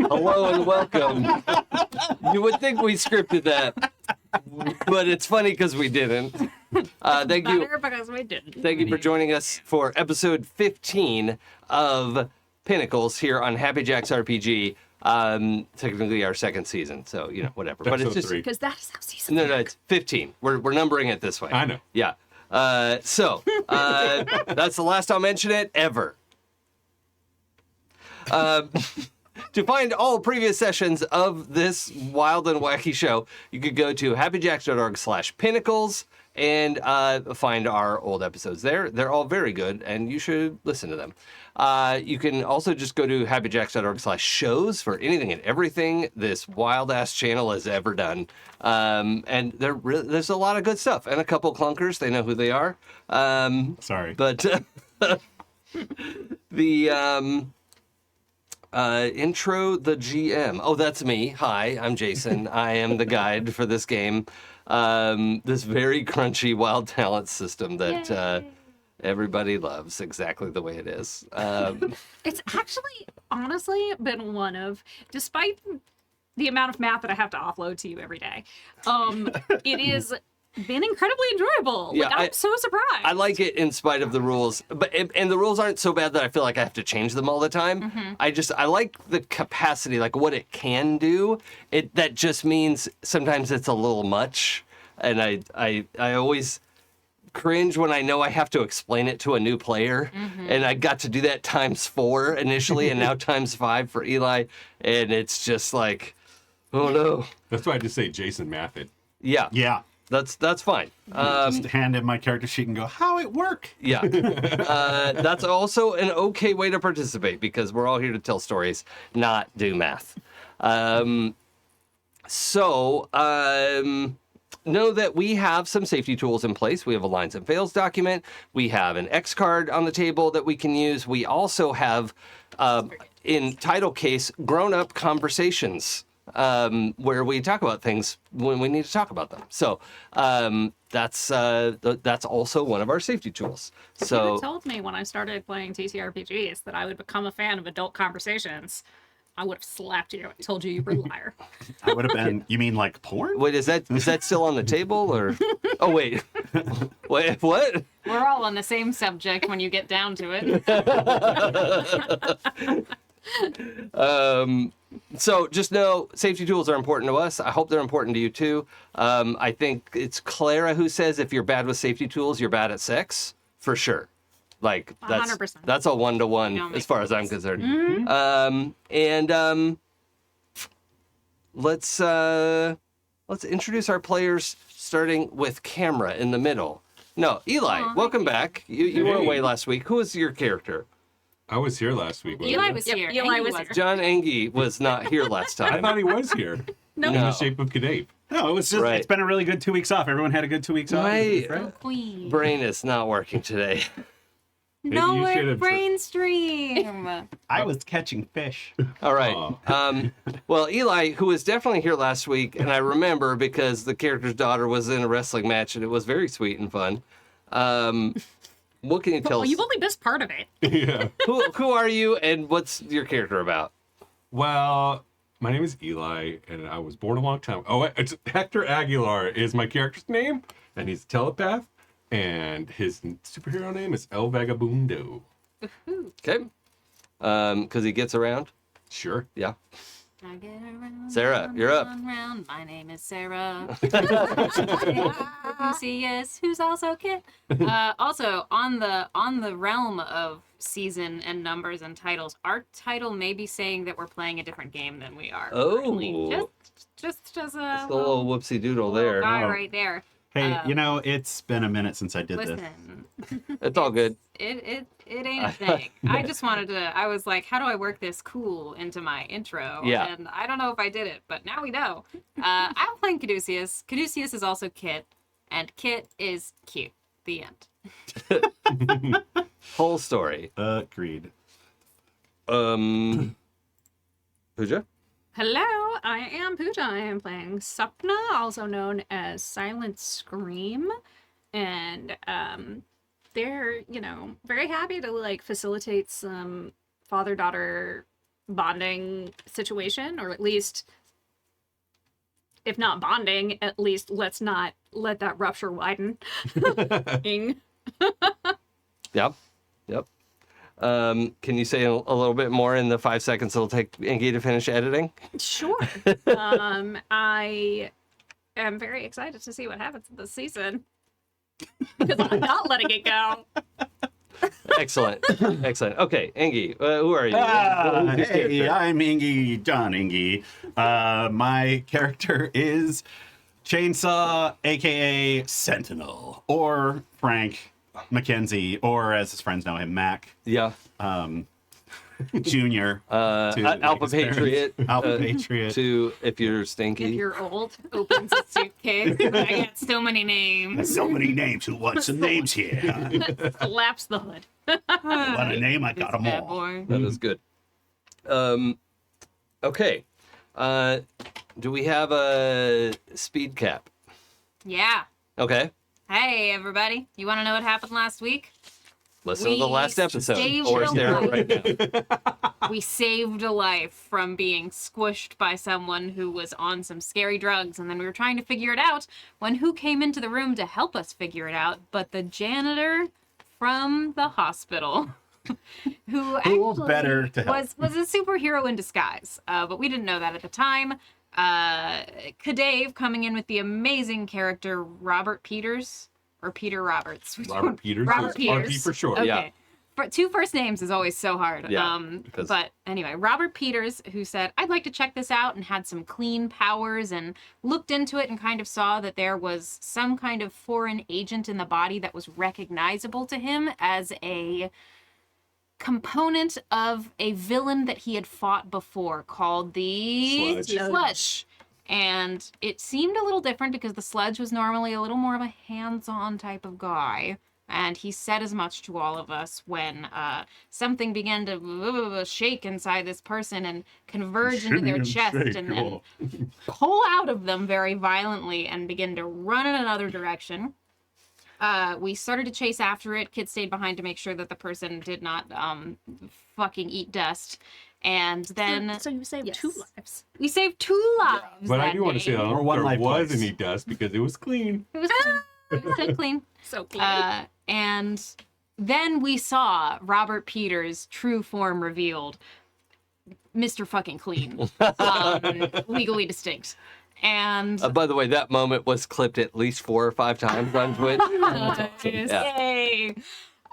Hello and welcome. You would think we scripted that, but it's funny because we didn't. Thank you. Because we didn't. Thank you for joining us for episode 15 of Pinnacles here on Happyjacksrpg. Technically our second season, so whatever. But it's just because that is how season. No, it's 15. We're numbering it this way. I know. Yeah. So that's the last I'll mention it ever. To find all previous sessions of this wild and wacky show, you could go to happyjacks.org/pinnacles and find our old episodes there. They're all very good, and you should listen to them. You can also just go to happyjacks.org/shows for anything and everything this wild-ass channel has ever done. And there's a lot of good stuff, and a couple clunkers. They know who they are. Sorry. But the... intro the GM. Oh, that's me. Hi, I'm Jason. I am the guide for this game. This very crunchy wild talent system that everybody loves exactly the way it is. It's actually, honestly, been one of, despite the amount of math that I have to offload to you every day, it is been incredibly enjoyable. Yeah, I'm so surprised. I like it in spite of the rules, and the rules aren't so bad that I feel like I have to change them all the time. Mm-hmm. I like the capacity, like what it can do. That just means sometimes it's a little much, and I always cringe when I know I have to explain it to a new player, and I got to do that ×4 initially, and now ×5 for Eli, and it's just like, oh no. That's why I just say Jason math it. Yeah. Yeah. That's fine. Just hand in my character sheet and go, how it work? Yeah. That's also an okay way to participate because we're all here to tell stories, not do math. Know that we have some safety tools in place. We have a lines and fails document. We have an X card on the table that we can use. We also have, in title case, grown-up conversations. Where we talk about things when we need to talk about them. So that's also one of our safety tools. If you had told me when I started playing ttrpgs that I would become a fan of adult conversations, I would have slapped you and told you were a liar. I would have been, you mean like porn? Wait, is that still on the table or? Oh wait, wait, what? We're all on the same subject when you get down to it. So just know safety tools are important to us. I hope they're important to you too. I think it's Clara who says if you're bad with safety tools, you're bad at sex, for sure. Like that's 100%. That's a 1-to-1 as far as I'm concerned. Mm-hmm. Let's introduce our players starting with camera in the middle. No, Eli, welcome back. You were away last week. Who was your character? I was here last week. Eli was here. Eli was here. John Enge was not here last I time. thought he was here. No. In the shape of Cadepe. No, it was just, Right. It's been a really good 2 weeks off. Everyone had a good 2 weeks off. My Queen. brain is not working today. No you should more have brain stream. I was catching fish. All right. Well, Eli, who was definitely here last week, and I remember because the character's daughter was in a wrestling match, and it was very sweet and fun. What can you tell Well, us? you've only missed part of it. Yeah. Who are you, and what's your character about? Well, my name is Eli, and I was born a long time. Oh, it's Hector Aguilar is my character's name, and he's a telepath, and his superhero name is El Vagabundo. Okay. Because he gets around. Sure. Yeah. I get around, Sarah, you're up. Round. My name is Sarah. Yes, who's also Kit. Also, on the realm of season and numbers and titles, our title may be saying that we're playing a different game than we are. Oh. currently. Just as a It's a little whoopsie doodle there. guy right there. Hey, it's been a minute since I did this. Listen, It's all good. it ain't a thing. I just wanted to. I was like, how do I work this cool into my intro? Yeah. And I don't know if I did it, but now we know. I'm playing Caduceus. Caduceus is also Kit, and Kit is cute. The end. Whole story. Agreed. Pooja? Hello, I am Pooja. I am playing Sapna, also known as Silent Scream. And they're, very happy to facilitate some father-daughter bonding situation, or at least, if not bonding, at least let's not let that rupture widen. Ing. Yep. Can you say a little bit more in the 5 seconds it'll take Enge to finish editing? Sure. I am very excited to see what happens this season. Because I'm not letting it go. Excellent. Okay, Enge, who are you? Who's your Hey, character? I'm Enge, John Enge. My character is Chainsaw, aka Sentinel, or Frank Mackenzie, or as his friends know him, Mac Yeah. Junior. Alpha his parents. Patriot. Alpha Patriot. To if you're stinky. If you're old, opens a suitcase. I got so many names. So many names. Who wants some names here? Slaps the hood. Want a name? I got them Bad all. boy. That is good. Okay. Do we have a speed cap? Yeah. Okay. Hey, everybody. You want to know what happened last week? Listen to the We last episode. saved Or a stare life. right now. We saved a life from being squished by someone who was on some scary drugs, and then we were trying to figure it out when who came into the room to help us figure it out but the janitor from the hospital. Who actually better to help? was a superhero in disguise, but we didn't know that at the time. Kadave coming in with the amazing character Robert Peters, or Peter Roberts. Robert Peters. Robert RP Peters. for short. Okay. Yeah. But two first names is always so hard. Yeah, because- But anyway, Robert Peters, who said, I'd like to check this out, and had some clean powers, and looked into it and kind of saw that there was some kind of foreign agent in the body that was recognizable to him as a component of a villain that he had fought before called the Sludge. And it seemed a little different because the Sludge was normally a little more of a hands-on type of guy. And he said as much to all of us when something began to shake inside this person and converge into their chest and then pull out of them very violently and begin to run in another direction. We started to chase after it. Kid stayed behind to make sure that the person did not fucking eat dust. And then So you saved Yes. 2 lives. we saved 2 lives. But I that do want to say day. that Or one there life was twice. any dust because it was clean. It was clean. It was so clean. So clean. And then we saw Robert Peters' true form revealed. Mr. fucking clean. Legally distinct. And By the way, that moment was clipped at least 4 or 5 times on Twitch. Yeah. yay.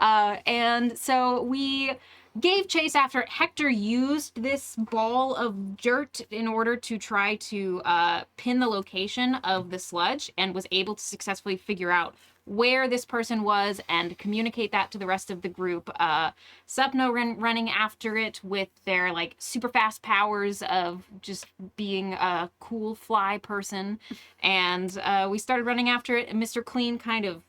And so we gave chase after it. Hector used this ball of dirt in order to try to pin the location of the sludge, and was able to successfully figure out where this person was and communicate that to the rest of the group. Sapna running after it with their like super fast powers of just being a cool fly person. And we started running after it, and Mr. Clean kind of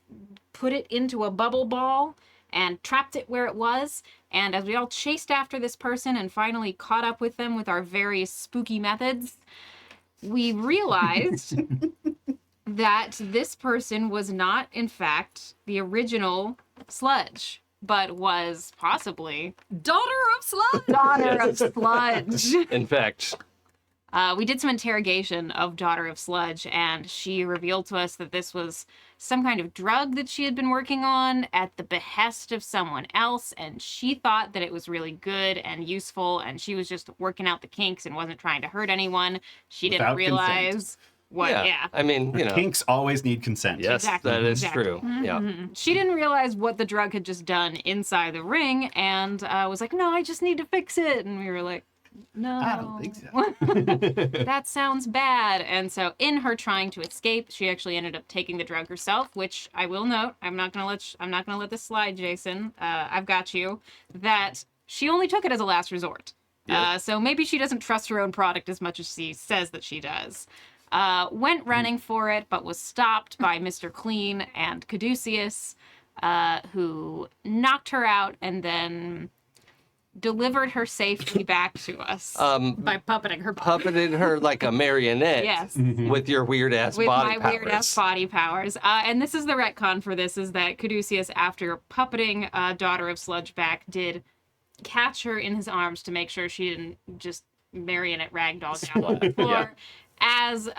put it into a bubble ball and trapped it where it was. And as we all chased after this person and finally caught up with them with our various spooky methods, we realized that this person was not, in fact, the original Sludge, but was possibly Daughter of Sludge! Daughter of Sludge. In fact, We did some interrogation of Daughter of Sludge, and she revealed to us that this was some kind of drug that she had been working on at the behest of someone else, and she thought that it was really good and useful, and she was just working out the kinks and wasn't trying to hurt anyone. She didn't Without realize consent. what, yeah. I mean, you know, Kinks always need consent. yes, Exactly, that is exactly. true. Yeah. She didn't realize what the drug had just done inside the ring, and was like, no, I just need to fix it. And we were like, no. I don't think so. That sounds bad. And so in her trying to escape, she actually ended up taking the drug herself, which I will note, I'm not gonna let this slide, Jason. I've got you. That she only took it as a last resort. Yeah. So maybe she doesn't trust her own product as much as she says that she does. Went running for it, but was stopped by Mr. Clean and Caduceus, who knocked her out and then delivered her safely back to us. By puppeting her body. Puppeted her like a marionette. Yes. With your weird ass With body my powers. weird ass body powers. And this is the retcon for this, is that Caduceus, after puppeting Daughter of Sludge back, did catch her in his arms to make sure she didn't just marionette ragdoll down on the floor. As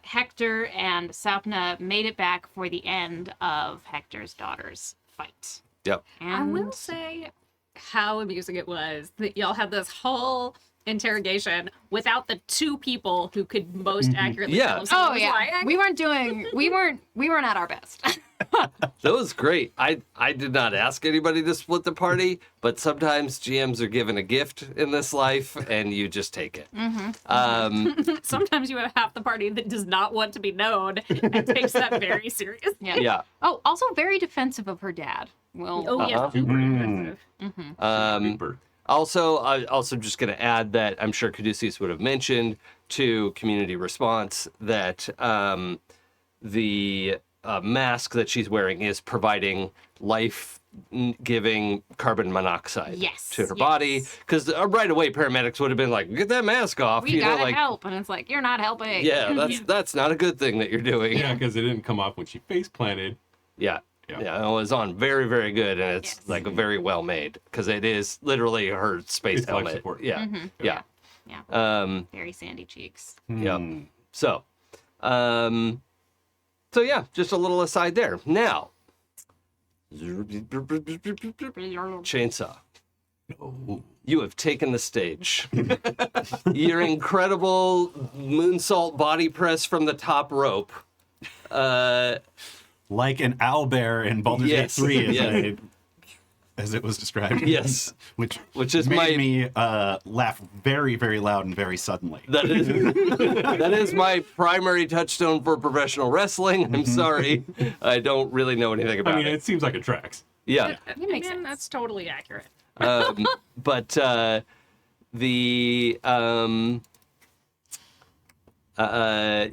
Hector and Sapna made it back for the end of Hector's daughter's fight. Yep. And I will say how amusing it was that y'all had this whole interrogation without the two people who could most accurately Yeah. tell if someone oh was yeah, lying. we weren't at our best. That was great. I did not ask anybody to split the party, but sometimes GMs are given a gift in this life, and you just take it. Sometimes you have half the party that does not want to be known and takes that very serious. Yeah. Oh, also very defensive of her dad. Well, Oh yeah, super aggressive. Super. Also just going to add that I'm sure Caduceus would have mentioned to community response that the mask that she's wearing is providing life-giving carbon monoxide Yes, to her yes. body. Because right away, paramedics would have been like, "Get that mask off!" we gotta help, and it's like you're not helping. Yeah, that's not a good thing that you're doing. Yeah, because it didn't come off when she face planted. Yeah. Yeah. Yeah, it was on very, very good, and it's Yes. like very well made because it is literally her space It's life helmet. support. Yeah, yeah. Yeah. Very sandy cheeks. Yep. So yeah, just a little aside there. Now, Chainsaw, you have taken the stage. Your incredible moonsault body press from the top rope. Like an owlbear in Baldur's Gate Yes, 3, yes. as it was described. Yes. which is made my- me laugh very, very loud and very suddenly. That is my primary touchstone for professional wrestling. I'm sorry, I don't really know anything about I mean, it. it seems like it tracks. Yeah. I makes mean, sense. that's totally accurate. But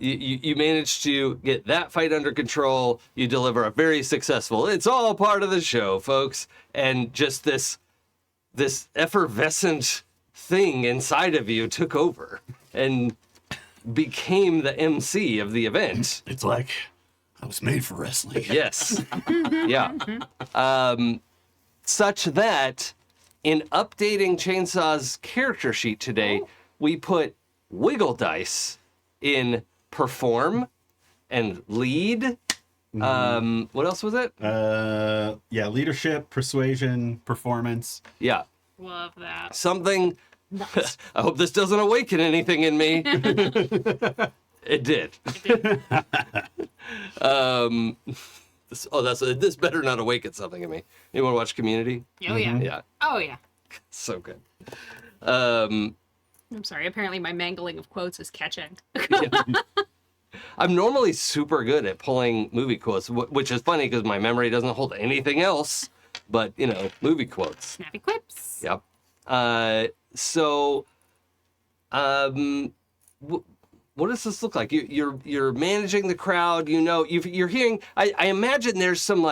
you managed to get that fight under control. You deliver a very successful. It's all part of the show, folks, and just this effervescent thing inside of you took over and became the MC of the event. It's like I was made for wrestling. Yes. Yeah. Such that in updating Chainsaw's character sheet today, we put wiggle dice in perform and lead. What else was it? Yeah, leadership, persuasion, performance. Yeah. Love that. Something. I hope this doesn't awaken anything in me. It did. This better not awaken something in me. You want to watch Community? Oh yeah. Yeah. Oh yeah. So good. I'm sorry. Apparently, my mangling of quotes is catching. I'm normally super good at pulling movie quotes, which is funny because my memory doesn't hold anything else but, movie quotes. Snappy quips. Yep. What does this look like? You're managing the crowd. You're hearing. I imagine there's some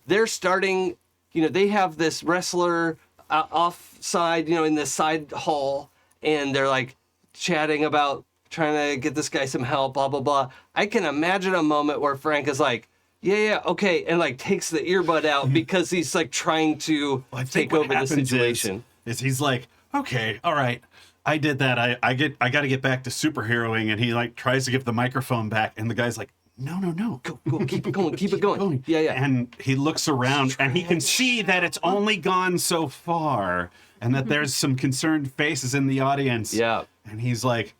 they're starting. They have this wrestler offside. In this side hall, and they're chatting about trying to get this guy some help. Blah blah blah. I can imagine a moment where Frank is like, yeah, okay, and takes the earbud out because he's trying to Well, I think take what over the happens situation. Is he's like, okay, all right, I did that. I got to get back to superheroing, and he tries to give the microphone back, and the guy's like, no, Go, keep it going, keep it going. Yeah. And he looks around, and he can see that it's only gone so far, and that there's some concerned faces in the audience. Yeah. And he's like,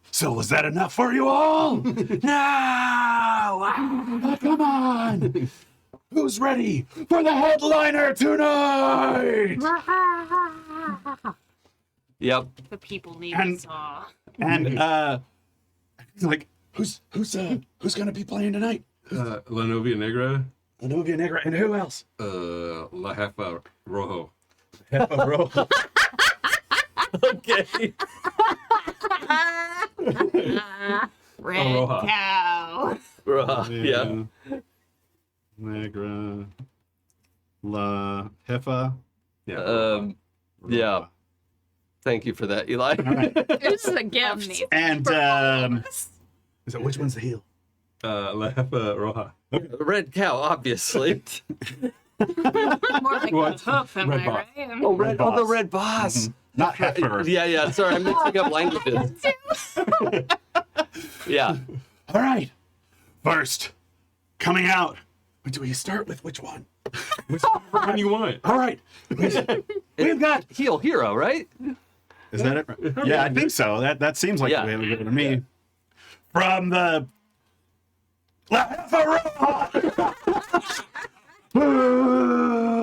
so was that enough for you all? No! Come on! Who's ready for the headliner tonight? Yep. The people need And- saw. And he's like, who's gonna be playing tonight? La Novia Negra, Novia Negra, and who else? La Jefa Rojo. Okay. Red Aloha. cow. Yeah. Negra, La Jefa. Yeah. Yeah. Thank you for that, Eli. This is a gift. Amazing. And so which one's the heel? La Jefa Roja. The red cow, obviously. More like What? a hoof, am Red I boss. right? Oh, the red boss. Not Hector. Yeah. Sorry, I'm mixing up languages. Yeah. All right. First, coming out. Do we start with which one? Whichever one you want. All right. We've got. Heel hero, right? Is that it? Yeah, I think so. That seems like Yeah. the way we go to me. From the.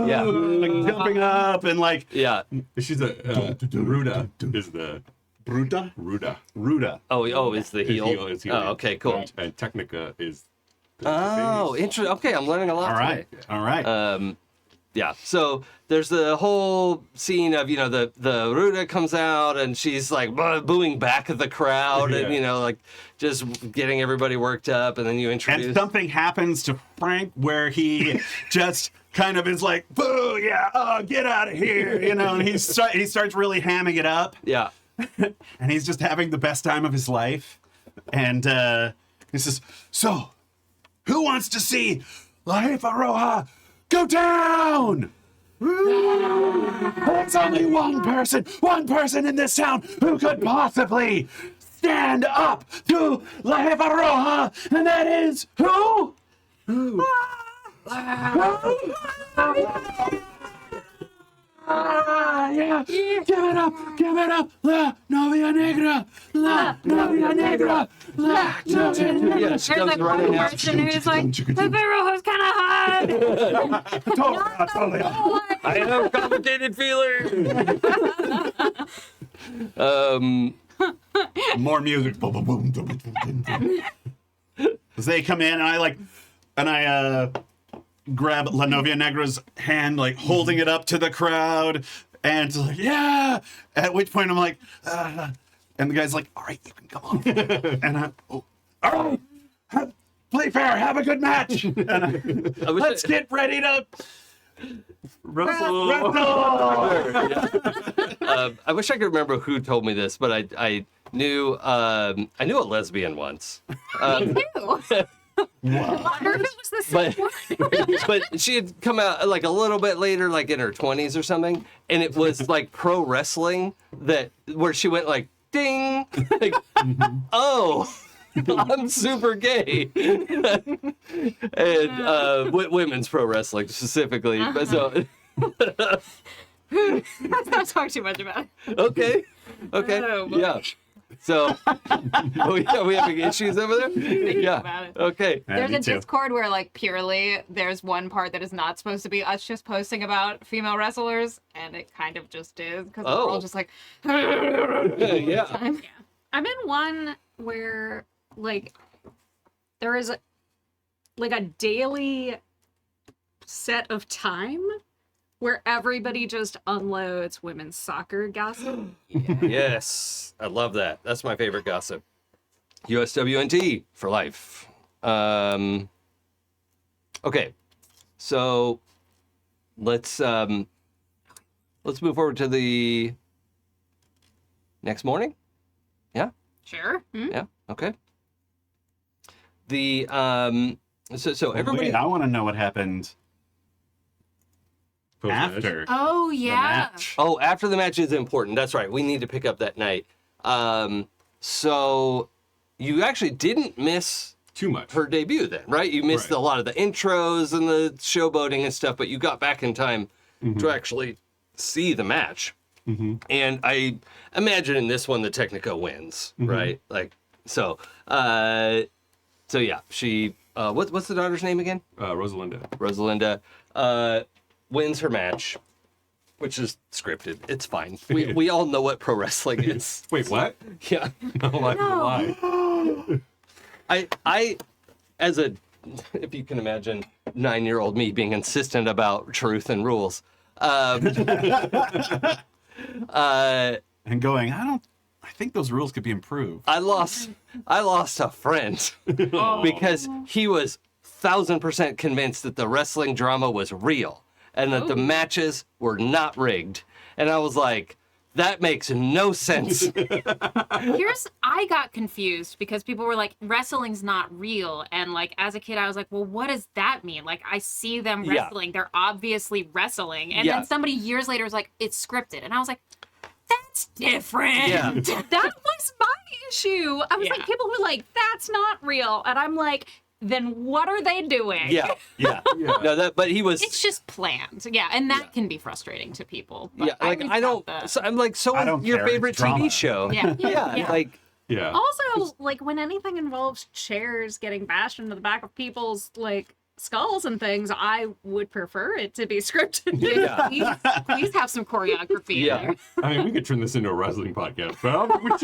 Yeah. Like jumping up and like. Yeah. She's a Ruda is the Bruta? Ruda. Ruda. Oh, it's the heel. Is heel. Oh, okay, cool. And Technica is the Oh, face. interesting. Okay, I'm learning a lot. All right. today. All right. Yeah. So there's the whole scene of, the Ruda comes out and she's like booing back at the crowd Yeah. and, like just getting everybody worked up. And then you introduce. And something happens to Frank where he just kind of is like, boo, yeah, oh, get out of here, and he starts really hamming it up. Yeah. And he's just having the best time of his life. And he says, so, who wants to see La Jefa Roja go down? There's only one person in this town who could possibly stand up to La Jefa Roja, and that is who? Yeah. Give it up, La Novia Negra, La Novia Negra, La Novia Negra. Yeah, she There's comes like running one out. person who's like, the Roja's kind of hot. Totally. I have complicated feelings. More music. As they come in, and I grab La Novia Negra's hand, like holding it up to the crowd, and it's like, yeah. At which point I'm like, and the guy's like, all right, you can come on. And I, all right, play fair, have a good match. And let's get ready to Russell. I wish I could remember who told me this, but I knew a lesbian once. I wonder if it was the same But one. but she had come out like a little bit later, like in her 20s or something, and it was like pro wrestling where she went like ding, like, oh, I'm super gay, and women's pro wrestling specifically. But so Let's not talk too much about it. okay, Oh, boy. yeah. So, we having issues over there? Yeah. about it. Okay. There's me a too. Discord where, like, purely there's one part that is not supposed to be us just posting about female wrestlers, and it kind of just is because we're Oh. all just like, Yeah. I'm in one where, like, there is a daily set of time where everybody just unloads women's soccer gossip. Yes, I love that. That's my favorite gossip. USWNT for life. Okay, so let's move forward to the next morning. Yeah, sure. yeah, okay. The so everybody. Wait, I want to know what happened Post-match. after Oh, the yeah. match. Oh, after the match is important. That's right. We need to pick up that night. So you actually didn't miss Too much. her debut then, right? You missed Right. a lot of the intros and the showboating and stuff, but you got back in time to actually see the match. And I imagine in this one the Technico wins, right? Like so. So yeah, she. What's the daughter's name again? Rosalinda. Rosalinda wins her match, which is scripted. It's fine. We all know what pro wrestling is. Wait, what? Yeah. No, lie. I as a, if you can imagine 9-year-old me being insistent about truth and rules, And going, I think those rules could be improved. I lost a friend because he was 1,000% convinced that the wrestling drama was real and that the matches were not rigged. And I was like, That makes no sense. I got confused because people were like, wrestling's not real. And like, as a kid, I was like, well, what does that mean? Like, I see them Yeah. wrestling. They're obviously wrestling. And Yeah. then somebody years later was like, it's scripted. And I was like, that's different. Yeah. That was my issue. I was Yeah. like, people were like, that's not real. And I'm like, then what are they doing? Yeah. Yeah. No, but he was. It's just planned. Yeah. And that can be frustrating to people. But Yeah, like at least I don't. got the- So I'm like, so I don't your care, favorite it's drama. TV show? Yeah. Yeah, like Yeah. Also, like when anything involves chairs getting bashed into the back of people's like skulls and things, I would prefer it to be scripted. Yeah. Please have some choreography in Yeah. there. I mean, we could turn this into a wrestling podcast, but I don't think we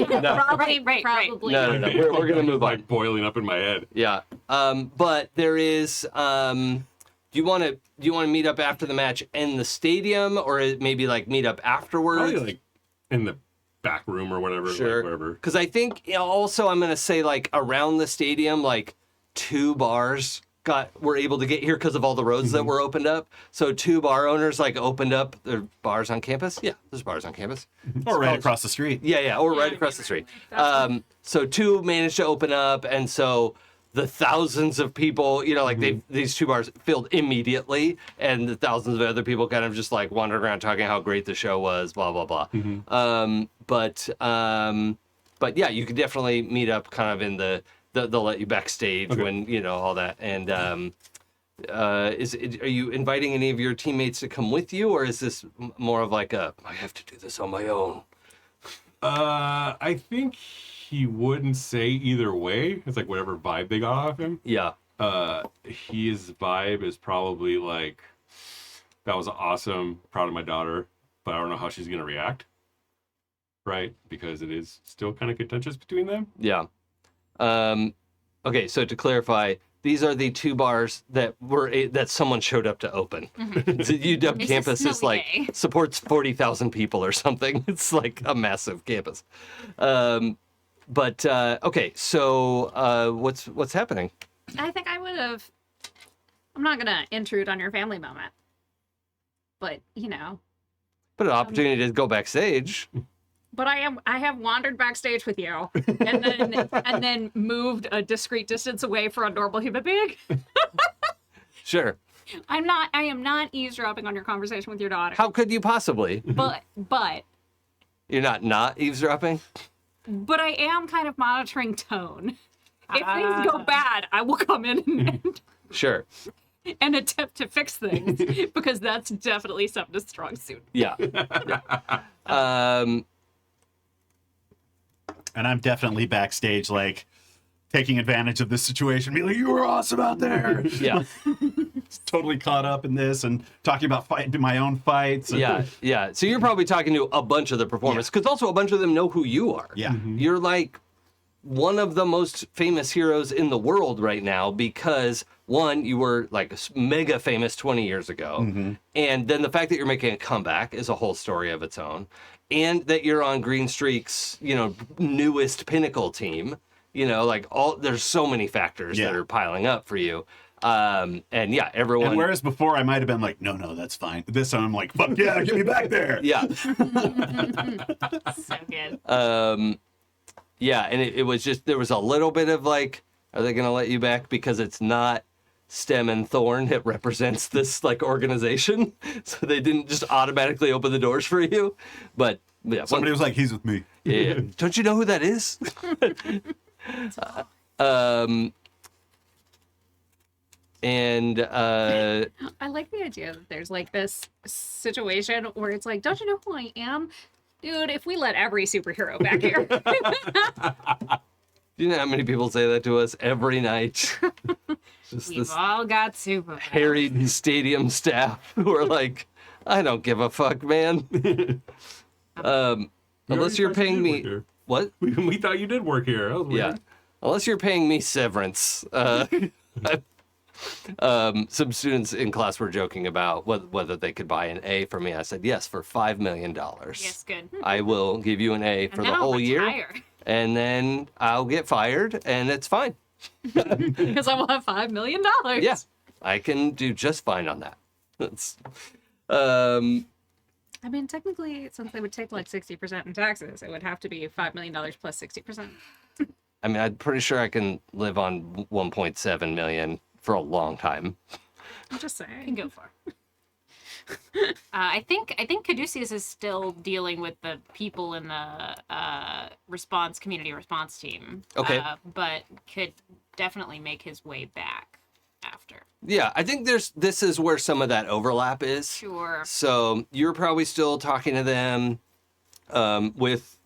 should. No. Probably, Right. probably. No, no, no. We're gonna move on. Like boiling up in my head. Yeah. But there is. Do you want to meet up after the match in the stadium, or maybe like meet up afterwards? Probably like in the back room or whatever. Sure. Like wherever. Because I think also I'm gonna say like around the stadium, like 2 bars were able to get here because of all the roads that were opened up. So 2 bar owners like opened up their bars on campus. Yeah, there's bars on campus. Or right across the street. Yeah, or right across the street. So 2 managed to open up, and so the thousands of people, like these 2 bars filled immediately, and the thousands of other people kind of just like wandered around talking how great the show was, blah blah blah. But yeah, you could definitely meet up kind of in they'll let you backstage when all that. And are you inviting any of your teammates to come with you, or is this more of like I have to do this on my own? I think he wouldn't say either way. It's like whatever vibe they got off him. Yeah. His vibe is probably like, that was awesome, proud of my daughter, but I don't know how she's gonna react. Right? Because it is still kind of contentious between them. Yeah. Okay, so to clarify, these are the 2 bars that that someone showed up to open. The UW It's a campus is snowy like day. supports 40,000 people or something. It's like a massive campus. But okay, so what's happening? I think I would have. I'm not gonna intrude on your family moment, but But an opportunity to go backstage. But I have wandered backstage with you, and then moved a discrete distance away for a normal human being. Sure. I am not eavesdropping on your conversation with your daughter. How could you possibly? But You're not eavesdropping? I am kind of monitoring tone. If things go bad, I will come in Sure. and attempt to fix things because that's definitely something strong suit. Yeah. And I'm definitely backstage, like, taking advantage of this situation. Be like, you were awesome out there. Yeah. Totally caught up in this and talking about my own fights. Yeah. So you're probably talking to a bunch of the performers, because also a bunch of them know who you are. Yeah. You're like one of the most famous heroes in the world right now because, one, you were like mega famous 20 years ago. And then the fact that you're making a comeback is a whole story of its own. And that you're on Green Streak's, newest Pinnacle team. There's so many factors that are piling up for you. And yeah, everyone. And whereas before I might have been like, no, that's fine. This time I'm like, fuck yeah, get me back there. Yeah. So good. Yeah, and it was just, there was a little bit of like, are they going to let you back because it's not Stem and Thorn? It represents this like organization. So they didn't just automatically open the doors for you. But yeah. Somebody was like, he's with me. Yeah. Don't you know who that is? And I like the idea that there's like this situation where it's like, don't you know who I am? Dude, if we let every superhero back here. do you know how many people say that to us every night? Just We've this all got superpowers. harried stadium staff who are like, I don't give a fuck, man. Unless you're paying me. What? We thought you did work here. That was weird. Yeah. Unless you're paying me severance. Some students in class were joking about whether they could buy an A for me. I said, yes, for $5 million. Yes, good. I will give you an A for And the then I'll whole year. retire. And then I'll get fired, and it's fine. Because I will have $5 million. Yeah, I can do just fine on that. That's, I mean, technically, since they would take like 60% in taxes, it would have to be $5 million plus 60%. I mean, I'm pretty sure I can live on 1.7 million for a long time. I'm just Can saying. go far. I think Caduceus is still dealing with the people in the community response team. Okay. But could definitely make his way back after. Yeah, I think this is where some of that overlap is. Sure. So you're probably still talking to them with,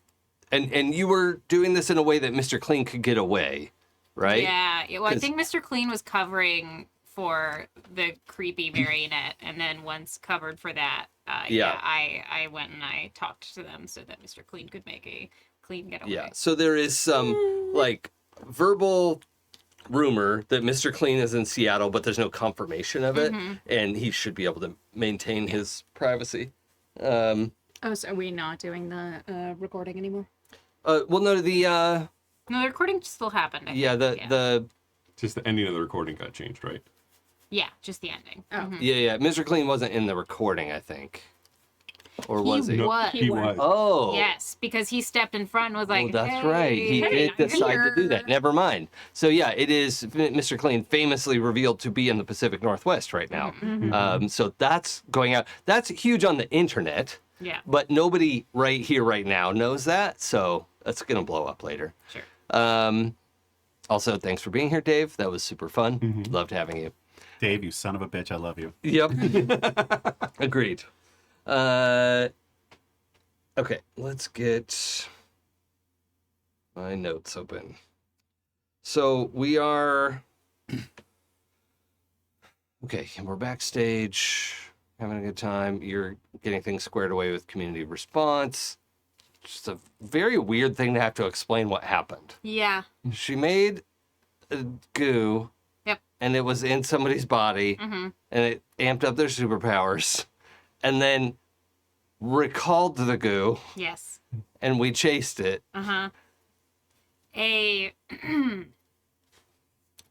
and you were doing this in a way that Mr. Clean could get away, right? Yeah. Well, I 'Cause- think Mr. Clean was covering for the creepy marionette, and then once covered for that, Yeah. I went and I talked to them so that Mr. Clean could make a clean getaway. Yeah. So there is some like verbal rumor that Mr. Clean is in Seattle, but there's no confirmation of it, and he should be able to maintain his privacy. Oh, so are we not doing the recording anymore? Well, no, the No, the recording still happened. I think. the Just the ending of the recording got changed, right? Yeah, just the ending. Oh. yeah, Mr. Clean wasn't in the recording, I think, or was he? He was. He was. Oh, Yes, because he stepped in front and was like, oh, that's hey, right. He hey, did I'm decide to do here. that. Never mind. So yeah, it is Mr. Clean famously revealed to be in the Pacific Northwest right now. So that's going out. That's huge on the internet, Yeah, but nobody right here, right now knows that. So that's gonna blow up later. sure. Also, thanks for being here, Dave. That was super fun. Loved having you. Dave, you son of a bitch, I love you. Yep. Agreed. Okay, let's get my notes open. So we are. Okay, we're backstage, having a good time. You're getting things squared away with community response. Just a very weird thing to have to explain what happened. Yeah. She made a goo. Yep. And it was in somebody's body. And it amped up their superpowers. And then recalled the goo. Yes. And we chased it. A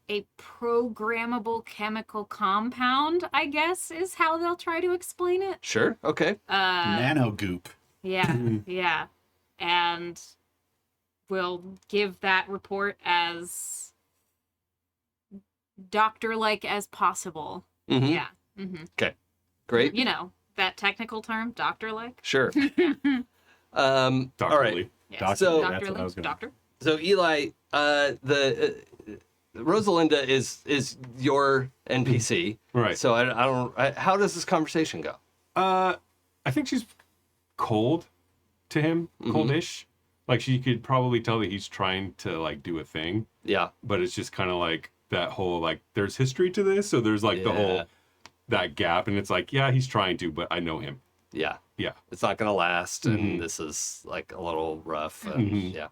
a programmable chemical compound, I guess, is how they'll try to explain it. Sure. Okay. Nano goop. Yeah, yeah. And we'll give that report as doctor-like as possible. Mhm. Yeah. Okay. Great. You know, that technical term, doctor-like. Sure. All right. Doctorly. Yes. Doctor, So- that's what I Doctor-like, was gonna. doctor. So Eli, the Rosalinda is your NPC. Right. So I don't. How does this conversation go? I think she's cold to him, coldish. Like she could probably tell that he's trying to like do a thing, Yeah. but it's just kind of like that whole like there's history to this, so there's like the Yeah. whole that gap, and it's like yeah, he's trying to, but I know him. Yeah. Yeah. It's not gonna last, and this is like a little rough. And, Yeah.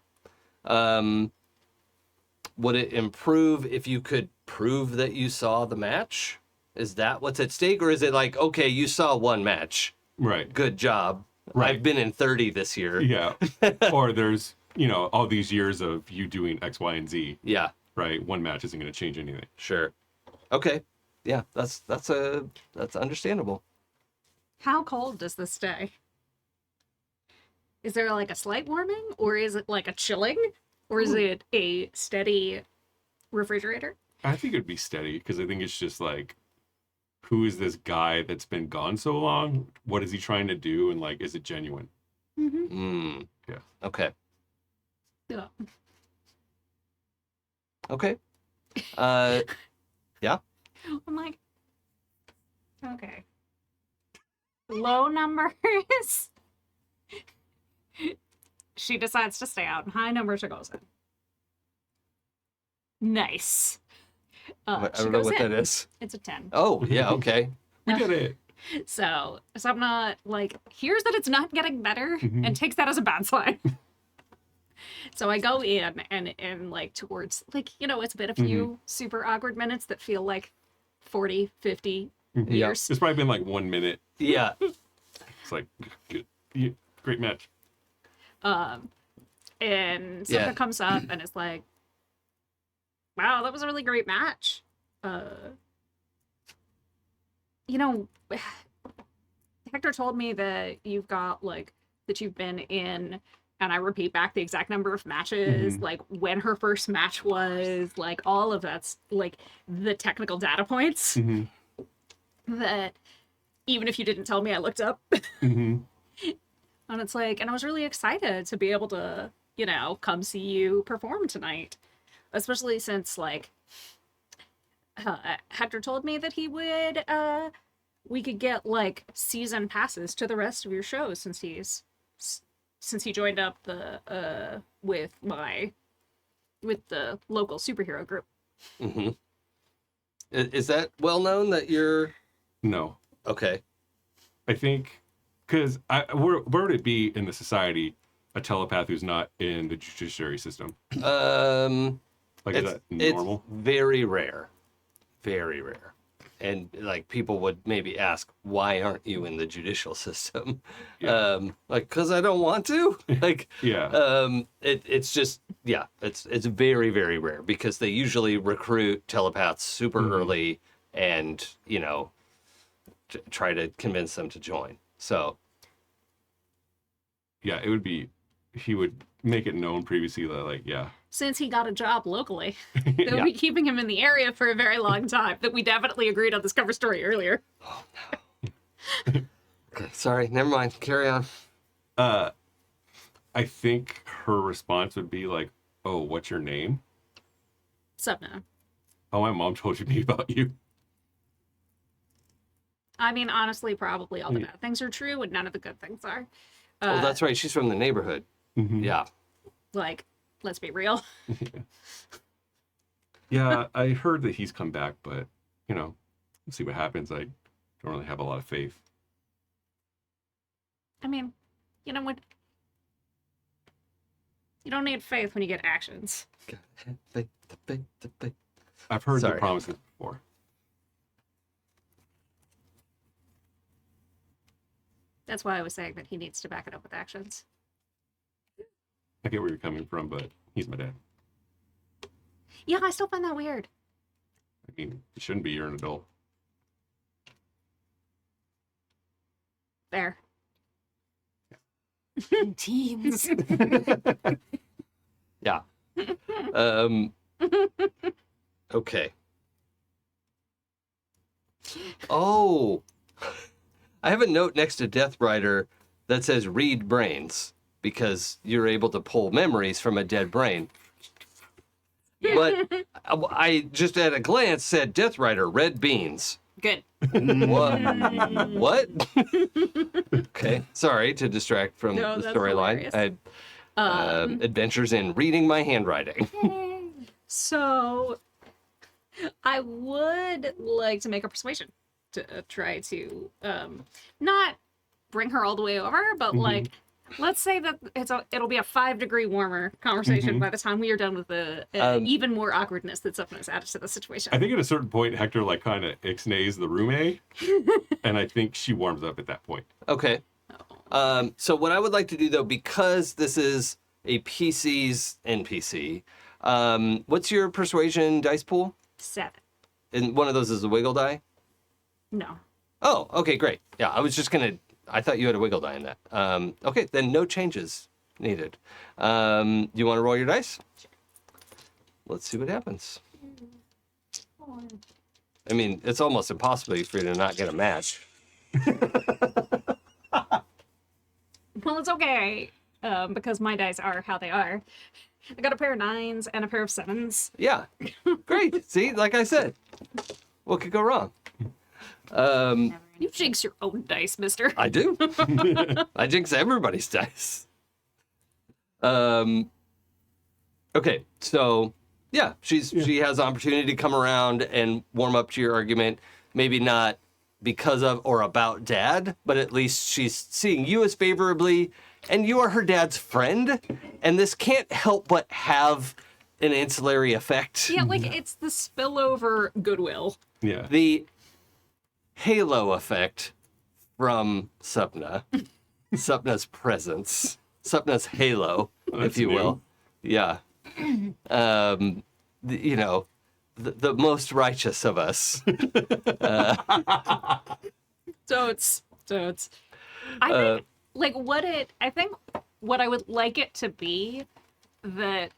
Would it improve if you could prove that you saw the match? Is that what's at stake, or is it like, okay, you saw one match, Right. good job. Right. I've been in 30 this year. Yeah. Or there's all these years of you doing X, Y, and Z. Yeah. Right. One match isn't going to change anything. Sure. Okay. Yeah. That's understandable. How cold does this stay? Is there like a slight warming, or is it like a chilling, or is it a steady refrigerator? I think it'd be steady because I think it's just like, who is this guy that's been gone so long? What is he trying to do? And like, is it genuine? Mm. Yeah. Okay. Yeah. Okay. Yeah. I'm like, okay. Low numbers. She decides to stay out, and high numbers she goes in. Nice. I She don't know goes what in. that is. It's a 10. Oh, yeah. Okay. We did it. So Sapna like hears that it's not getting better and takes that as a bad sign. So I go in and like towards like, it's been a few super awkward minutes that feel like 40, 50 years. It's probably been like 1 minute. Yeah. It's like, good. Yeah, great match. And Sapna Yeah. comes up and is like, wow, that was a really great match. Hector told me that you've got like that you've been in, and I repeat back the exact number of matches, like when her first match was, like all of that's like the technical data points that even if you didn't tell me, I looked up. And it's like, and I was really excited to be able to, you know, come see you perform tonight, especially since like Hector told me that he would we could get like season passes to the rest of your shows since he joined up the with the local superhero group. Is that well known that you're No. okay? I think because where would it be in the society a telepath who's not in the judiciary system? Like, is that normal? It's very rare. Very rare. And like people would maybe ask, why aren't you in the judicial system? Yeah. Like, because I don't want to. Like, Yeah. it's just, yeah, it's very, very rare because they usually recruit telepaths super early and, you know, try to convince them to join. So, Yeah, it would be, he would make it known previously that, like, yeah. Since he got a job locally, they'll Yeah. be keeping him in the area for a very long time. That we definitely agreed on this cover story earlier. okay, sorry, never mind. Carry on. I think her response would be like, oh, what's your name? Sapna. Oh, my mom told me about you. I mean, honestly, probably all the bad things are true and none of the good things are. Oh, that's right. She's from the neighborhood. Yeah. Like, let's be real. Yeah, I heard that he's come back, but, you know, we'll see what happens. I don't really have a lot of faith. I mean, you know what? You don't need faith when you get actions. I've heard Sorry. the promises before. That's why I was saying that he needs to back it up with actions. I get where you're coming from, but he's my dad. Yeah, I still find that weird. I mean, you shouldn't be. You're an adult. There. Teens. Yeah. Okay. Oh. I have a note next to Death Rider that says read brains because you're able to pull memories from a dead brain. But I just at a glance said Death Rider, red beans. Good. What? What? Okay. Sorry to distract from No, the that's storyline. hilarious. I had adventures in reading my handwriting. So, I would like to make a persuasion to try to not bring her all the way over, but like, let's say that it'll be a 5-degree warmer conversation by the time we are done with the even more awkwardness that Sapna's added to the situation. I think at a certain point, Hector, like, kind of ixnays the roommate, and I think she warms up at that point. Okay. So what I would like to do though, because this is a PC's NPC, what's your persuasion dice pool? 7. And one of those is a wiggle die? No. Oh, okay, great. Yeah, I thought you had a wiggle die in that. Okay, then no changes needed. Do you want to roll your dice? Sure. Let's see what happens. I mean, it's almost impossible for you to not get a match. Well, it's okay, because my dice are how they are. I got a pair of 9s and a pair of 7s. Yeah, great. See, like I said, what could go wrong? You jinx your own dice, mister. I do. I jinx everybody's dice. Okay, so yeah, she has opportunity to come around and warm up to your argument. Maybe not because of or about dad, but at least she's seeing you as favorably, and you are her dad's friend, and this can't help but have an ancillary effect. Yeah, like it's the spillover goodwill. Yeah. The halo effect from Sapna, Sapna's presence, Sapna's halo, if you will. Yeah. You know, the most righteous of us. Don't So it's, I think, like what I would like it to be that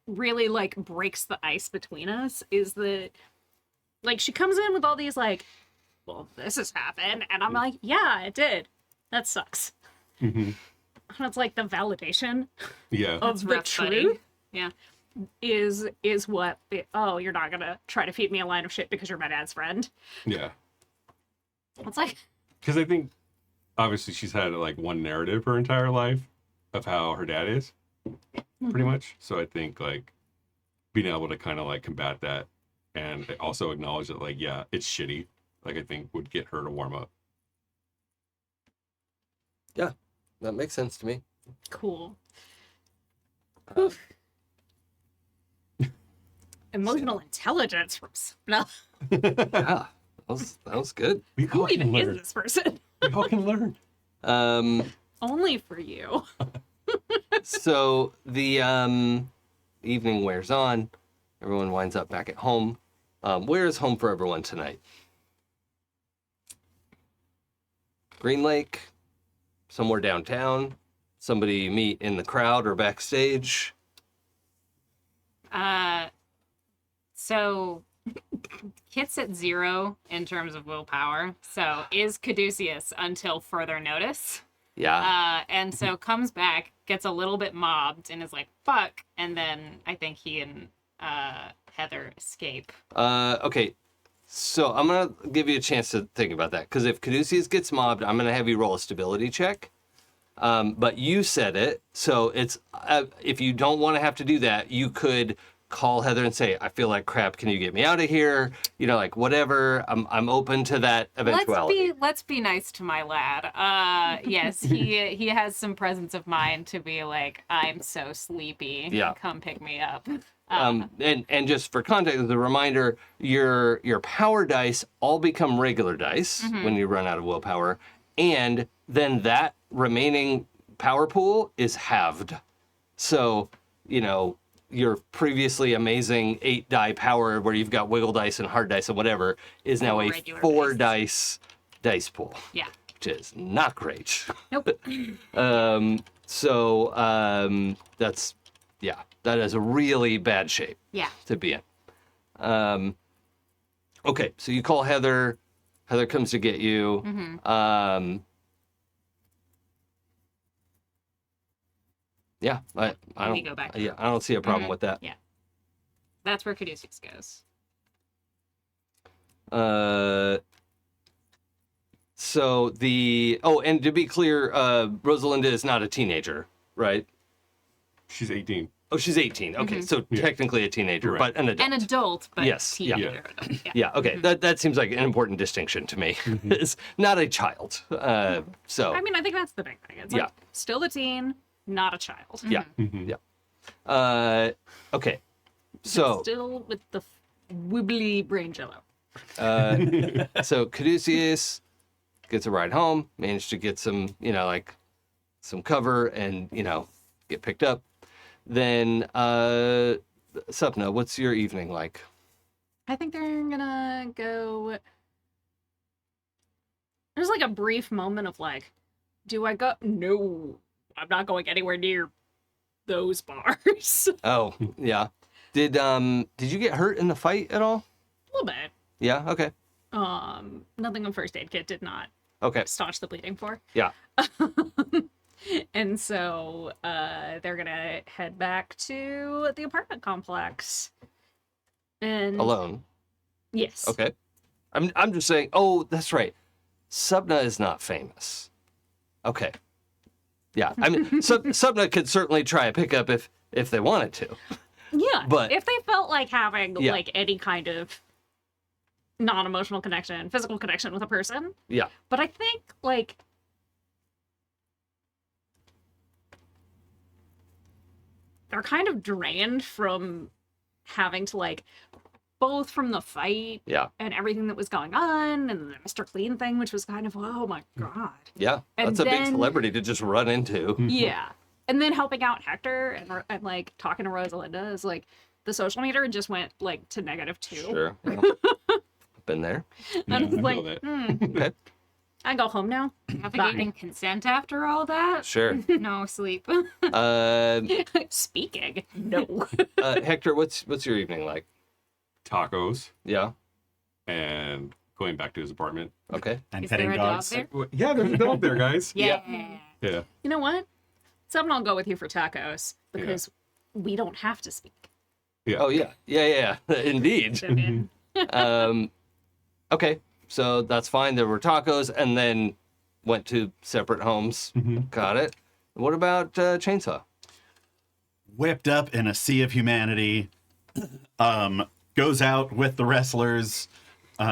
really like breaks the ice between us is that like she comes in with all these like, well, this has happened, and I'm like, yeah, it did. That sucks. Mhm. And it's like the validation Yeah. of the rough, buddy. truth Yeah. is what the, oh, you're not gonna try to feed me a line of shit because you're my dad's friend. Yeah. It's like, Because I think obviously she's had like one narrative her entire life of how her dad is, pretty much. So I think like being able to kind of like combat that and also acknowledge that like, yeah, it's shitty, like I think would get her to warm up. Yeah, that makes sense to me. cool. Uh, Emotional intelligence from Sapna. yeah, that was good. We Who all can even is learn. this person? We all can learn. Only for you. So the evening wears on. Everyone winds up back at home. Where is home for everyone tonight? Green Lake? Somewhere downtown? Somebody you meet in the crowd or backstage? So Kit's at 0 in terms of willpower. So is Caduceus until further notice. Yeah. And so comes back, gets a little bit mobbed, and is like, fuck. And then I think he and Heather escape. Okay. So I'm going to give you a chance to think about that. Because if Caduceus gets mobbed, I'm going to have you roll a stability check. But you said it. So it's if you don't want to have to do that, you could call Heather and say, I feel like crap. Can you get me out of here? You know, like whatever. I'm open to that eventuality. Let's be nice to my lad. Yes, he has some presence of mind to be like, I'm so sleepy. Yeah. Come pick me up. And just for context, as a reminder, your power dice all become regular dice when you run out of willpower, and then that remaining power pool is halved. So, you know, your previously amazing 8-die power where you've got wiggle dice and hard dice and whatever is now a Regular 4-dice dice pool. Yeah. Which is not great. Nope. That's, yeah, that is a really bad shape Yeah. to be in. Okay, so you call Heather. Heather comes to get you. Yeah, I don't. We go back. Yeah, I don't see a problem with that. Yeah. That's where Caduceus goes. So and to be clear, Rosalinda is not a teenager, right? She's 18. Oh, she's 18. Okay, so Yeah. technically a teenager, Right. but an adult. An adult, but Yes, yeah. teenager. Yeah. Yeah, okay. That seems like an important distinction to me. It's not a child. So I mean, I think that's the big thing. It's like, still a teen, not a child. yeah, Mhm. yeah. Okay. So Still with the wibbly brain jello. so Caduceus gets a ride home, managed to get some, like some cover and, get picked up. Then Sapna, what's your evening like? I think they're gonna go. There's like a brief moment of like, do I go? No, I'm not going anywhere near those bars. Oh, yeah. Did you get hurt in the fight at all? A little bit. Yeah, okay. Nothing on first aid kit did not Okay. staunch the bleeding for. Yeah. And so they're gonna head back to the apartment complex. And Alone. yes. Okay. I'm just saying, oh, that's right. Sapna is not famous. Okay. Yeah. I mean, Sapna could certainly try a pickup if they wanted to. Yeah. But- if they felt like having Yeah. like any kind of non-emotional connection, physical connection with a person. Yeah. But I think like they're kind of drained from having to like both from the fight Yeah. and everything that was going on and the Mr. Clean thing, which was kind of, oh my God. Yeah. And That's a big then- celebrity to just run into. Yeah. And then helping out Hector and like talking to Rosalinda is like the social meter just went like to -2. Sure. Been there. And I was I like, feel that. Okay. I go home now. Navigating consent after all that? Sure. No sleep. Speaking. No. Hector, what's your evening like? Tacos Yeah. and going back to his apartment. Okay. And Is there petting a dog dogs. there? Yeah, there's a dog there, guys. Yeah. Yeah. You know what? Someone I'll go with you for tacos because we don't have to speak. Oh yeah. Yeah. Indeed. Okay. So that's fine. There were tacos, and then went to separate homes. Got it. What about Chainsaw? Whipped up in a sea of humanity, goes out with the wrestlers, who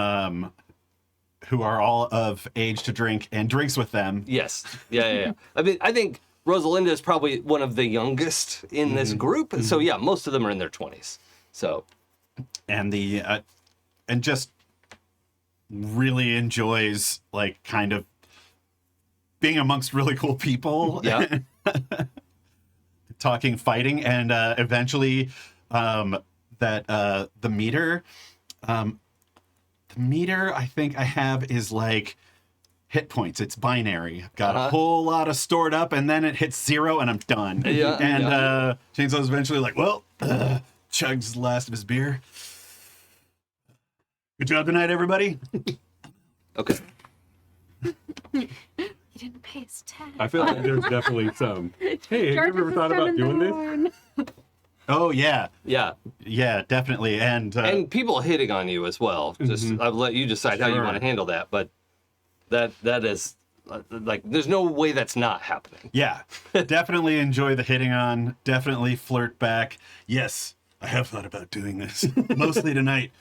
are all of age to drink, and drinks with them. Yes. Yeah. I mean, I think Rosalinda is probably one of the youngest in this group. So yeah, most of them are in their 20s. So, And and just really enjoys like kind of being amongst really cool people. yeah. Talking, fighting, and eventually the meter I think I have is like hit points. It's binary. I've got a whole lot of stored up, and then it hits 0 and I'm done. Yeah, And Chainsaw's eventually like, well, chugs the last of his beer. Good job tonight, everybody. Okay. You didn't pay his tax. I feel like there's definitely some. Hey, have you ever thought about doing this? Oh yeah, Yeah. yeah, definitely. And And people hitting on you as well. Just I'll let you decide how you Sure. want to handle that, but that is like there's no way that's not happening. yeah, definitely enjoy the hitting on. Definitely flirt back. Yes, I have thought about doing this. Mostly tonight.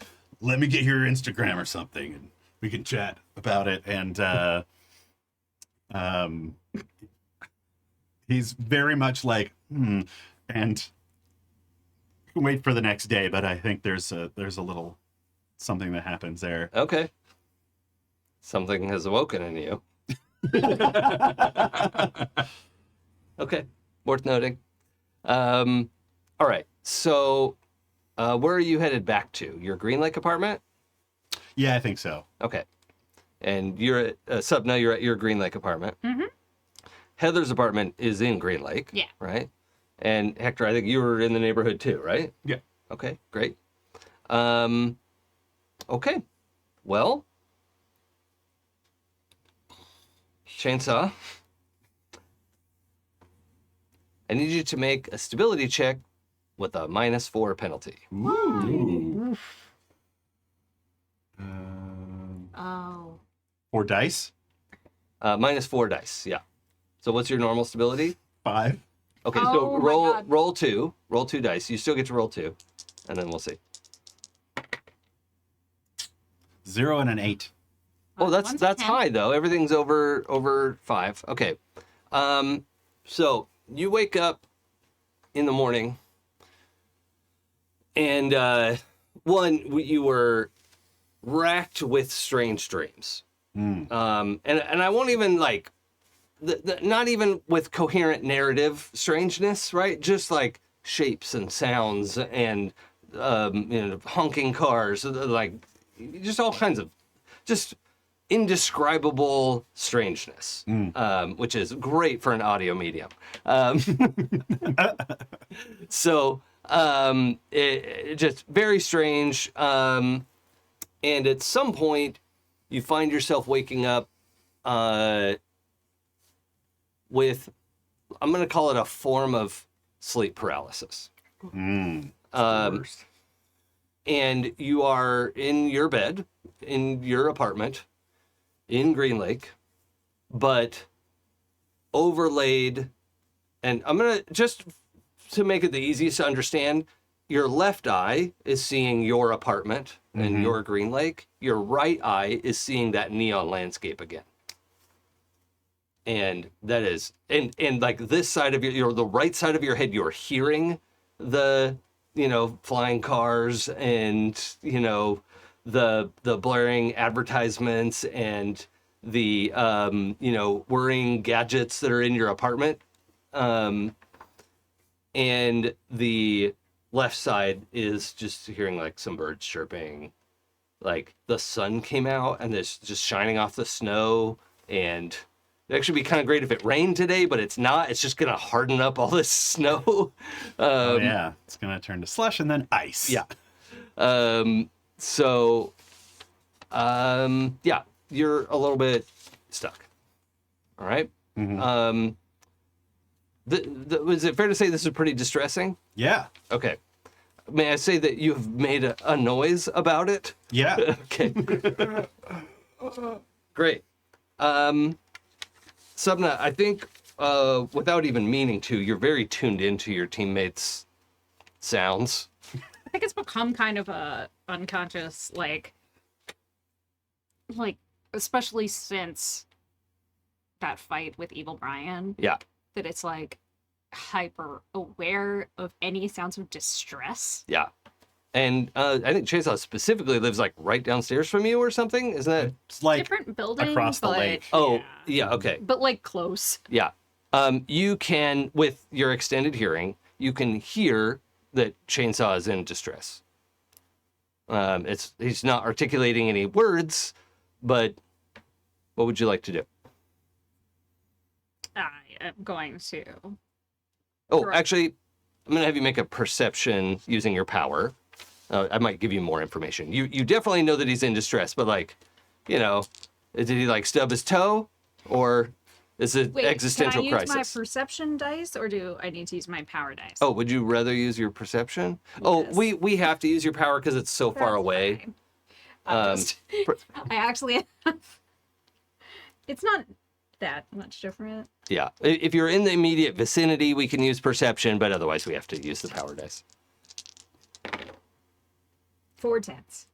Let me get your Instagram or something, and we can chat about it. And he's very much like, and wait for the next day. But I think there's a little something that happens there. Okay. Something has awoken in you. Okay. Worth noting. All right. So where are you headed back to? Your Green Lake apartment? Yeah, I think so. Okay. And you're at Sapna, you're at your Green Lake apartment. Heather's apartment is in Green Lake. Yeah. Right? And Hector, I think you were in the neighborhood too, right? Yeah. Okay, great. Okay. Well, Chainsaw, I need you to make a stability check with a -4 penalty. Oh. Or dice. -4 dice, yeah. So what's your normal stability? 5. Okay, Oh so my roll God. roll 2. Roll 2 dice. You still get to roll 2. And then we'll see. 0 and an 8. Oh, that's One's that's 10. high though. Everything's over 5. Okay. So you wake up in the morning, and you were racked with strange dreams. And I won't even like, not even with coherent narrative strangeness, right? Just like shapes and sounds and honking cars, like just all kinds of just indescribable strangeness, which is great for an audio medium. So it just very strange. And at some point, you find yourself waking up with, I'm going to call it a form of sleep paralysis. Worst. And you are in your bed, in your apartment, in Green Lake, but overlaid, and I'm going to, just to make it the easiest to understand, your left eye is seeing your apartment and your Green Lake. Your right eye is seeing that neon landscape again. And that is, and like this side of the right side of your head, you're hearing the, flying cars and, the blaring advertisements and the, whirring gadgets that are in your apartment. And the left side is just hearing like some birds chirping, like the sun came out and it's just shining off the snow, and it'd actually be kind of great if it rained today, but it's not. It's just gonna harden up all this snow. Yeah, it's gonna turn to slush and then ice. Yeah. Yeah, you're a little bit stuck. All right. Mhm. Is it fair to say this is pretty distressing? Yeah. Okay. May I say that you have made a noise about it? Yeah. Okay. Great. Sapna, I think without even meaning to, you're very tuned into your teammates' sounds. I think it's become kind of a unconscious, like especially since that fight with Evil Brian, Yeah. that it's like hyper aware of any sounds of distress. Yeah. And I think Chainsaw specifically lives like right downstairs from you or something. Isn't that? It's like Different buildings, across the but, lake. Oh, yeah. Okay. but like close. Yeah. You can, with your extended hearing, you can hear that Chainsaw is in distress. He's not articulating any words, but what would you like to do? I am going to. Oh, Correct. actually, I'm going to have you make a perception using your power. I might give you more information. You definitely know that he's in distress, but like, did he like stub his toe, or is it Wait, existential can I use crisis? my perception dice, or do I need to use my power dice? Oh, would you rather use your perception? Oh, Yes. we have to use your power because it's so far That's away. fine. I actually it's not that much different. Yeah. If you're in the immediate vicinity, we can use perception, but otherwise we have to use the power dice. 4 10s.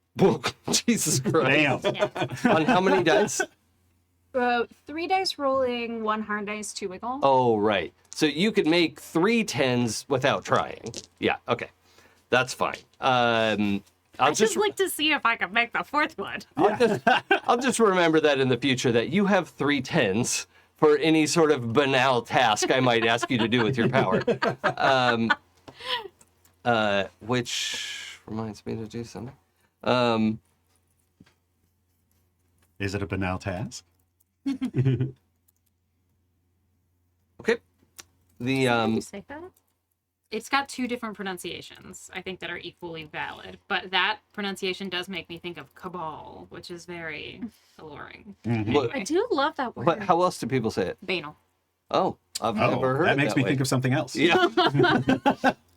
Jesus Christ. damn. Yeah. On how many dice? 3 dice rolling, 1 hard dice, 2 wiggle. Oh, right. So you could make 3 10s without trying. Yeah, okay. That's fine. I just like to see if I can make the 4th one. I'll just remember that in the future, that you have 3 10s for any sort of banal task I might ask you to do with your power. Which reminds me to do something. Is it a banal task? Okay. Did you say that? It's got 2 different pronunciations, I think, that are equally valid. But that pronunciation does make me think of cabal, which is very alluring. What, I do love that word. how else do people say it? Banal. Oh, I've never heard that it makes that me way. think of something else. Yeah.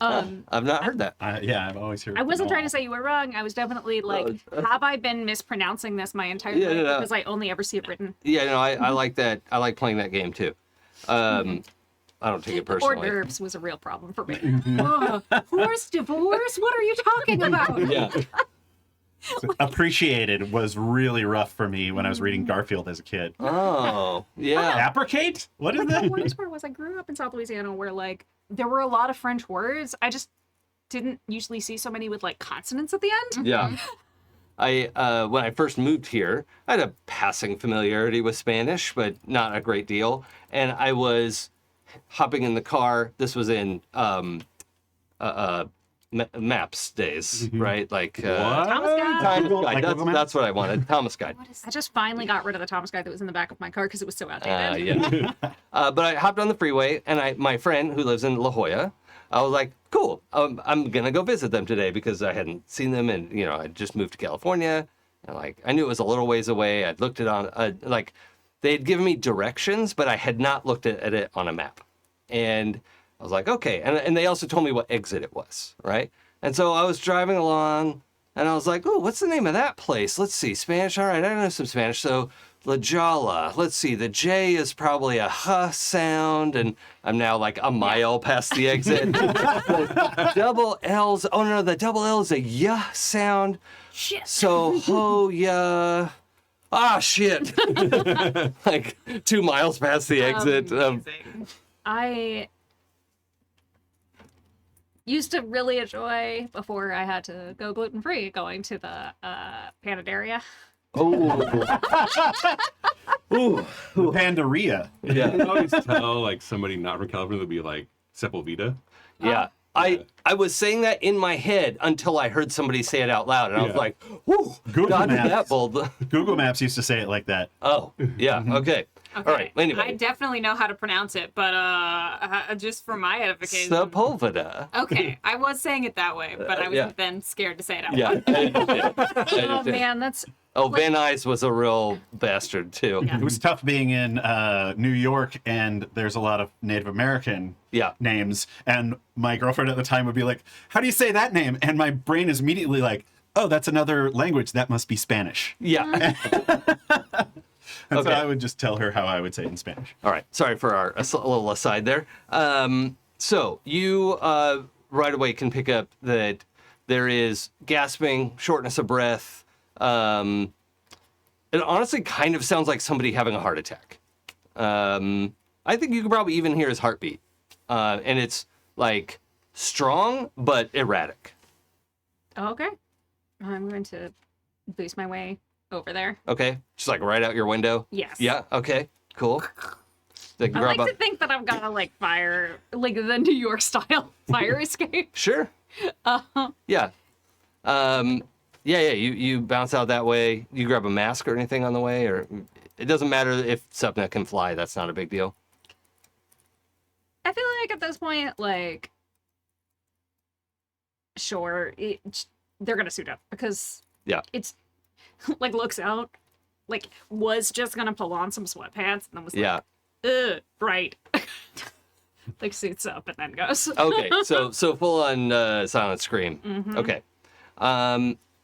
I've not heard that. Yeah, I've always heard. I wasn't trying to banal. say you were wrong. I was definitely like, have I been mispronouncing this my entire Yeah, life? no. Because I only ever see it written. Yeah, no, I like that. I like playing that game too. I don't take it Hors personally. d'oeuvres was a real problem for me. Oh, forced divorce? What are you talking about? Yeah. Appreciated was really rough for me when I was reading Garfield as a kid. Oh, yeah. Appricate? What is The that? worst part was I grew up in South Louisiana where like there were a lot of French words. I just didn't usually see so many with like consonants at the end. Yeah. When I first moved here, I had a passing familiarity with Spanish, but not a great deal. And I was hopping in the car. This was in maps days, right? Like Thomas Guide. Thomas Guide. Like Google Maps? That's what I wanted. Thomas Guide. I just finally got rid of the Thomas Guide that was in the back of my car because it was so outdated. Yeah. But I hopped on the freeway, and my friend who lives in La Jolla, I was like, cool, I'm gonna go visit them today because I hadn't seen them, and I just moved to California, and like I knew it was a little ways away. I'd looked it on like they had given me directions, but I had not looked at it on a map, and I was like, okay, and they also told me what exit it was, right? And so I was driving along, and I was like, oh, what's the name of that place? Let's see, Spanish. All right, I know some Spanish, so. La Jolla. Let's see. The J is probably a huh sound, and I'm now like a mile past the exit. The double L's. Oh no, the double L is a yeah sound. Shit. So ho yeah. Ah shit. Like 2 miles past the exit. Amazing. I used to really enjoy, before I had to go gluten free, going to the Panaderia. Ooh. Pandaria. Yeah. I always tell like somebody not from California to be like Sepulveda. Yeah. I I was saying that in my head until I heard somebody say it out loud, and I was Yeah. like, "Whoo, Google dodged Maps. that bold." Google Maps used to say it like that. Oh, yeah, okay. Okay. All right. Anyway, I definitely know how to pronounce it, but just for my edification. Sepulveda. Okay, I was saying it that way, but I was yeah. then scared to say it out Yeah. loud. I understand. I Oh understand. man, that's Oh, Van Nuys was a real bastard too. Yeah. It was tough being in New York, and there's a lot of Native American Yeah. names. And my girlfriend at the time would be like, "How do you say that name?" And my brain is immediately like, "Oh, that's another language. That must be Spanish." Yeah. And Okay. so I would just tell her how I would say it in Spanish. All right. Sorry for our little aside there. So you right away can pick up that there is gasping, shortness of breath. It honestly kind of sounds like somebody having a heart attack. I think you can probably even hear his heartbeat. And it's like strong, but erratic. okay. I'm going to boost my way over there. Okay. Just like right out your window. Yes. Yeah. Okay. Cool. Like I grab like a- to think that I've got a like fire, like the New York style fire escape. Sure. Yeah. Yeah. You bounce out that way. You grab a mask or anything on the way, or it doesn't matter if Sapna can fly. That's not a big deal. I feel like at this point, like, sure, they're gonna suit up because Yeah. it's like looks out, like was just gonna pull on some sweatpants and then was like, Yeah. ugh, right, like suits up and then goes. Okay. So full on silent scream. Mhm. Okay.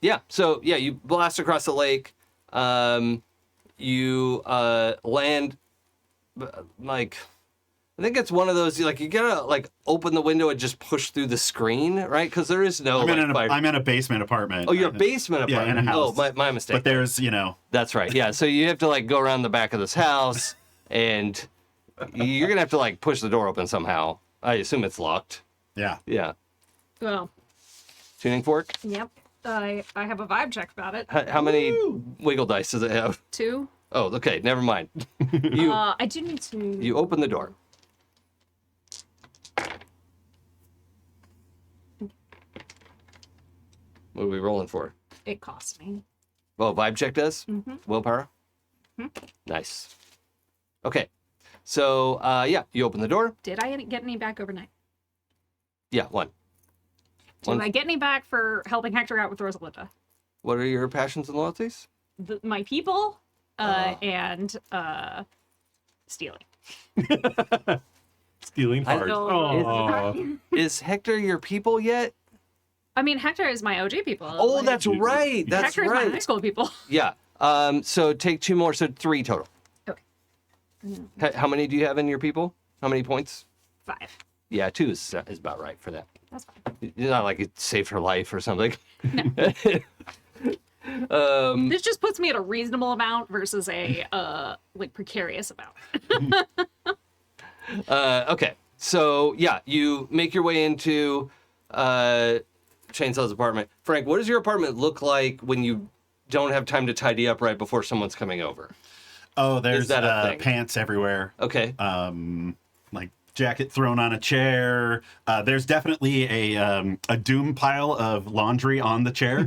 Yeah. So yeah, you blast across the lake. You land like. I think it's one of those like you gotta like open the window and just push through the screen, right? Because there is no. I'm in a basement apartment. Oh, your basement Yeah, apartment. in a house. Oh, my mistake. But there's, That's right. Yeah. So you have to like go around the back of this house, and you're gonna have to like push the door open somehow. I assume it's locked. yeah. Yeah. Well, Tuning fork. yep. I have a vibe check about it. How many wiggle dice does it have? 2. Oh, okay. Never mind. You I do need to. you open the door. What are we rolling for? It costs me. Well, vibe check does. Mhm. Willpower. Nice. Okay. So yeah, you open the door. Did I get any back overnight? Yeah, one. Did I get any back for helping Hector out with Rosalinda? What are your passions and loyalties? My people, and stealing. Stealing I hearts. don't- Aww. Is Hector your people yet? I mean, Hector is my OG people. Oh, like, that's right. That's Hector is my high right. school people. Yeah. So take 2 more, so 3 total. Okay. How many do you have in your people? How many points? 5. Yeah, 2 is about right for that. That's fine. It's not like it saved her life or something. This just puts me at a reasonable amount versus a like precarious amount. Okay. So yeah, you make your way into Chainsaw's apartment. Frank, what does your apartment look like when you don't have time to tidy up right before someone's coming over? Oh, there's that a thing? pants everywhere. Okay. Like jacket thrown on a chair. There's definitely a doom pile of laundry on the chair.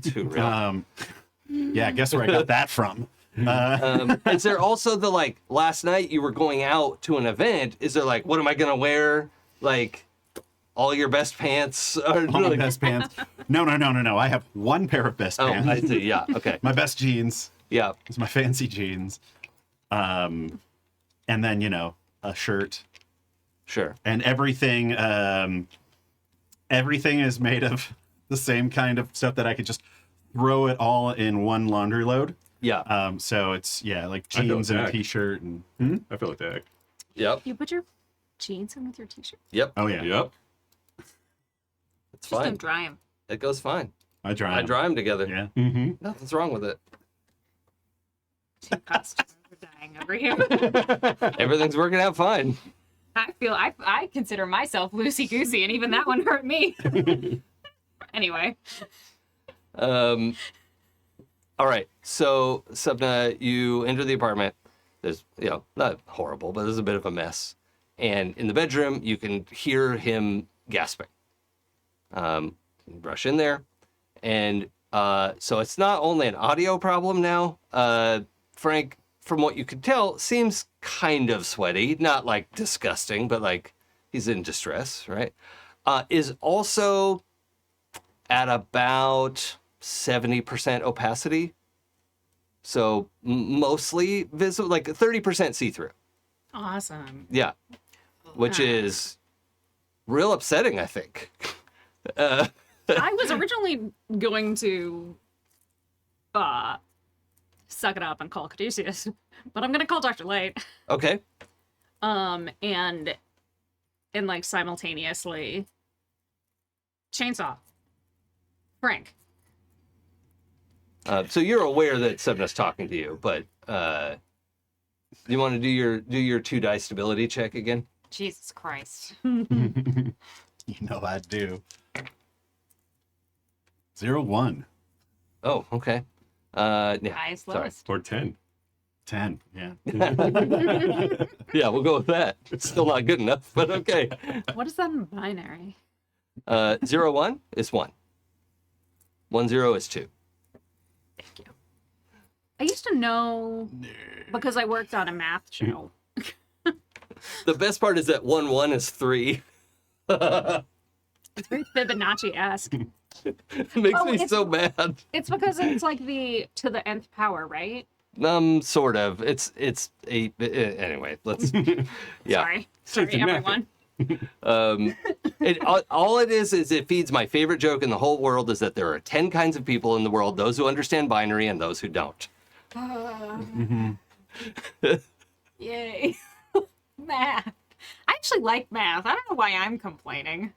Too real. Yeah, guess where I got that from. Is there also the like last night you were going out to an event? Is there like what am I gonna wear? Like all your best pants? Or, All my like- best pants. No. I have one pair of best Oh, pants. I see. Yeah. Okay. My best jeans. Yeah. It's my fancy jeans. And then, a shirt. Sure. And everything is made of the same kind of stuff that I could just throw it all in one laundry load. Yeah. So it's like I feel jeans and a attacked. t-shirt and I feel like that. Yep. You put your jeans in with your t-shirt. Yep. oh yeah, Yep. It's Just fine. don't dry him. It goes fine. I dry. I 'em. dry them together. Yeah. Mm-hmm. Nothing's wrong with it. Two customers are dying over here. Everything's working out fine. I consider myself loosey goosey, and even that one hurt me. Anyway, All right. So, Sapna, you enter the apartment. There's, not horrible, but there's a bit of a mess. And in the bedroom, you can hear him gasping. Rush in there. And so it's not only an audio problem now. Frank, from what you could tell, seems kind of sweaty. Not like disgusting, but like he's in distress, right? Is also at about 70% opacity. So mostly visible, like 30% see-through. Awesome. Yeah. Which is real upsetting, I think. I was originally going to suck it up and call Caduceus, but I'm gonna call Dr. Light. Okay. And like simultaneously chainsaw. Frank. So you're aware that Sapna's talking to you, but you want to do your 2 dice stability check again? Jesus Christ. You know I do. 0-1. Oh, okay. Yeah. Highest, sorry. lowest. Or 10. 10. Yeah. Yeah, we'll go with that. It's still not good enough, but okay. What is that in binary? 0-1 is 1. 1-0 is 2. Thank you. I used to know because I worked on a math show. The best part is that 1-1 is 3. It's very Fibonacci-esque. It makes me it's- so mad. It's because it's like the to the nth power, right? Sort of. It's a anyway. Let's yeah. Sorry, everyone. All it is it feeds my favorite joke in the whole world is that there are 10 kinds of people in the world: those who understand binary and those who don't. Yay. Math. I actually like math. I don't know why I'm complaining.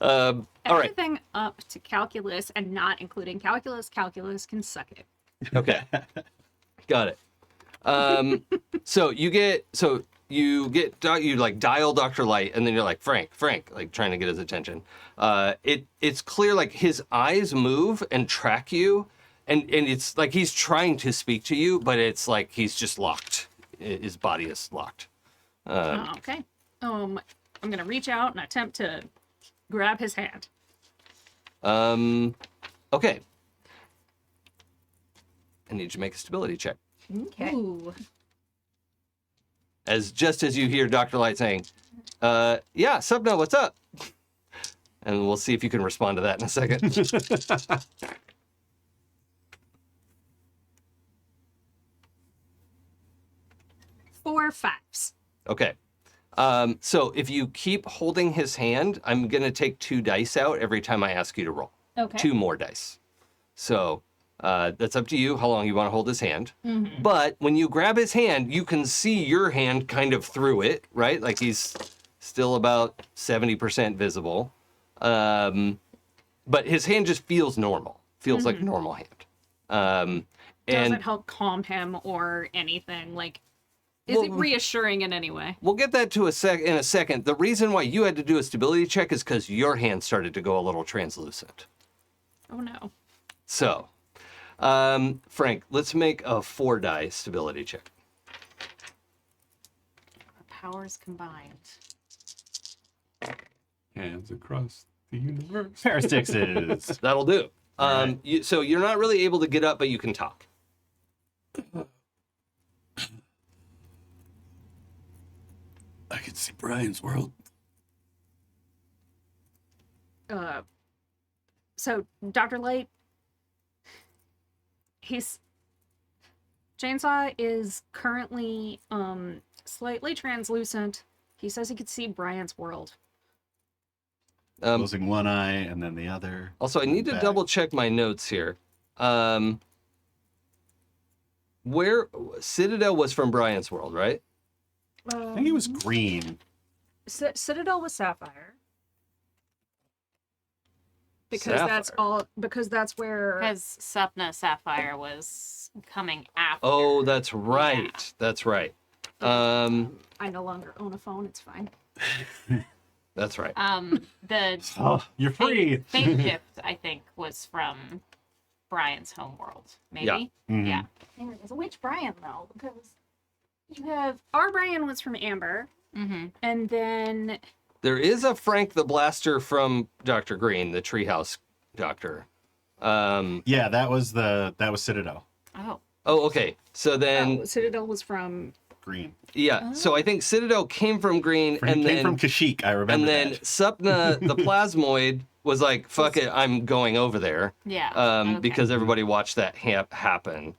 All right. Everything up to calculus and not including calculus can suck it. Okay. Got it. So you like dial Dr. Light, and then you're like, Frank, like trying to get his attention. It's clear like his eyes move and track you, and it's like he's trying to speak to you, but it's like he's just locked. His body is locked. Okay. I'm gonna reach out and attempt to grab his hand. Okay. I need you to make a stability check. Okay. Ooh. As you hear Dr. Light saying, yeah, Sapna, what's up? And we'll see if you can respond to that in a second. 4 5s. Okay. So if you keep holding his hand, I'm going to take 2 dice out every time I ask you to roll. Okay. 2 more dice. So that's up to you how long you want to hold his hand. Mm-hmm. But when you grab his hand, you can see your hand kind of through it, right? Like he's still about 70% visible. But his hand just feels normal. Feels like a normal hand. Doesn't help calm him or anything. Like, is it reassuring in any way? We'll get that to in a second. The reason why you had to do a stability check is because your hand started to go a little translucent. Oh no. So, Frank, let's make a 4 die stability check. Powers combined. Hands across the universe. Pair of sixes. That'll do. Right. So you're not really able to get up, but you can talk. I can see Brian's world. So Dr. Light, Chainsaw is currently slightly translucent. He says he could see Brian's world. Closing one eye and then the other. Also, I need to Back. double check my notes here. Where Citadel was from Brian's world, right? I think he was green. Citadel was Sapphire. Because that's where Because Sapna Sapphire was coming after. Oh, that's right. That's right. I no longer own a phone, it's fine. That's right. The Oh, you're free. Fate Shift, I think, was from Brian's homeworld. Maybe? Yeah. Mhm. Yeah. There it is. Which Brian though? Because you have our Brian was from Amber, Mm-hmm. and then There is a Frank the Blaster from Dr. Green, the Treehouse Doctor. Yeah, that was Citadel. Oh. Oh, okay. So then, Citadel was from. Green. yeah. So I think Citadel came from Green, Came and then from Kashyyyk, I remember and then that. Sapna, the Plasmoid, was like, "Fuck it, I'm going over there." Yeah. Okay. Because everybody watched that happen.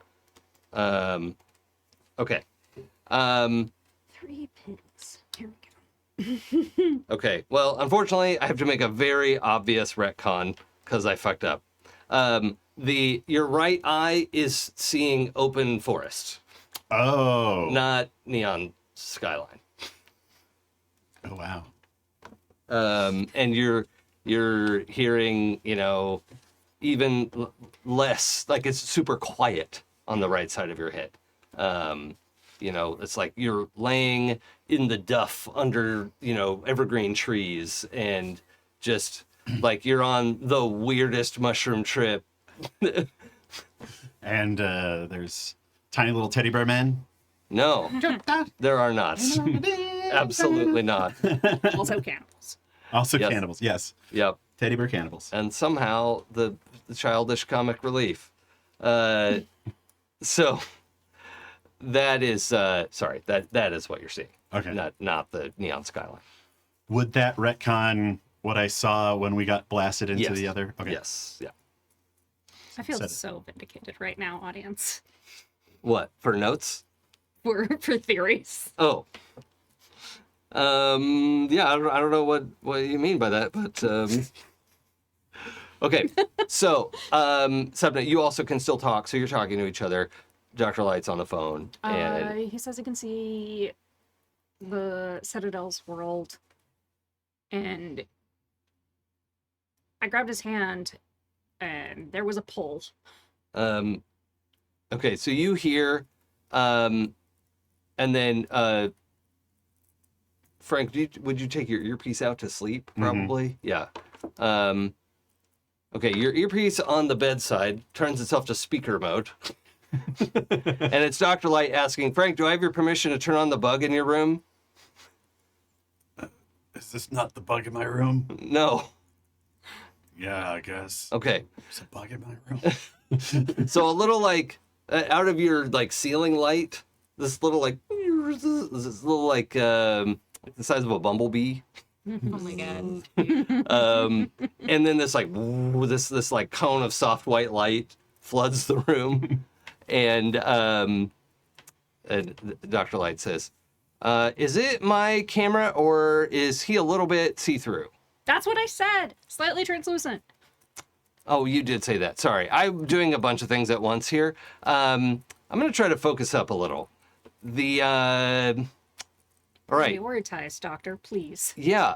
Okay. 3 pins. Here we go. Okay. Well, unfortunately, I have to make a very obvious retcon because I fucked up. Your right eye is seeing open forest, Oh. not neon skyline. Oh, wow. And you're hearing, even less, like it's super quiet on the right side of your head. It's like you're laying in the duff under, evergreen trees and just like you're on the weirdest mushroom trip. And there's tiny little teddy bear men. No, there are not. Absolutely not. Also cannibals. Also Yes. cannibals, yes. Yep. Teddy bear cannibals. And somehow the childish comic relief. So that is that is what you're seeing. Okay. Not the neon skyline. Would that retcon what I saw when we got blasted into Yes. the other? Okay. Yes. Yeah. I feel Said it. so vindicated right now, audience. What for notes? For theories. Oh. Yeah, I don't know what you mean by that, but okay. So, Sapna, you also can still talk, so you're talking to each other. Dr. Light's on the phone, and He says he can see the Citadel's world, and I grabbed his hand, and there was a pull. okay, so you hear, and then Frank, would you take your earpiece out to sleep? Probably, yeah. Okay, your earpiece on the bedside turns itself to speaker mode. And it's Dr. Light asking, Frank, do I have your permission to turn on the bug in your room? Is this not the bug in my room? No. Yeah, I guess. Okay. There's a bug in my room. So a little like out of your like ceiling light, this little like the size of a bumblebee. Oh my god. And then this like this like cone of soft white light floods the room. And Dr. Light says, is it my camera or is he a little bit see-through? That's what I said. Slightly translucent. Oh, you did say that. Sorry. I'm doing a bunch of things at once here. I'm going to try to focus up a little. All right. Prioritize, doctor, please. Yeah.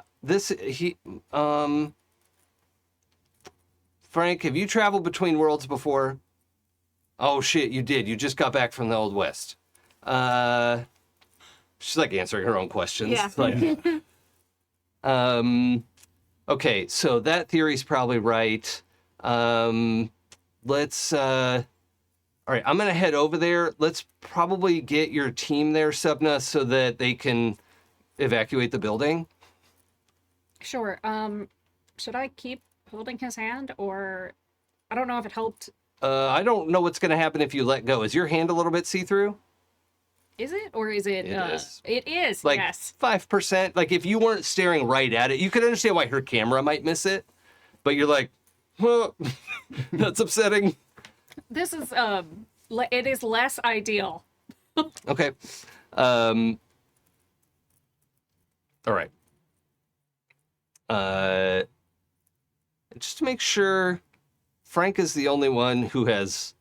Frank, have you traveled between worlds before? Oh, shit, you did. You just got back from the Old West. She's like answering her own questions. Yeah. Like, okay, so that theory's probably right. Let's, all right, I'm going to head over there. Let's probably get your team there, Sapna, so that they can evacuate the building. Sure. Should I keep holding his hand, or I don't know if it helped. I don't know what's going to happen if you let go. Is your hand a little bit see-through? Is it, or is it? It is. It is. Like yes. 5%. Like if you weren't staring right at it, you could understand why her camera might miss it. But you're like, well, that's upsetting. This is it is less ideal. Okay. All right. Just to make sure, Frank is the only one who has.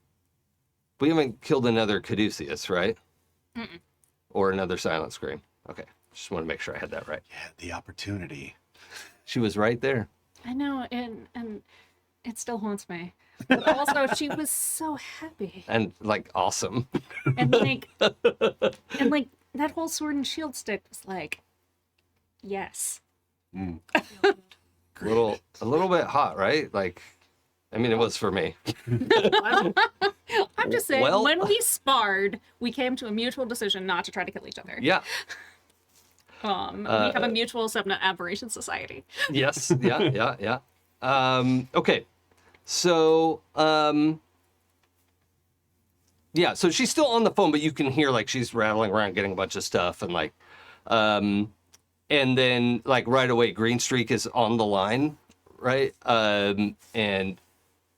We haven't killed another Caduceus, right? Mm-mm. Or another Silent Scream. Okay. Just want to make sure I had that right. Yeah, the opportunity. She was right there. I know, and it still haunts me. But also, she was so happy, And like awesome. and like that whole sword and shield stick was like, yes. Mm. a little bit hot, right? Like, I mean, it was for me. I'm just saying, Well- when we sparred, we came to a mutual decision not to try to kill each other. Yeah. We have a mutual Sapna Admiration Society. Yes. Yeah. Okay. So, yeah. So she's still on the phone, but you can hear like she's rattling around, getting a bunch of stuff, and like, and then like right away, Green Streak is on the line, right? And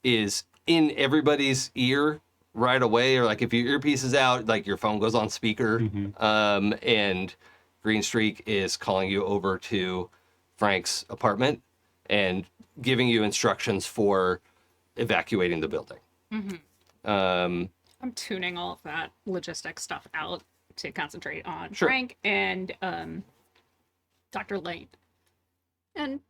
is in everybody's ear right away, or like if your earpiece is out, like your phone goes on speaker, and Green Streak is calling you over to Frank's apartment and giving you instructions for evacuating the building. I'm tuning all of that logistic stuff out to concentrate on Sure. Frank and Dr. Light. And,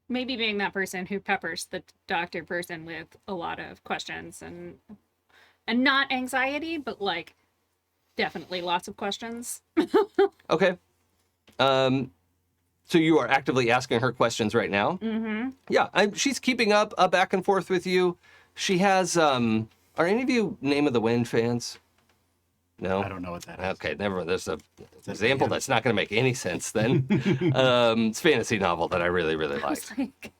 maybe being that person who peppers the doctor person with a lot of questions and not anxiety, but like definitely lots of questions. Okay. So you are actively asking her questions right now? Mm-hmm. Yeah, she's keeping up back and forth with you. She has, are any of you Name of the Wind fans? No? I don't know what that is. Okay, never mind. There's an example that's not going to make any sense then. It's a fantasy novel that I really, really I was like. like,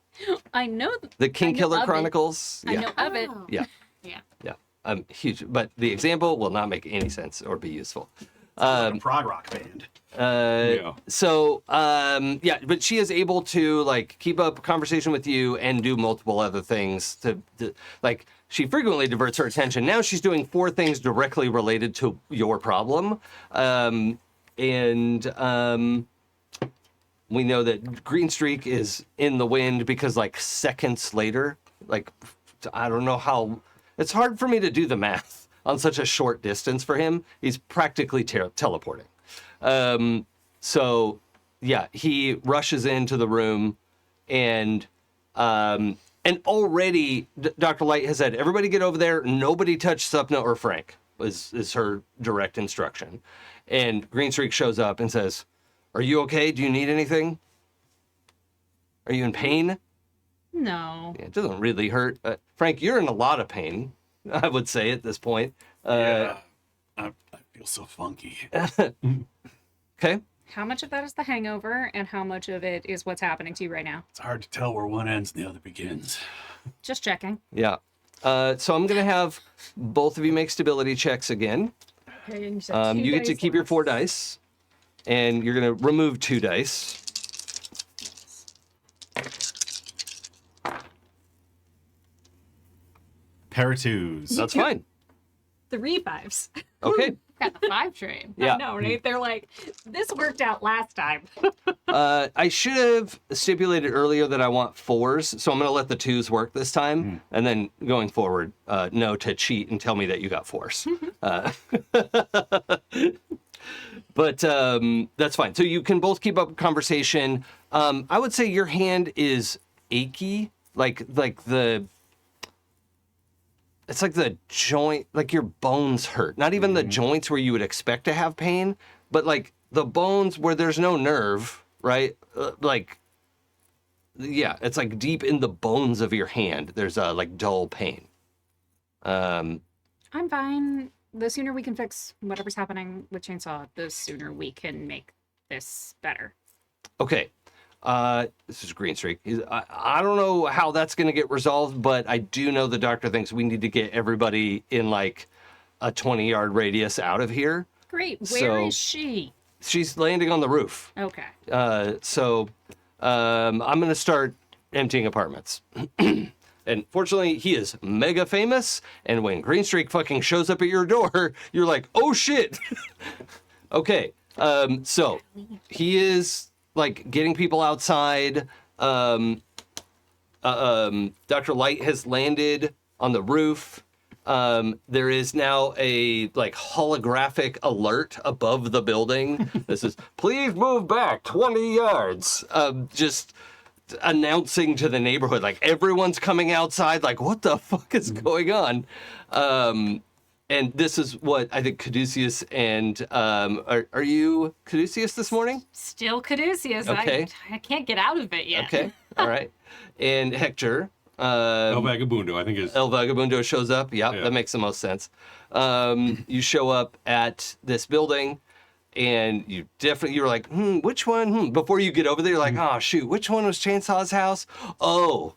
I know The King I know Killer of it. Chronicles. I know of it. Yeah, Yeah. yeah. Huge, but the example will not make any sense or be useful. Like a prog rock band. So, yeah, but she is able to like keep up a conversation with you and do multiple other things to like, she frequently diverts her attention. Now she's doing 4 things directly related to your problem. We know that Green Streak is in the wind because like seconds later, like, I don't know how, it's hard for me to do the math on such a short distance for him. He's practically teleporting. So yeah, he rushes into the room and already Dr. Light has said, everybody get over there. Nobody touch Sapna or Frank is her direct instruction. And Green Streak shows up and says, are you okay? Do you need anything? Are you in pain? No. Yeah, it doesn't really hurt. Frank, you're in a lot of pain, I would say at this point. Yeah. I feel so funky. Okay. How much of that is the hangover and how much of it is what's happening to you right now? It's hard to tell where one ends and the other begins. Just checking. Yeah. So I'm going to have both of you make stability checks again. Okay, and You get to keep your 4 dice, and you're going to remove 2 dice. Pair of 2s. That's fine. 3 5s. Okay. Got the 5 train. Yeah. I know, right? They're like, this worked out last time. I should have stipulated earlier that I want 4s, so I'm going to let the 2s work this time, and then going forward, no to cheat and tell me that you got 4s. But that's fine. So you can both keep up a conversation. I would say your hand is achy, like the. It's like the joint, like your bones hurt. Not even the joints where you would expect to have pain, but like the bones where there's no nerve, right? Yeah, it's like deep in the bones of your hand. There's like dull pain. I'm fine. The sooner we can fix whatever's happening with Chainsaw, the sooner we can make this better. Okay. This is Green Streak. I don't know how that's going to get resolved, but I do know the doctor thinks we need to get everybody in like a 20-yard radius out of here. Great. Where So- is she? She's landing on the roof. Okay. So I'm going to start emptying apartments. And fortunately, he is mega famous. And when Green Streak fucking shows up at your door, you're like, oh shit. Okay. So he is like getting people outside. Dr. Light has landed on the roof. There is now a like holographic alert above the building. This is, please move back 20 yards. Just announcing to the neighborhood, like everyone's coming outside, like what the fuck is going on? And this is what I think Caduceus and, are you Caduceus this morning? Still Caduceus. Okay. I can't get out of it yet. Okay, all right. And Hector, El Vagabundo, I think is. El Vagabundo shows up. Yep, Yeah. that makes the most sense. You show up at this building, and you were like, which one? Before you get over there, you're like, oh shoot, which one was Chainsaw's house? Oh,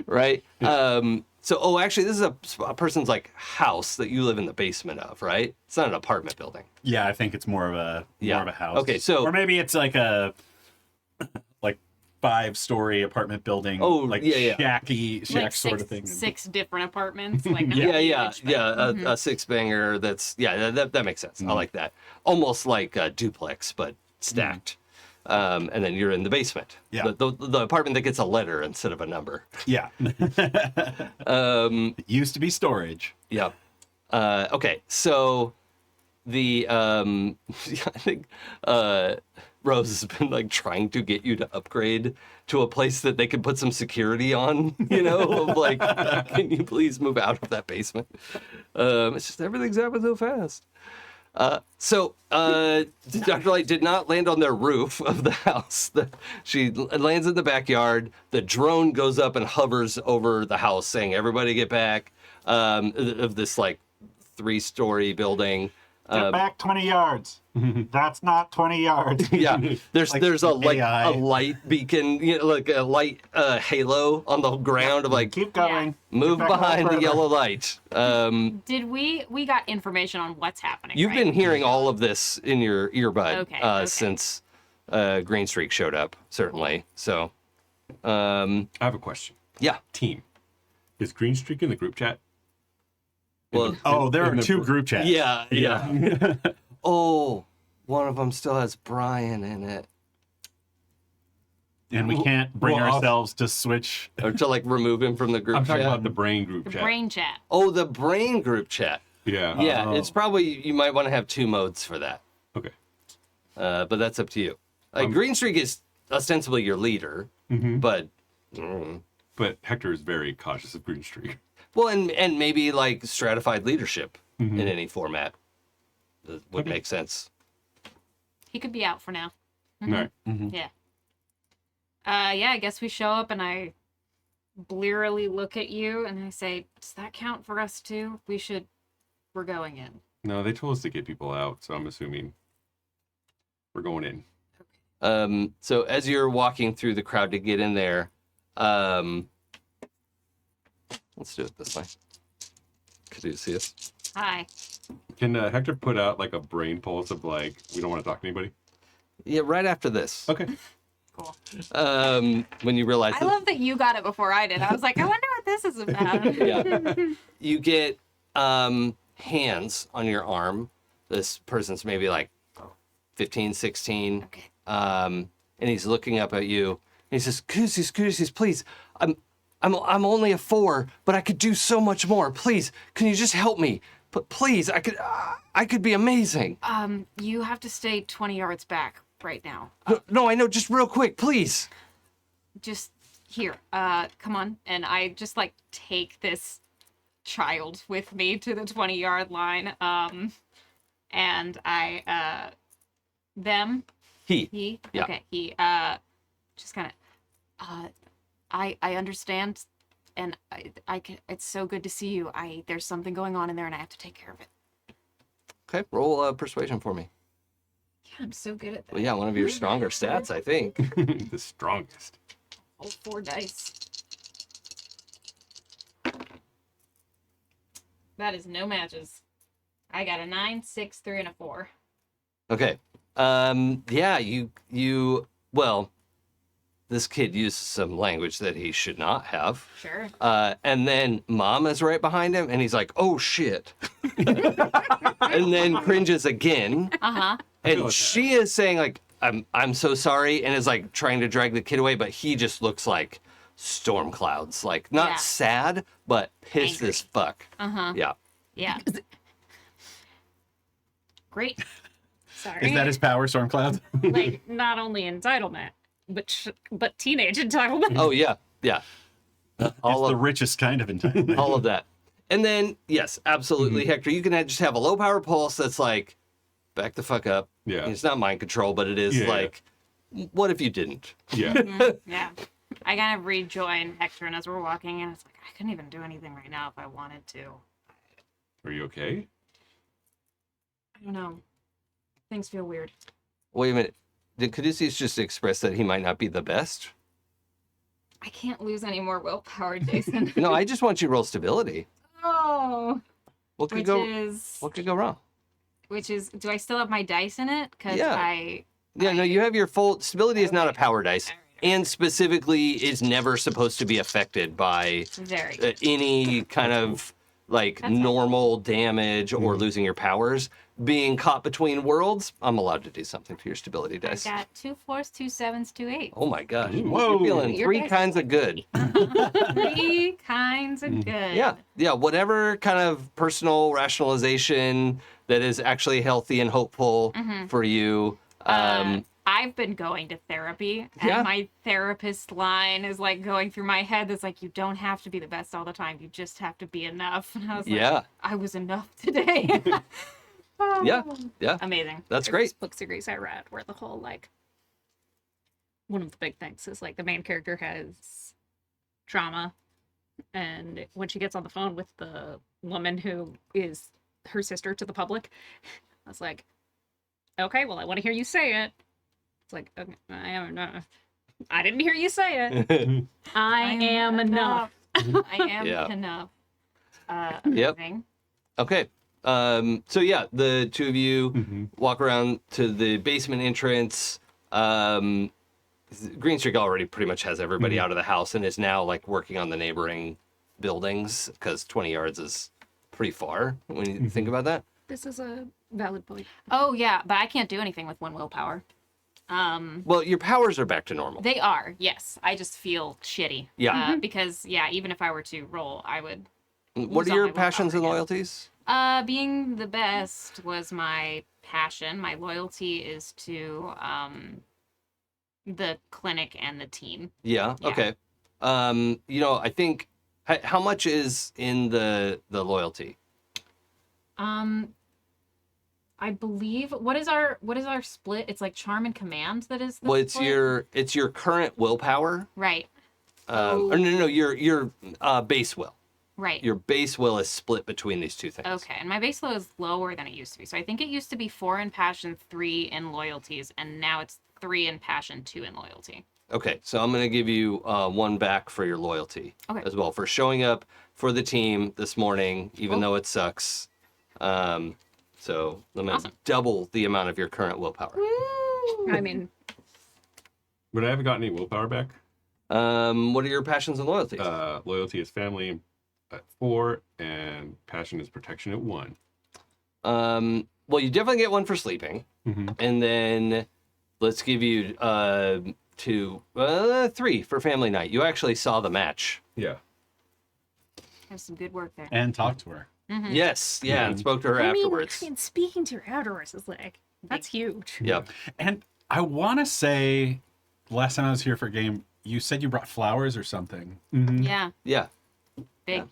right. So, actually, this is a person's like house that you live in the basement of, right? It's not an apartment building. Yeah, I think it's more of a house. Okay, so or maybe it's like a 5-story apartment building. Oh, like yeah. shack Like sort of thing. six different apartments. Like not yeah, huge, but- a six banger. That makes sense. I like that. Almost like a duplex, but stacked. And then you're in the basement. Yeah. The apartment that gets a letter instead of a number. Yeah. It used to be storage. Yeah. Okay. So the I think Rose has been like trying to get you to upgrade to a place that they can put some security on, of like, can you please move out of that basement? It's just everything's happening so fast. So Dr. Light did not land on their roof of the house. She lands in the backyard. The drone goes up and hovers over the house saying, everybody get back, of this like 3-story building. Get back 20 yards. That's not 20 yards. Yeah, there's a AI. light beacon, like a light halo on the ground of like, Keep going. move Get back behind the further. yellow light. Did we got information on what's happening? You've right? been hearing all of this in your earbud Okay. since Green Streak showed up, certainly. So, I have a question. yeah. Team. Is Green Streak in the group chat? Well, Oh, there in are the 2 group chats. yeah. Oh, one of them still has Brian in it. And we can't bring Well, ourselves to switch. Or to like remove him from the group I'm talking chat. about the brain group The chat. brain chat. Oh, the brain group chat. Yeah. Yeah, it's probably, you might want to have 2 modes for that. Okay. But that's up to you. Green Streak is ostensibly your leader, but But Hector is very cautious of Green Streak. well, and maybe like stratified leadership in any format that would make sense. He could be out for now. All right. Yeah. I guess we show up and I blearily look at you and I say, does that count for us too? We're going in. No, they told us to get people out, so I'm assuming we're going in. So as you're walking through the crowd to get in there, let's do it this way. Caduceus. Hi. Can Hector put out like a brain pulse of like, we don't want to talk to anybody? Yeah, right after this. Okay. Cool. When you realize I that love that you got it before I did. I was like, I wonder what this is about. yeah. You get hands on your arm. This person's maybe like 15, 16. Okay. And he's looking up at you. And he says, Caduceus, please. I'm only a 4, but I could do so much more. Please, can you just help me? Please, I could be amazing. You have to stay 20 yards back right now. No, I know, just real quick, please. Just here. Come on. And I just like take this child with me to the 20-yard line. And I them He. Yeah. Okay, he just kind of I understand, and I can, it's so good to see you. There's something going on in there and I have to take care of it. Okay, roll persuasion for me. Yeah, I'm so good at that. Well, yeah, one of your stronger stats, I think. The strongest. All 4 dice. That is no matches. I got a 9, 6, 3, and a 4. Okay. Yeah, you well, this kid used some language that he should not have. Sure. And then mom is right behind him and he's like, "Oh shit." And then cringes again. Uh-huh. And she is saying like, I'm so sorry, and is like trying to drag the kid away, but he just looks like storm clouds. Like not Yeah. sad, but pissed Angry. as fuck. Uh-huh. Yeah. Yeah. Great. Sorry. Is that his power, Stormcloud? Like, not only entitlement, but teenage entitlement. Oh yeah. Yeah. It's the richest kind of entitlement. All of that. And then, yes, absolutely, Hector, you can just have a low power pulse that's like, back the fuck up. Yeah. It's not mind control, but it is Yeah. like, what if you didn't? Yeah. Yeah. I kind of rejoin Hector, and as we're walking in, it's like, I couldn't even do anything right now if I wanted to. Are you okay? I don't know. Things feel weird. Wait a minute. Did Caduceus just express that he might not be the best? I can't lose any more willpower, Jason. No, I just want you to roll stability. Oh. What could Which go? is, What could go wrong? do I still have my dice in it? Because Yeah. Yeah, no, you have your full stability is not a power dice, and specifically is never supposed to be affected by Very any kind of like That's normal damage or losing your powers. Being caught between worlds, I'm allowed to do something to your stability I dice. got 2 4s, 2 7s, 2 8s. Oh my gosh, Whoa. you're feeling Your 3 dice kinds of good. 3 kinds of good. Yeah, whatever kind of personal rationalization that is actually healthy and hopeful for you. I've been going to therapy, and Yeah. my therapist line is like going through my head. That's like, you don't have to be the best all the time. You just have to be enough. And I was Yeah. like, I was enough today. Yeah, yeah, Amazing. that's There's great. this book series I read where the whole like one of the big things is like the main character has trauma, and when she gets on the phone with the woman who is her sister to the public, I was like, okay, well, I want to hear you say it. It's like, okay, I didn't hear you say it. I am enough. I am Yeah. enough. Yep. Amazing. Okay. So yeah, the two of you walk around to the basement entrance. Green Streak already pretty much has everybody out of the house and is now like working on the neighboring buildings because 20 yards is pretty far when you think about that. This is a valid point. Oh, yeah, but I can't do anything with 1 willpower. Well, your powers are back to normal. They are, yes. I just feel shitty. Yeah. Because, yeah, even if I were to roll, I would. What lose are all your my passions and willpower again. loyalties? Being the best was my passion. My loyalty is to the clinic and the team. Yeah. Yeah. Okay. I think how much is in the loyalty? I believe what is our split? It's like charm and command that is the Well, it's split? your current willpower. Right. Or no, your base will. Right. Your base will is split between these two things. Okay, and my base low is lower than it used to be. So I think it used to be 4 in passion, 3 in loyalties, and now it's 3 in passion, 2 in loyalty. Okay, so I'm going to give you 1 back for your loyalty Okay. as well for showing up for the team this morning, even though it sucks. So I'm going to Awesome. double the amount of your current willpower. I mean, But I haven't gotten any willpower back. What are your passions and loyalties? Loyalty is family at 4, and passion is protection at 1. Well, you definitely get 1 for sleeping, and then let's give you 3 for family night. You actually saw the match. Yeah. There's some good work there. And talk to her. Yes, yeah, and spoke to her afterwards. I mean, speaking to her afterwards is like, that's huge. Yep. And I want to say, last time I was here for a game, you said you brought flowers or something. Yeah, Yeah. big.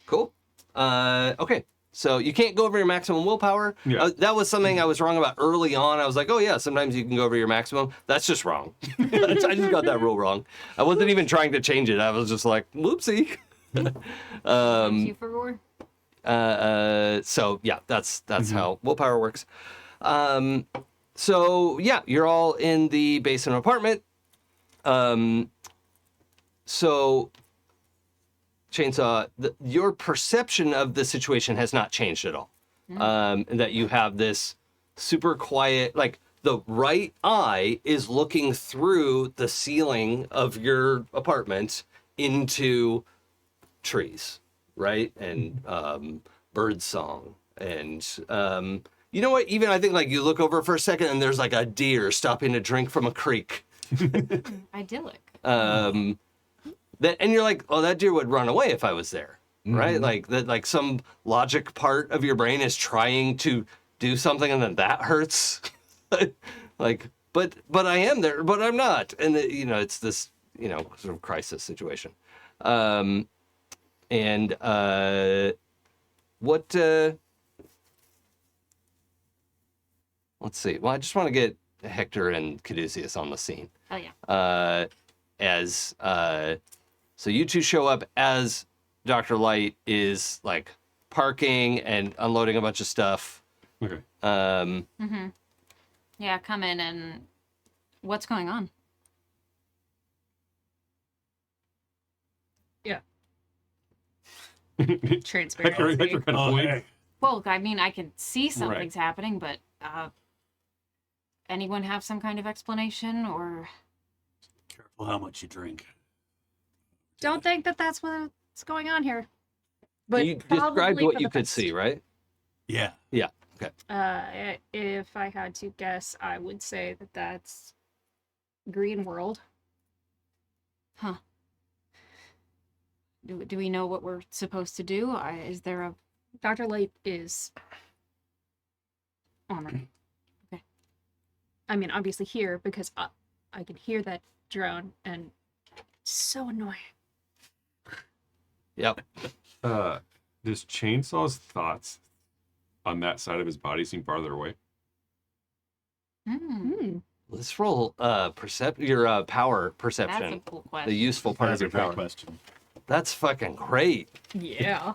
Cool. Okay. So you can't go over your maximum willpower. Yeah. That was something I was wrong about early on. I was like, oh yeah, sometimes you can go over your maximum. That's just wrong. I just got that rule wrong. I wasn't even trying to change it. I was just like, whoopsie. Thank you for war. So yeah, that's how willpower works. So yeah, you're all in the basement apartment. So Chainsaw, your perception of the situation has not changed at all. That you have this super quiet, like the right eye is looking through the ceiling of your apartment into trees, right? And bird song. And you know what? Even I think like you look over for a second and there's like a deer stopping to drink from a creek. Idyllic. And you're like, oh, that deer would run away if I was there, right? Like that, like some logic part of your brain is trying to do something, and then that hurts. Like, but I am there, but I'm not, and it's this sort of crisis situation. What? Let's see. Well, I just want to get Hector and Caduceus on the scene. Oh yeah. So you two show up as Dr. Light is like parking and unloading a bunch of stuff Okay. Yeah, come in and what's going on? Yeah. Hector Transparency. kind of Oh, points. hey. Well, I mean, I can see something's happening, but anyone have some kind of explanation or? Careful how much you drink. Don't think that that's what's going on here. But You described probably what for you the could best. see, right? Yeah. Yeah. Okay. If I had to guess, I would say that that's Green World. Huh. Do we know what we're supposed to do? Is there a... Dr. Light is on it. Okay. I mean, obviously here, because I can hear that drone, and it's so annoying. Yep. Does Chainsaw's thoughts on that side of his body seem farther away? Let's roll your power That's a perception. cool The question. useful part That's of a your great power. question. That's fucking great. Yeah.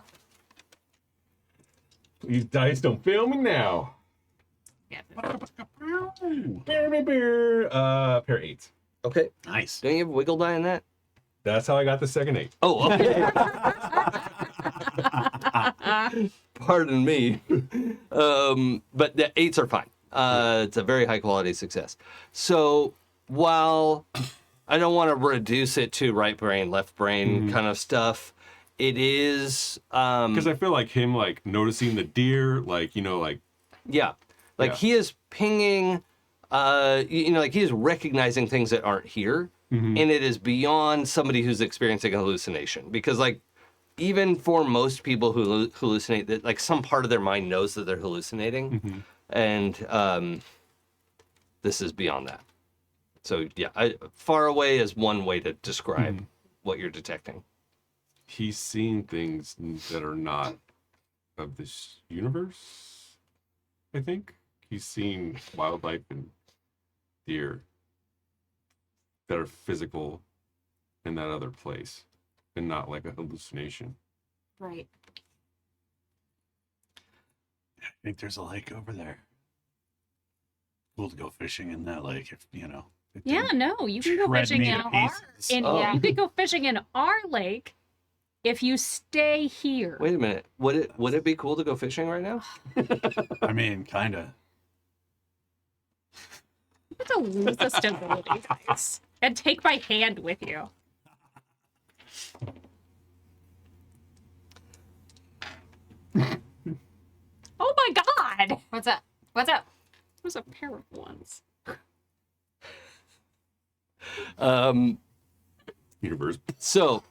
These dice don't fail me now. Yeah. Pair 8. Okay. Nice. Don't you have wiggle die in that? That's how I got the second 8. Oh, okay. Pardon me. But the 8s are fine. It's a very high quality success. So while I don't want to reduce it to right brain, left brain kind of stuff, it is Because I feel like him like noticing the deer, like, you know, like yeah. Like Yeah. he is pinging like he is recognizing things that aren't here. And it is beyond somebody who's experiencing a hallucination. Because like even for most people who hallucinate, that like some part of their mind knows that they're hallucinating. And this is beyond that. So yeah, far away is one way to describe what you're detecting. he's seeing things that are not of this universe, I think. He's seeing wildlife and deer that are physical in that other place and not like a hallucination. Right. I think there's a lake over there. Cool to go fishing in that lake if, you know. it Yeah, didn't no, you can go shred fishing me in to our pieces. you can go fishing in our lake if you stay here. Wait a minute. Would it be cool to go fishing right now? I mean, kind of. You have to lose the stability, guys, and take my hand with you. Oh my god! What's up? What's up? It was a pair of ones. Universe. So,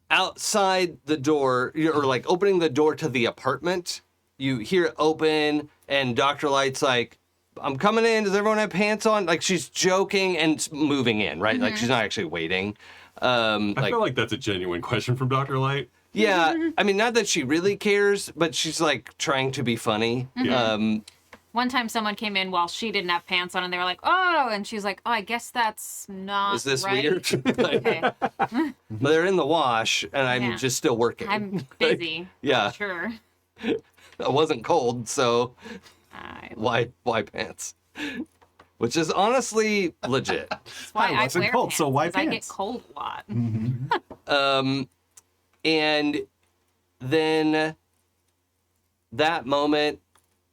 outside the door, or like opening the door to the apartment, you hear it open, and Dr. Light's like, I'm coming in. Does everyone have pants on? Like, she's joking and moving in, right? Like, she's not actually waiting. I feel like that's a genuine question from Dr. Light. Yeah, I mean, not that she really cares, but she's like trying to be funny. One time someone came in while she didn't have pants on and they were like, oh, and she's like, oh, I guess that's not Is this right. weird? Okay. But they're in the wash, and I'm Yeah. just still working. I'm busy. Yeah, Sure. I wasn't cold, so That's why pants? Which is honestly legit. why I I wasn't wear cold, pants, so why 'cause I get pants? cold a lot. And then that moment,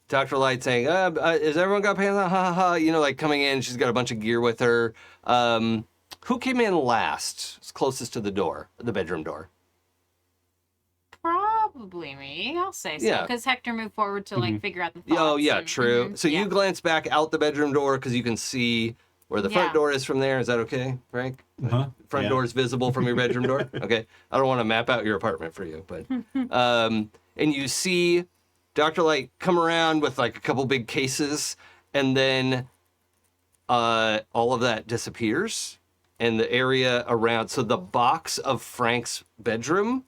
Dr. Light saying, "Has everyone got pants on?" Ha ha ha! You know, like coming in, she's got a bunch of gear with her. Who came in last? It's closest to the door, the bedroom door. Probably me. I'll say so. Yeah. Because Hector moved forward to like figure out the thoughts. Oh yeah, and- true. So yeah. you glance back out the bedroom door because you can see where the front Yeah. door is from there. Is that okay, Frank? Huh? Front Yeah. door is visible from your bedroom door. Okay, I don't want to map out your apartment for you, but and you see Dr. Light come around with like a couple big cases, and then all of that disappears, and the area around. So the box of Frank's bedroom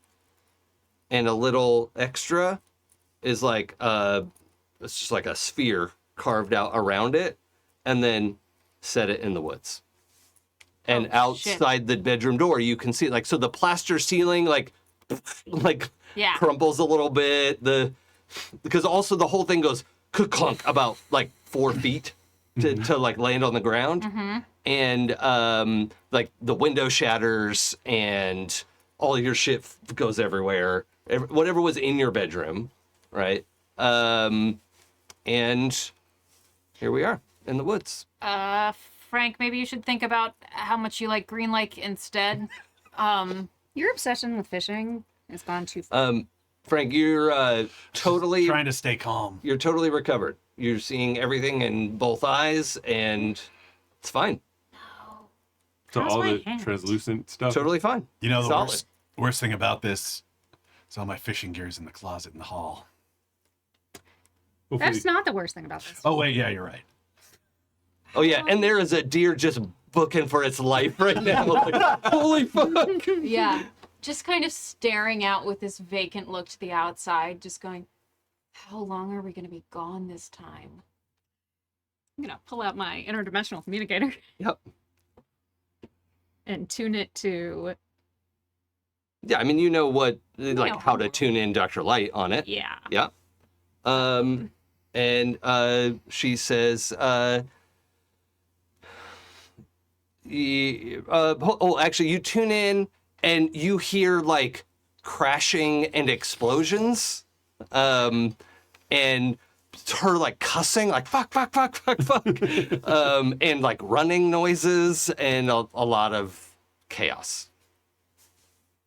and a little extra is like it's just like a sphere carved out around it, and then set it in the woods. And Oh, shit. outside the bedroom door, you can see like so the plaster ceiling like Yeah. crumples a little bit. Because also the whole thing goes clunk about like 4 feet to like land on the ground. And like the window shatters and all your shit goes everywhere. Whatever was in your bedroom, right? And here we are in the woods. Frank, maybe you should think about how much you like Green Lake instead. Your obsession with fishing has gone too far. Frank, you're totally Trying to stay calm. you're totally recovered. You're seeing everything in both eyes, and it's fine. So How's all my the hand? translucent stuff. Totally fine. You know, the Solid. worst thing about this is all my fishing gear's in the closet in the hall. Hopefully, That's not the worst thing about this. Oh, wait, yeah, you're right. Oh yeah, and there is a deer just booking for its life right now. Like, holy fuck! Yeah. Just kind of staring out with this vacant look to the outside, just going, how long are we going to be gone this time? I'm gonna pull out my interdimensional communicator Yep. and tune it to Yeah, I mean, you know what, like know. how to tune in Dr. Light on it. yeah. Yeah. And she says, actually, you tune in and you hear like crashing and explosions, and her like cussing, like fuck, and like running noises and a lot of chaos.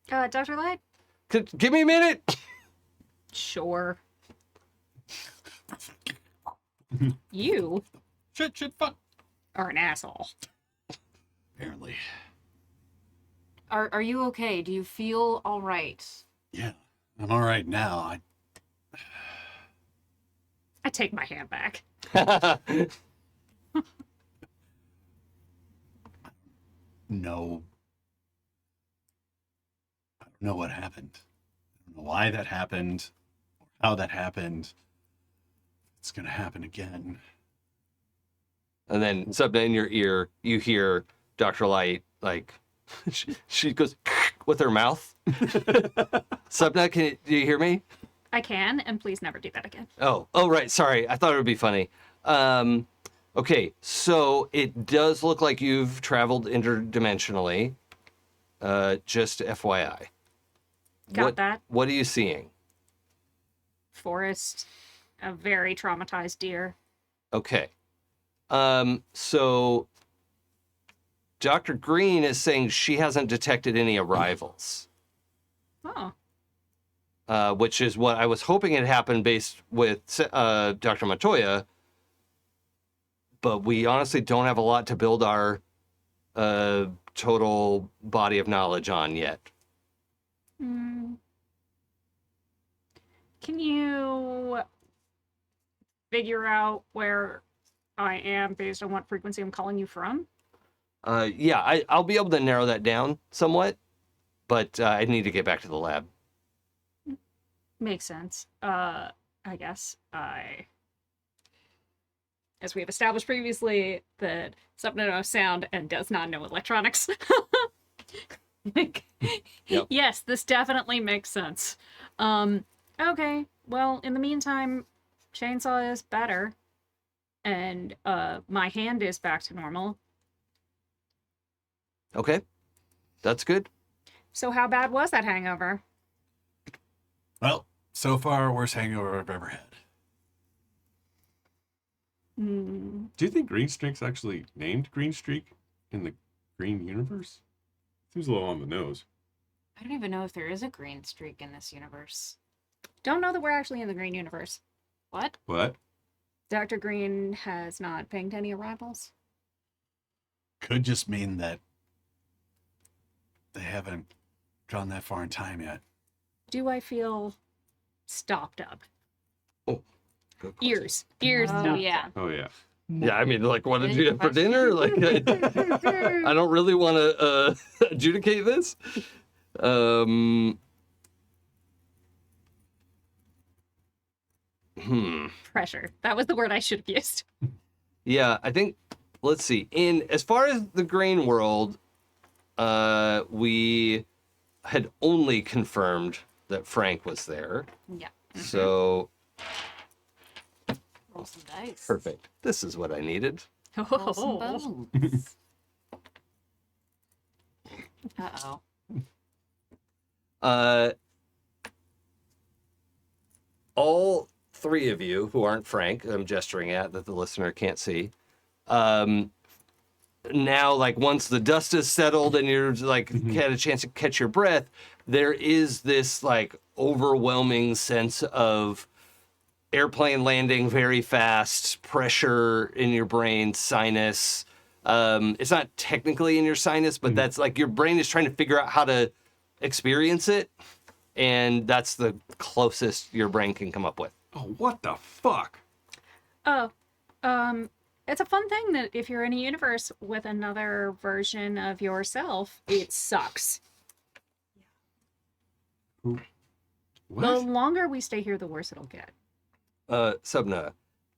Dr. Light? Give me a minute. Sure. You Shit, fuck. are an asshole. Apparently. Are you okay? Do you feel all right? Yeah, I'm all right now. I take my hand back. No. I don't know what happened. I don't know why that happened or how that happened. It's going to happen again. And then Sapna, in your ear, you hear Dr. Light, like, she goes with her mouth. Sapna, do you hear me? I can, and please never do that again. Oh, right. Sorry. I thought it would be funny. Okay, so it does look like you've traveled interdimensionally. Just FYI. Got that. What are you seeing? Forest, a very traumatized deer. Okay. So Dr. Green is saying she hasn't detected any arrivals. Oh, Which is what I was hoping had happened based with Dr. Montoya, but we honestly don't have a lot to build our total body of knowledge on yet. Can you figure out where I am based on what frequency I'm calling you from? Yeah, I'll be able to narrow that down somewhat, but I need to get back to the lab. Makes sense. I guess as we have established previously, that Sapna knows sound and does not know electronics. Like, Yep. yes, this definitely makes sense. Okay, well, in the meantime, chainsaw is better, and my hand is back to normal. Okay, that's good. So how bad was that hangover? Well, so far, worst hangover I've ever had. Hmm. do you think Green Streak's actually named Green Streak in the Green universe? Seems a little on the nose. I don't even know if there is a green streak in this universe. Don't know that we're actually in the Green universe. What? What? Dr. Green has not pinged any arrivals. Could just mean that they haven't gone that far in time yet. Do I feel stopped up? Oh, good question. Ears Oh, stopped yeah. up. Oh yeah. Yeah, I mean, like, what did Good you have for question. dinner? Like, I don't really want to adjudicate this. Pressure. That was the word I should have used. Yeah, I think. Let's see. In as far as the grain world, we had only confirmed that Frank was there. Yeah. So, Roll Nice. Perfect. This is what I needed. Roll some bones. Uh-oh. All three of you who aren't Frank, I'm gesturing at that the listener can't see. Now, like once the dust is settled and you're like had a chance to catch your breath, there is this like overwhelming sense of airplane landing very fast, pressure in your brain, sinus. It's not technically in your sinus, but that's like your brain is trying to figure out how to experience it. And that's the closest your brain can come up with. Oh, what the fuck? Oh, it's a fun thing that if you're in a universe with another version of yourself, it sucks. What? The longer we stay here, the worse it'll get. Sapna,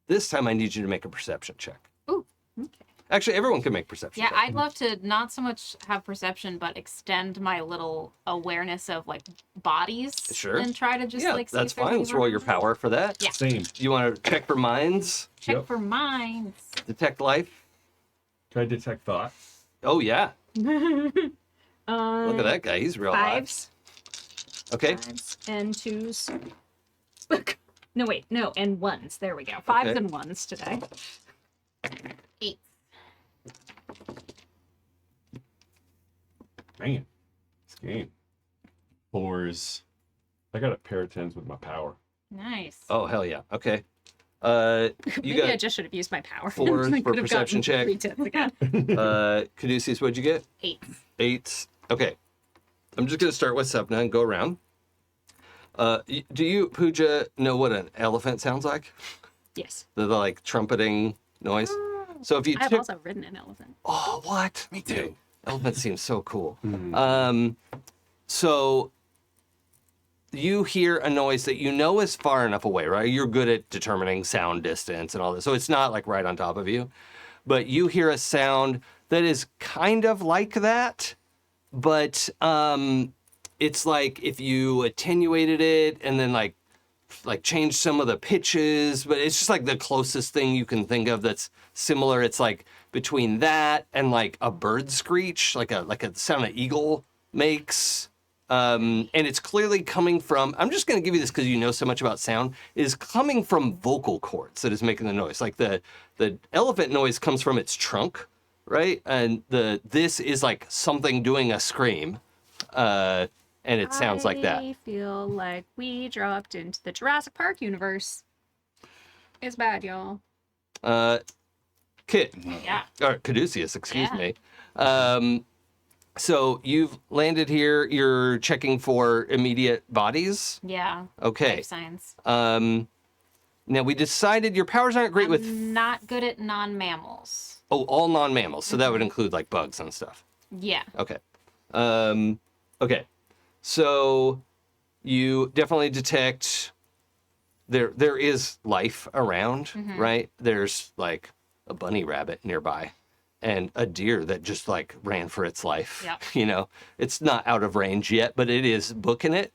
this time I need you to make a perception check. Ooh, okay. Actually, everyone can make perception Yeah, check. I'd love to not so much have perception, but extend my little awareness of like bodies. Sure. And try to just Yeah, like see that's if there's fine. Let's anyone roll your else. power for that. Yeah. Same. You want to check for minds? Check Yep. for minds. Detect life? Can I detect thought? Oh, yeah. Look Look at that guy. He's real alive. Fives. Okay. Fives and twos. No, wait. No, and ones. There we go. Fives Okay. and ones today. 8. Man, this game. 4s. I got a pair of 10s with my power. Nice. Oh, hell yeah. Okay. You Maybe I got just should have used my power. fours I for could have perception gotten check. 3 10s again. Caduceus, what'd you get? 8. 8. Okay. I'm just going to start with Sapna and go around. Do you, Pooja, know what an elephant sounds like? Yes. The like trumpeting noise? So if you I've took... also ridden an elephant. Oh, what? Me too. Elephant seems so cool. So you hear a noise that you know is far enough away, right? You're good at determining sound distance and all this. So it's not like right on top of you. But you hear a sound that is kind of like that, but it's like if you attenuated it and then like change some of the pitches, but it's just like the closest thing you can think of that's similar. It's like between that and like a bird screech, like a sound an eagle makes. And it's clearly coming from, I'm just going to give you this because you know so much about sound, is coming from vocal cords that is making the noise. Like the elephant noise comes from its trunk, right? And this is like something doing a scream. And it sounds like that. I feel like we dropped into the Jurassic Park universe. It's bad, y'all. Kit, Yeah. or Caduceus, excuse Yeah. me. So you've landed here. You're checking for immediate bodies. Yeah. Okay. Life science. Now we decided your powers aren't great with Not good at non-mammals. all non-mammals, so that would include like bugs and stuff. Yeah. Okay. Okay. So you definitely detect there is life around, right? There's like a bunny rabbit nearby and a deer that just like ran for its life. Yep. You know, it's not out of range yet, but it is booking it.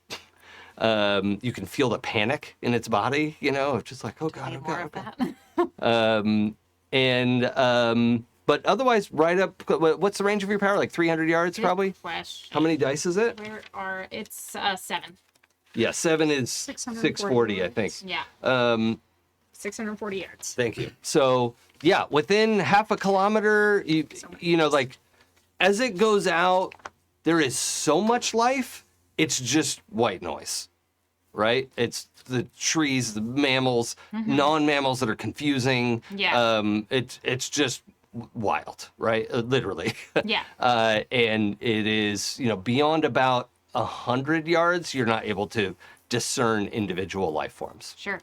You can feel the panic in its body, you know, of just like, oh God, Need oh more God, of oh God. that. But otherwise, right up, what's the range of your power? Like 300 yards, probably? Flesh. How many dice is it? Where are it's 7. Yeah, 7 is 640 640, I think. Yeah. 640 yards. Thank you. So, yeah, within half a kilometer, you know, like, as it goes out, there is so much life, it's just white noise, right? It's the trees, the mammals, non-mammals that are confusing. Yeah. It's just wild, right? Literally. Yeah. And it is, you know, beyond about 100 yards, you're not able to discern individual life forms. Sure.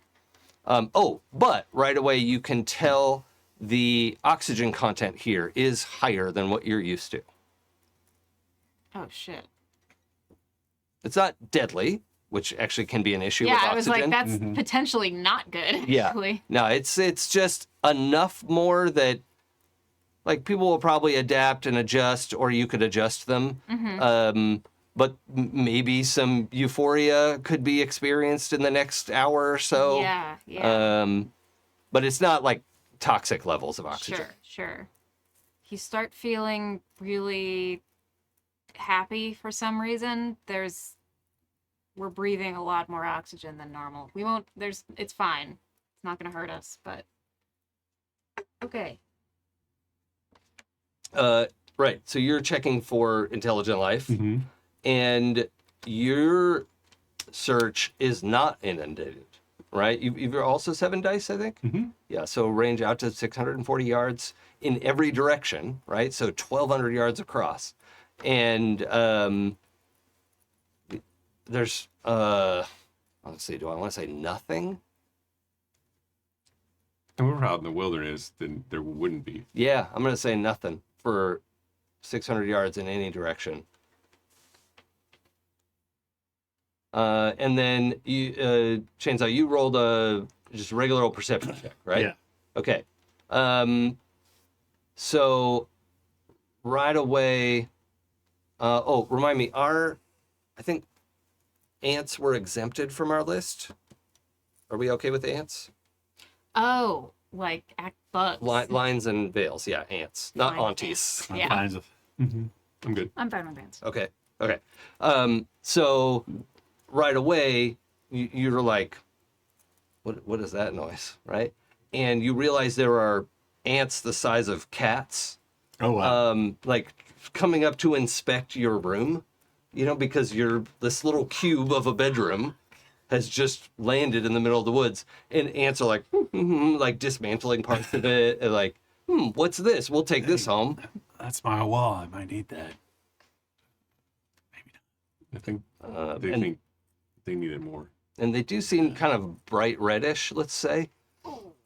But right away you can tell the oxygen content here is higher than what you're used to. Oh shit. It's not deadly, which actually can be an issue with Yeah, oxygen. I was like, that's potentially not good. Yeah. Actually. No, it's just enough more that like people will probably adapt and adjust, or you could adjust them. But maybe some euphoria could be experienced in the next hour or so. Yeah. Yeah. but it's not like toxic levels of oxygen. Sure. You start feeling really happy for some reason. We're breathing a lot more oxygen than normal. It's fine. It's not gonna hurt us, but okay. Right. So you're checking for intelligent life, Mm-hmm. and your search is not inundated. Right. You've also 7 dice, I think. Mm-hmm. Yeah. So range out to 640 yards in every direction. Right. So 1,200 yards across, and there's let's see. Do I want to say nothing? And we're out in the wilderness, then there wouldn't be. Yeah, I'm going to say nothing for 600 yards in any direction. And then you, Chainsaw, you rolled a just regular old perception check, right? Yeah. Okay. So right away, remind me, I think ants were exempted from our list. Are we okay with ants? Oh, like bugs. Lines and veils, yeah, ants, not Fine. aunties. I'm Yeah. fine with I'm good. I'm fine with ants. Okay. So right away, you're like, what is that noise, right? And you realize there are ants the size of cats, Oh wow. like coming up to inspect your room, because this little cube of a bedroom has just landed in the middle of the woods, and ants are like, like dismantling parts of it, and like, what's this? We'll take this home. That's my wall. I might need that. I think they and, think they needed more. and they do seem kind of bright reddish, let's say.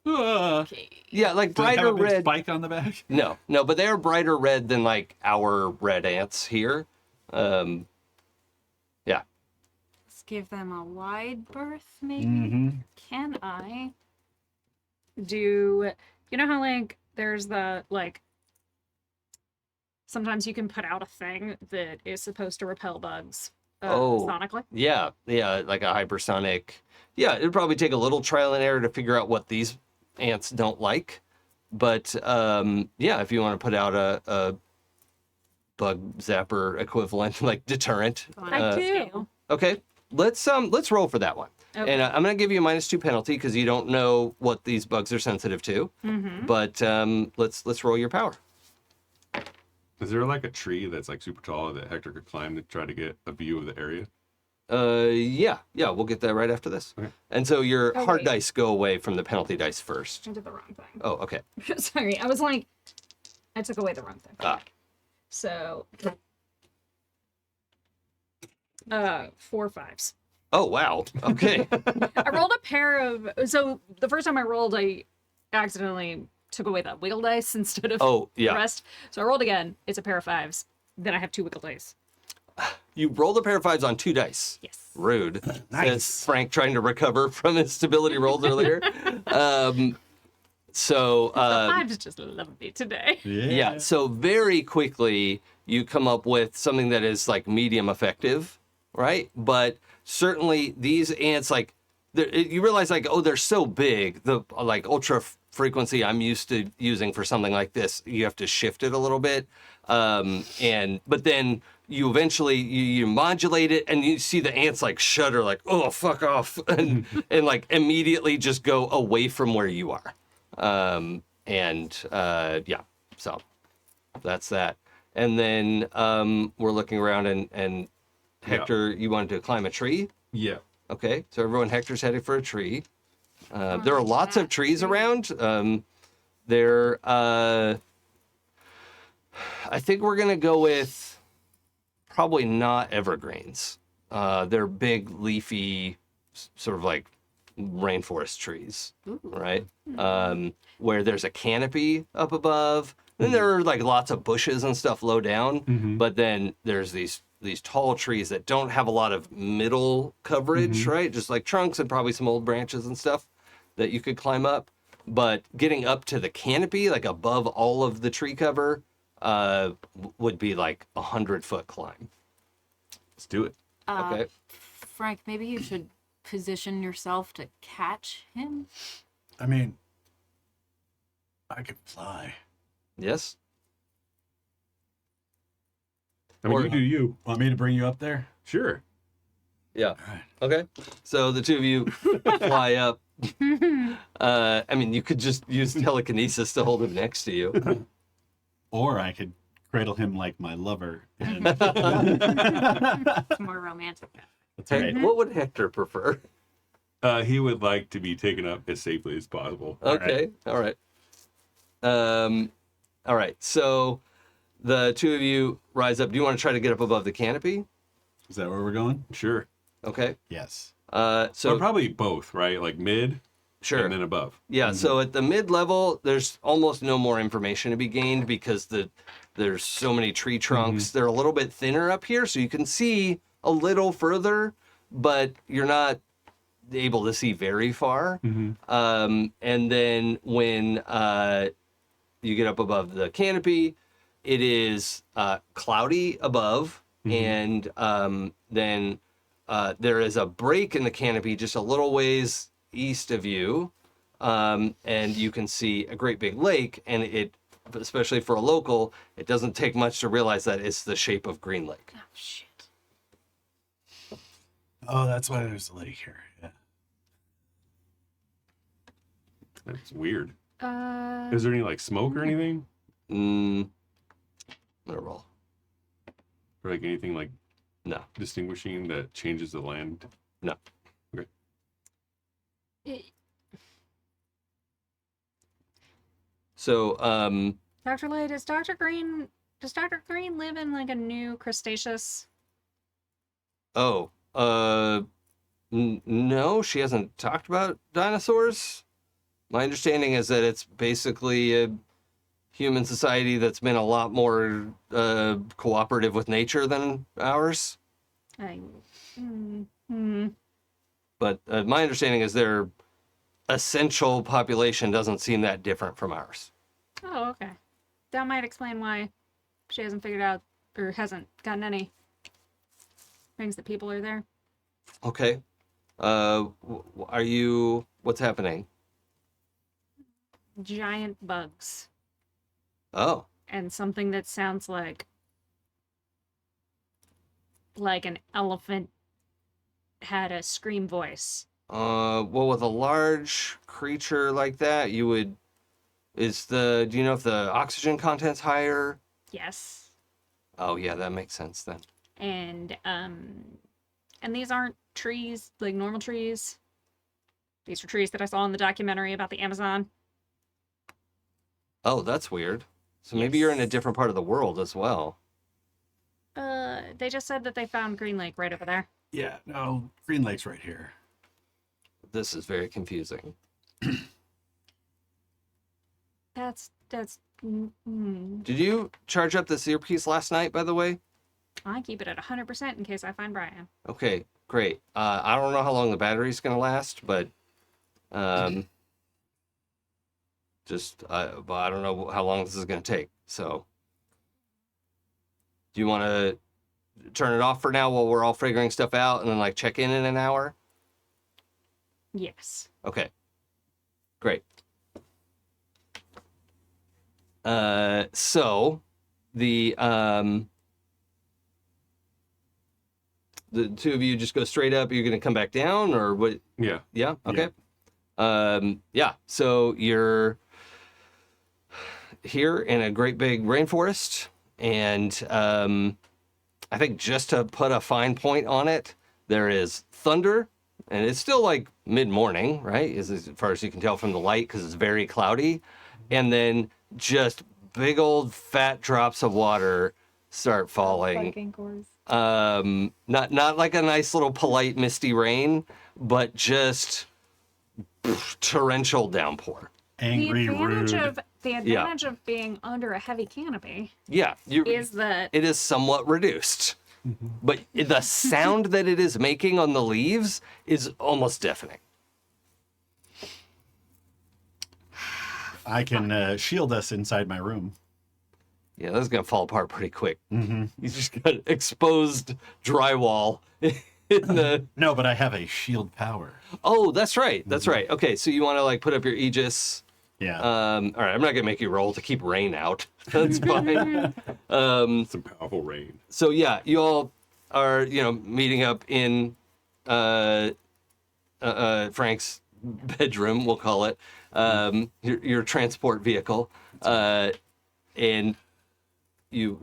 Okay. Yeah, like Do they have brighter a big red. spike on the back? No, but they are brighter red than like our red ants here. Yeah. Let's give them a wide berth, maybe. Mm-hmm. Can I? Do you know how like there's the like sometimes you can put out a thing that is supposed to repel bugs sonically? Yeah, like a hypersonic. Yeah, it'd probably take a little trial and error to figure out what these ants don't like. But yeah, if you want to put out a bug zapper equivalent, like deterrent. I do. Okay, let's roll for that one. Okay. And I'm gonna give you a -2 penalty because you don't know what these bugs are sensitive to. Mm-hmm. But let's roll your power. Is there like a tree that's like super tall that Hector could climb to try to get a view of the area? Yeah, we'll get that right after this. Okay. And so your Oh, hard wait. dice go away from the penalty dice first. I did the wrong thing. Oh, okay. Sorry, I was like, I took away the wrong thing. Ah. So, 4 5s. Oh, wow. Okay. I rolled a pair of. So the first time I rolled, I accidentally took away the wiggle dice instead of Oh, the yeah. rest. So I rolled again. It's a pair of 5s. Then I have 2 wiggle dice. You rolled a pair of 5s on 2 dice. Yes. Rude. Nice. Says Frank trying to recover from his stability rolls earlier. So, Fives just love me today. yeah. So very quickly you come up with something that is like medium effective, right? But certainly these ants, like, you realize like, oh, they're so big. The like ultra frequency I'm used to using for something like this, you have to shift it a little bit. But then you eventually you modulate it and you see the ants like shudder, like, oh, fuck off, and like immediately just go away from where you are. Yeah, so that's that. And then we're looking around and Hector, you wanted to climb a tree? Yeah. Okay, so everyone, Hector's headed for a tree. There are lots of trees around. I think we're gonna go with probably not evergreens. They're big, leafy, sort of like rainforest trees, right? Where there's a canopy up above. Then there are like lots of bushes and stuff low down, but then there's these tall trees that don't have a lot of middle coverage, right? Just like trunks and probably some old branches and stuff that you could climb up. But getting up to the canopy, like above all of the tree cover, would be like 100-foot climb. Let's do it. Okay. Frank, maybe you should position yourself to catch him. I mean, I could fly. Yes. I mean, Or- you do you. Want me to bring you up there? Sure. Yeah. All right. Okay. So the two of you fly up. I mean, you could just use telekinesis to hold him next to you. Or I could cradle him like my lover. And It's more romantic. that's Hey, right. what would Hector prefer? He would like to be taken up as safely as possible. Okay. All right. All right. So the two of you rise up. Do you want to try to get up above the canopy? Is that where we're going? Sure. Okay. Yes. So But probably both, right? Like mid sure. and then above. Yeah, so at the mid level, there's almost no more information to be gained because there's so many tree trunks. They're a little bit thinner up here, so you can see a little further, but you're not able to see very far. And then when you get up above the canopy, it is cloudy above, and then there is a break in the canopy just a little ways east of you, and you can see a great big lake, and it, especially for a local, it doesn't take much to realize that it's the shape of Green Lake. Oh shit. Oh, that's why there's a lake here. Yeah. That's weird. Is there any like smoke or anything? I'm gonna roll. Or like anything like No. distinguishing that changes the land? No. Okay. So, Dr. Lay, does Dr. Green live in like a new crustaceous? oh, no, she hasn't talked about dinosaurs. My understanding is that it's basically a human society that's been a lot more cooperative with nature than ours. But my understanding is their essential population doesn't seem that different from ours. Oh, okay. That might explain why she hasn't figured out or hasn't gotten any things that people are there. Okay. What's happening? Giant bugs Oh, and something that sounds like an elephant had a scream voice. well, with a large creature like that, do you know if the oxygen content's higher? Yes. Oh, yeah, that makes sense then. And these aren't trees like normal trees. These are trees that I saw in the documentary about the Amazon. Oh, that's weird. So maybe you're in a different part of the world as well. They just said that they found Green Lake right over there. Yeah. No, Green Lake's right here. This is very confusing. That's Did you charge up this earpiece last night, by the way? I keep it at 100% in case I find Brian. Okay, great. I don't know how long the battery's going to last, but but I don't know how long this is going to take. So do you want to turn it off for now while we're all figuring stuff out and then like check in an hour? Yes. Okay, great. So the two of you just go straight up. You're going to come back down, or what? Yeah. Yeah. Okay. Yeah. So you're here in a great big rainforest, and I think just to put a fine point on it, there is thunder, and it's still like mid-morning, right? As far as you can tell from the light, because it's very cloudy, and then just big old fat drops of water start falling. Not like a nice little polite misty rain, but just torrential downpour. Angry, rude. The advantage of being under a heavy canopy Yeah, is that it is somewhat reduced, but the sound that it is making on the leaves is almost deafening. I can shield us inside my room. Yeah, that's gonna fall apart pretty quick. You just got exposed drywall in the. No, but I have a shield power. Oh, that's right. That's right. Okay, so you want to like put up your Aegis Yeah. All right, I'm not gonna make you roll to keep rain out. That's fine. Some powerful rain. So yeah, you all are meeting up in Frank's bedroom, we'll call it, your transport vehicle, and you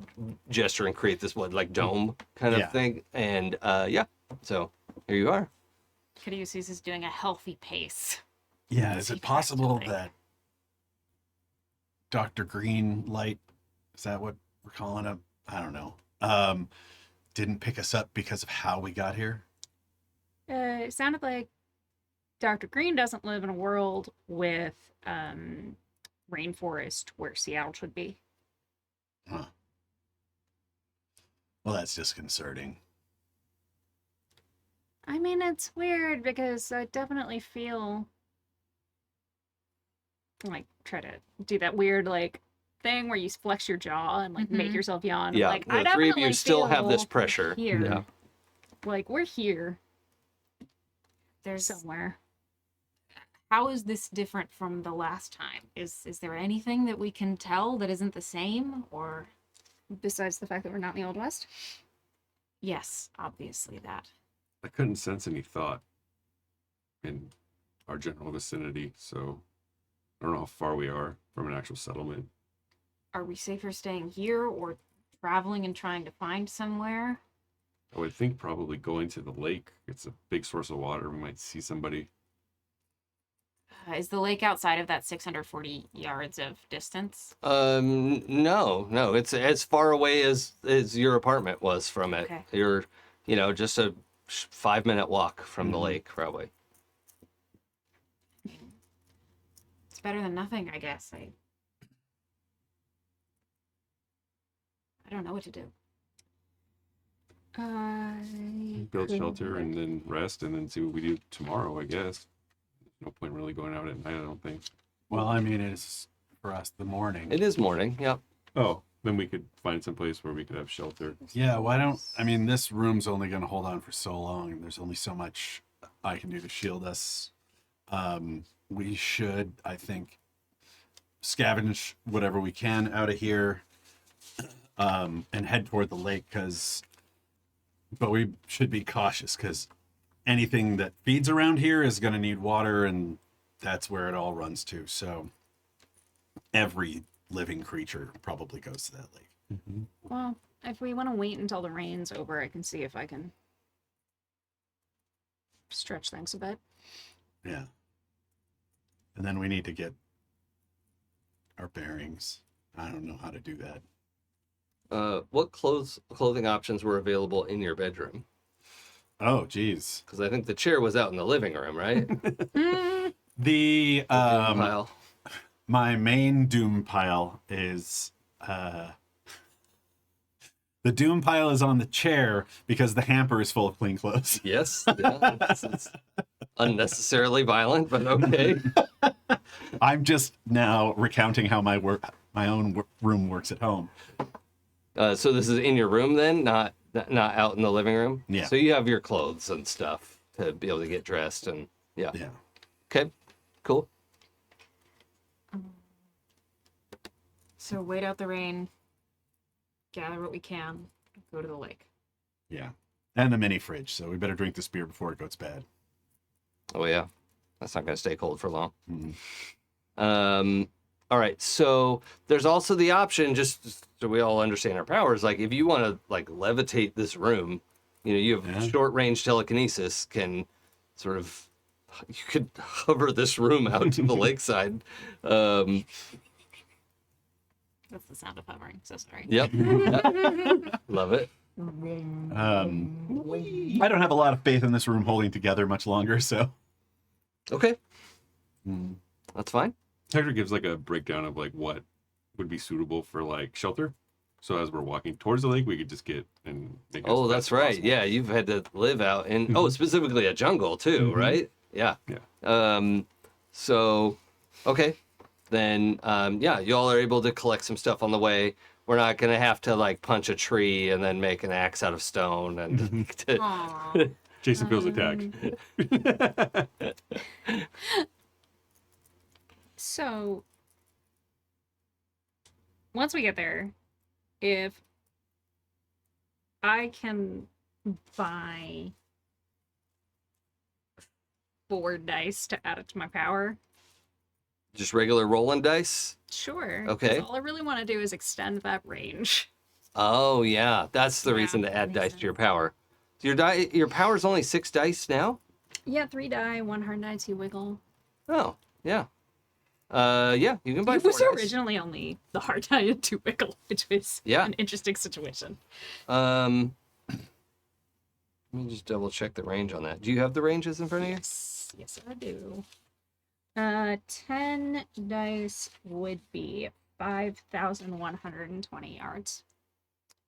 gesture and create this dome kind of Yeah. thing, and so here you are. Caduceus is doing a healthy pace. Yeah, is it possible Effectively. that Dr. Green Light, is that what we're calling him? I don't know. Didn't pick us up because of how we got here? It sounded like Dr. Green doesn't live in a world with rainforest where Seattle should be. Huh. Well, that's disconcerting. I mean, it's weird because I definitely feel try to do that weird thing where you flex your jaw and make yourself yawn. Yeah, I the three of you definitely still have this feel pressure. here. Yeah. We're here There's somewhere. How is this different from the last time? Is there anything that we can tell that isn't the same? Or Besides the fact that we're not in the Old West. yes, obviously that. I couldn't sense any thought in our general vicinity, so I don't know how far we are from an actual settlement. Are we safer staying here or traveling and trying to find somewhere? I would think probably going to the lake. It's a big source of water. We might see somebody. Is the lake outside of that 640 yards of distance? No, it's as far away as your apartment was from it. Okay. You're, just a 5-minute walk from the lake, probably. It's better than nothing, I guess. I don't know what to do. Build shelter and then rest and then see what we do tomorrow, I guess. No point really going out at night, I don't think. Well, I mean, it's for us the morning. It is morning, yep. Oh, then we could find some place where we could have shelter. Yeah, this room's only going to hold on for so long, and there's only so much I can do to shield us. We should, I think, scavenge whatever we can out of here and head toward the lake, but we should be cautious because anything that feeds around here is going to need water, and that's where it all runs to. So every living creature probably goes to that lake. Well, if we want to wait until the rain's over, I can see if I can stretch things a bit. Yeah. And then we need to get our bearings. I don't know how to do that. What clothing options were available in your bedroom? Oh, geez. Because I think the chair was out in the living room, right? The Pile. my main doom pile is the doom pile is on the chair because the hamper is full of clean clothes. Yes. Yeah, it's unnecessarily violent, but okay. I'm just now recounting how my own room works at home. So this is in your room then, not out in the living room? Yeah. So you have your clothes and stuff to be able to get dressed and yeah. Yeah. Okay. Cool. So wait out the rain, gather what we can, go to the lake. Yeah. And the mini fridge, so we better drink this beer before it goes bad. Oh yeah. That's not going to stay cold for long. Mhm. All right. So there's also the option, just so we all understand our powers, if you want to levitate this room, you have short range telekinesis, can sort of, you could hover this room out to the lakeside. That's the sound of hovering, so sorry. Yep. Love it. I don't have a lot of faith in this room holding together much longer, so. Okay. That's fine. Hector gives a breakdown of what would be suitable for shelter. So as we're walking towards the lake, we could just get and make it as Oh, fast that's as right. possible. Yeah, you've had to live out in specifically a jungle too, right? Yeah. Yeah. So okay. Then y'all are able to collect some stuff on the way. We're not gonna have to like punch a tree and then make an axe out of stone and Aw. Jason feels attacked. So once we get there, if I can buy 4 dice to add it to my power, Just regular rolling dice? sure. Okay. 'Cause all I really want to do is extend that range. Oh, yeah. That's the Yeah, reason to that add makes dice to your sense. power. So your power's only 6 dice now? Yeah, 3 die, 1 hard die, 2 wiggle. Oh, yeah. Yeah, you can buy It 4 was dice. originally only the hard die and 2 wiggle, which was Yeah. an interesting situation. Let me just double check the range on that. Do you have the ranges in front of you? Yes, I do. 10 dice would be 5,120 yards.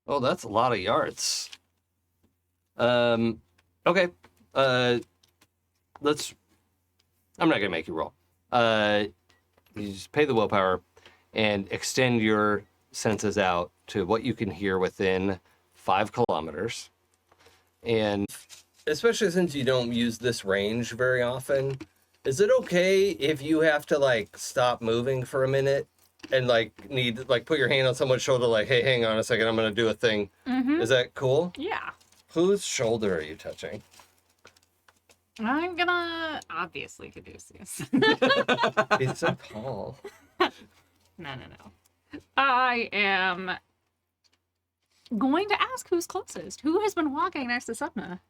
Oh, that's a lot of yards. Okay. I'm not gonna make you roll. You just pay the willpower and extend your senses out to what you can hear within 5 kilometers. And especially since you don't use this range very often, is it okay if you have to like stop moving for a minute and like need like put your hand on someone's shoulder like, hey, hang on a second, I'm gonna do a thing? Mm-hmm. Is that cool? Yeah. Whose shoulder are you touching? I'm gonna obviously Caduceus. It's so tall. No. I am going to ask who's closest. Who has been walking next to Sapna?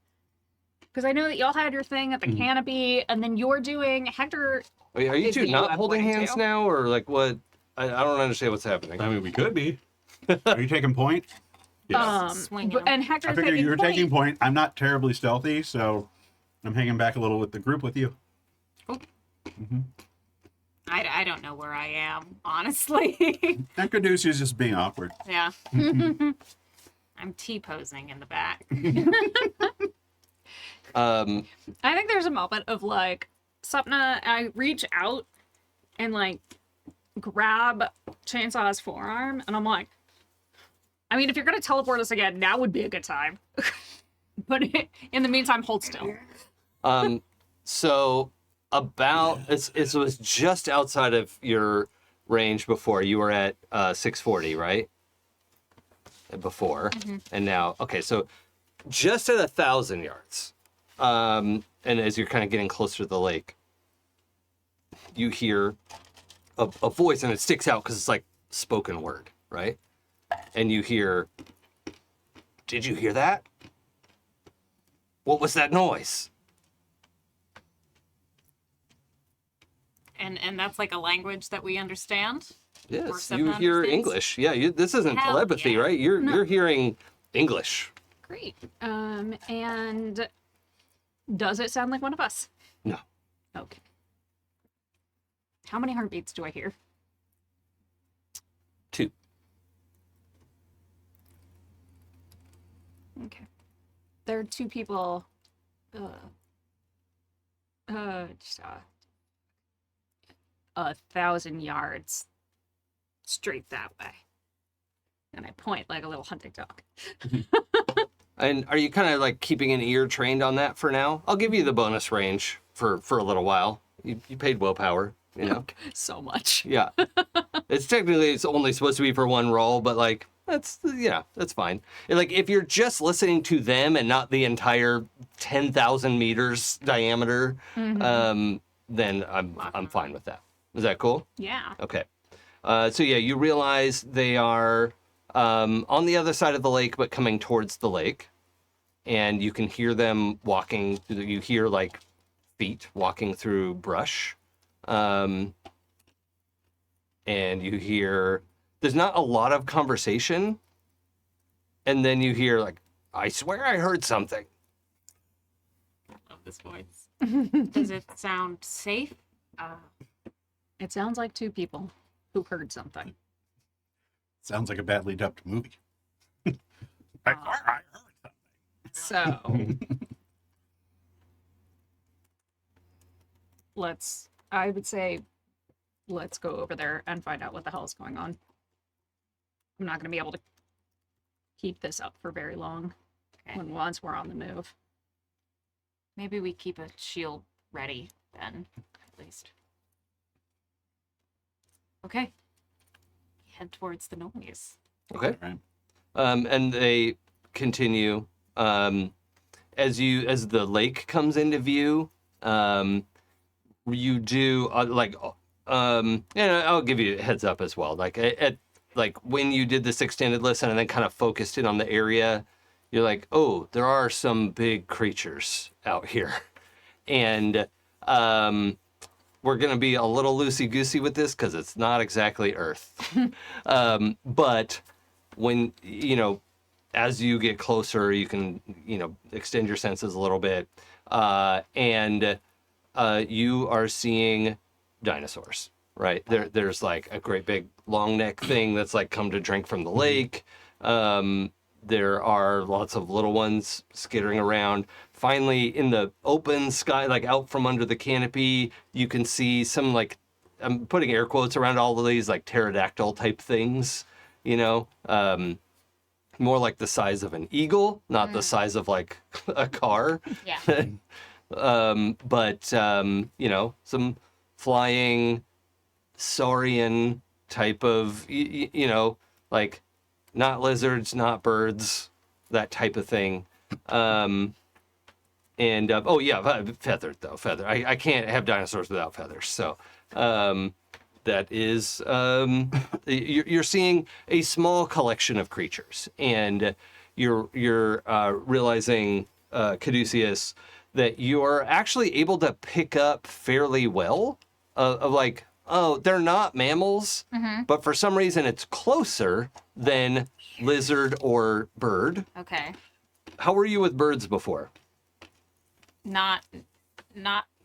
Because I know that y'all had your thing at the canopy, and then you're doing Hector. Wait, are you Is two it you not I'm holding pointing hands to? now, or like what? I don't understand what's happening. I mean, we could be. Are you taking point? Yes. Swinging 'em. And Hector's I figure taking you're point. taking point. I'm not terribly stealthy, so I'm hanging back a little with the group with you. I don't know where I am, honestly. And Caduceus is just being awkward. Yeah. I'm T-posing in the back. I think there's a moment of like Sapna. I reach out and like grab Chainsaw's forearm, and I'm like, I mean, if you're gonna teleport us again, now would be a good time. But in the meantime, hold still. So about it was just outside of your range before. You were at 640, right? Before, and now okay. So just at 1,000 yards, and as you're kind of getting closer to the lake, you hear a voice, and it sticks out because it's like spoken word, right? And you hear, "Did you hear that? What was that noise?" And that's like a language that we understand. Yes, Sapna you hear understands? English. Yeah, this isn't Hell telepathy, yeah. right? You're hearing English. Great. And does it sound like one of us? No. Okay. How many heartbeats do I hear? 2. Okay. There are 2 people. Just 1,000 yards straight that way. And I point like a little hunting dog. And are you kind of like keeping an ear trained on that for now? I'll give you the bonus range for a little while. You paid willpower, you know? So much. Yeah. It's only supposed to be for 1 roll, but like that's fine. And, like if you're just listening to them and not the entire 10,000 meters diameter, then I'm fine with that. Is that cool? Yeah. Okay. So yeah, you realize they are on the other side of the lake, but coming towards the lake, and you can hear them walking. You hear like feet walking through brush, and you hear there's not a lot of conversation, and then you hear like, "I swear I heard something." Love this voice. Does it sound safe? It sounds like 2 people who heard something. Sounds like a badly dubbed movie. So I would say, let's go over there and find out what the hell is going on. I'm not going to be able to keep this up for very long Okay. once we're on the move. Maybe we keep a shield ready then, at least. Okay. Head towards the noise. Okay. Right. And they continue. As the lake comes into view, you do and I'll give you a heads up as well. Like when you did this extended listen and then kind of focused in on the area, you're like, oh, there are some big creatures out here, and we're gonna be a little loosey-goosey with this because it's not exactly Earth. But when as you get closer, you can extend your senses a little bit, and you are seeing dinosaurs. Right there's like a great big long neck thing that's like come to drink from the lake. There are lots of little ones skittering around. Finally, in the open sky, like out from under the canopy, you can see some, like, I'm putting air quotes around all of these, like pterodactyl type things, more like the size of an eagle, not the size of like a car. Yeah. But some flying saurian type of, like not lizards, not birds, that type of thing. Feathered though, feather. I can't have dinosaurs without feathers. So that is, you're seeing a small collection of creatures, and you're realizing, Caduceus, that you're actually able to pick up fairly well of like, oh, they're not mammals, but for some reason it's closer than lizard or bird. Okay. How were you with birds before? Not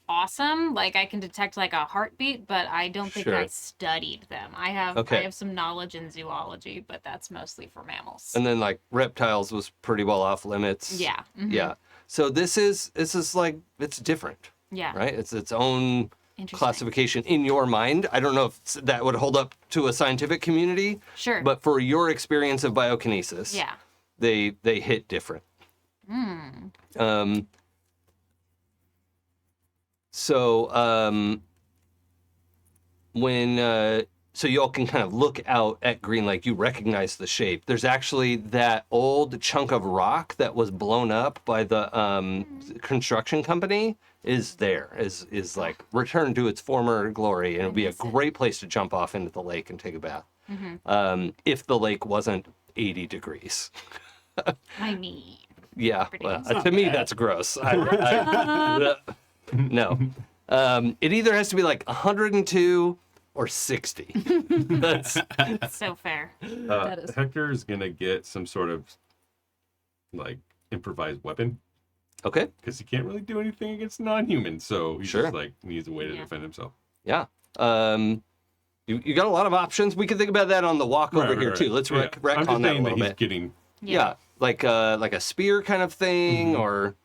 awesome. Like I can detect like a heartbeat, but I don't think Sure. I studied them. I have some knowledge in zoology, but that's mostly for mammals. And then like reptiles was pretty well off limits. Yeah. Mhm. Yeah. So this is like, it's different, Yeah. right? It's its own Interesting. classification in your mind. I don't know if that would hold up to a scientific community, Sure. but for your experience of biokinesis, yeah. they hit different. So you all can kind of look out at Green Lake. You recognize the shape. There's actually that old chunk of rock that was blown up by the construction company is like returned to its former glory, and it would be a great place to jump off into the lake and take a bath. If the lake wasn't 80 degrees. I mean. Yeah, well, Ridiculous. to me that's gross. No. It either has to be like 102 or 60. That's So fair. That is- Hector is gonna get some sort of like improvised weapon okay. because he can't really do anything against non-humans, so he Sure. just like needs a way to Yeah. defend himself. Yeah. You got a lot of options. We can think about that on the walk over here too. Let's Yeah. I'm retcon just that a saying little that he's bit. getting Yeah, like a spear kind of thing, or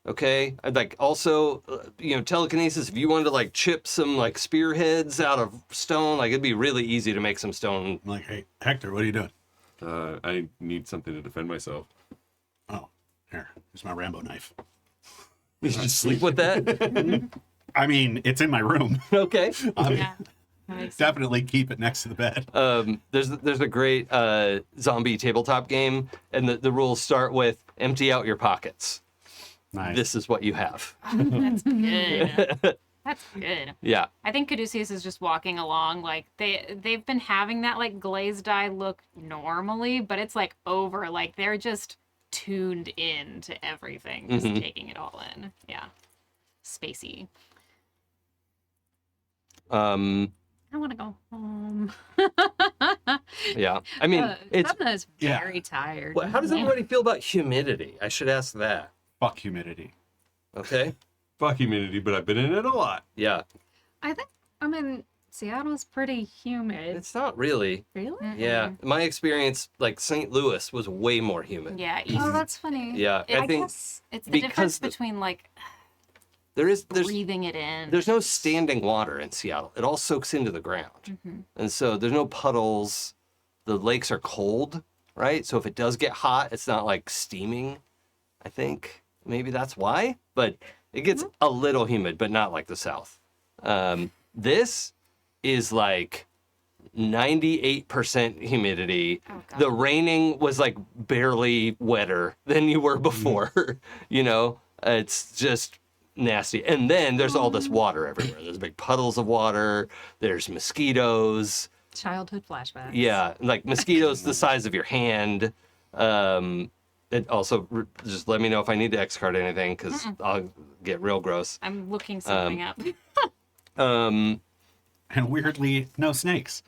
okay, like also telekinesis. If you wanted to like chip some like spearheads out of stone, like it'd be really easy to make some stone. I'm like, hey, Hector, what are you doing? I need something to defend myself. Oh, here's my Rambo knife. You just sleep with that. I mean, it's in my room. Okay. Yeah. That makes sense. Definitely keep it next to the bed. There's a great zombie tabletop game, and the rules start with empty out your pockets. Nice. This is what you have. That's good. That's good. Yeah. I think Caduceus is just walking along. Like they've been having that like glazed eye look normally, but it's like over. Like they're just tuned in to everything, just taking it all in. Yeah. Spacey. I want to go home. Yeah. I mean, it's. Sapna is Yeah. very tired. How does everybody feel about humidity? I should ask that. Fuck humidity. Okay. Fuck humidity, but I've been in it a lot. Yeah. I mean, Seattle's pretty humid. It's not really. Really? Yeah. My experience, like St. Louis, was way more humid. Yeah. Oh, that's funny. Yeah. I I think guess It's the because difference the- between like there's breathing it in. there's no standing water in Seattle. It all soaks into the ground. And so there's no puddles. The lakes are cold, right? So if it does get hot, it's not like steaming. I think maybe that's why. But it gets a little humid, but not like the South. This is like 98% humidity. Oh, God. The raining was like barely wetter than you were before. You know, it's just nasty. And then there's all this water everywhere. There's big puddles of water. There's mosquitoes. Childhood flashbacks. Yeah, like mosquitoes the size of your hand. It also just let me know if I need to X card anything because I'll get real gross. I'm looking something up. Um, And weirdly, no snakes.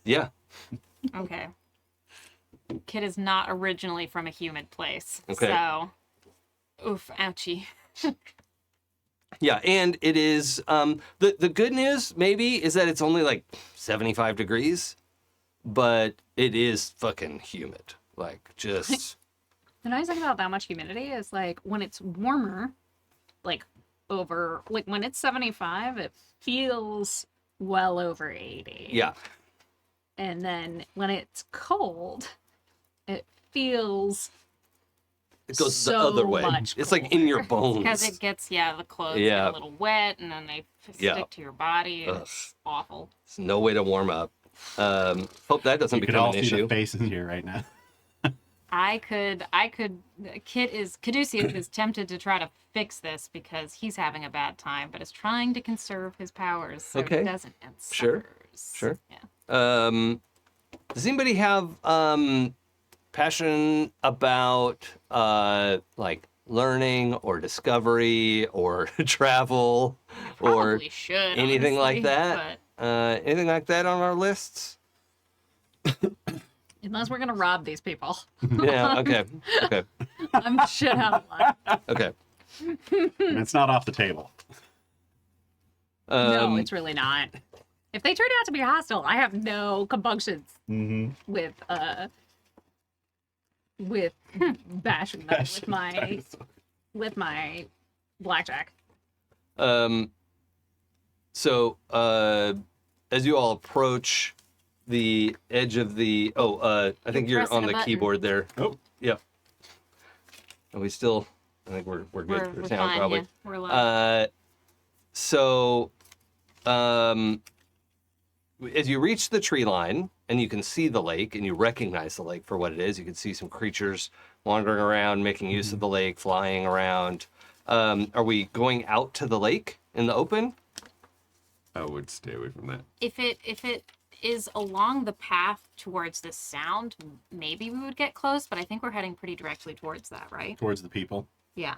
yeah. Okay. Kid is not originally from a humid place. Okay. So, oof, ouchie. Yeah, and it is the good news maybe is that it's only like 75 degrees, but it is fucking humid. Like just The nice thing about that much humidity is like when it's warmer, like when it's 75, it feels well over 80. yeah. And then when it's cold, it feels It goes the so other way. much It's like in your colder. Because bones. it gets, the clothes Yeah. get a little wet and then they Yeah. stick to your body. And Ugh. it's awful. It's no way to warm up. Hope that doesn't You could become all an see the issue. faces here right now. Caduceus is tempted to try to fix this because he's having a bad time, but is trying to conserve his powers so Okay. he doesn't and Sure. suffers. Sure. Yeah. Does anybody have passion about like learning or discovery or travel or Probably should anything like honestly, that? Anything like that on our lists? Unless we're gonna rob these people. Yeah. Okay. Okay. I'm shit out of luck. Okay. And it's not off the table. No, it's really not. If they turn out to be hostile, I have no compunctions Mm-hmm. with bashing them with my blackjack. So as you all approach the edge of the I think you're pressing on a the button. keyboard there. Oh. Yep. And we still I think we're good We're for fine, sound probably. yeah. We're live. So as you reach the tree line and you can see the lake and you recognize the lake for what it is, you can see some creatures wandering around, making use of the lake, flying around. Are we going out to the lake in the open? I would stay away from that. If it is along the path towards this sound, maybe we would get close, but I think we're heading pretty directly towards that, right? Towards the people. Yeah.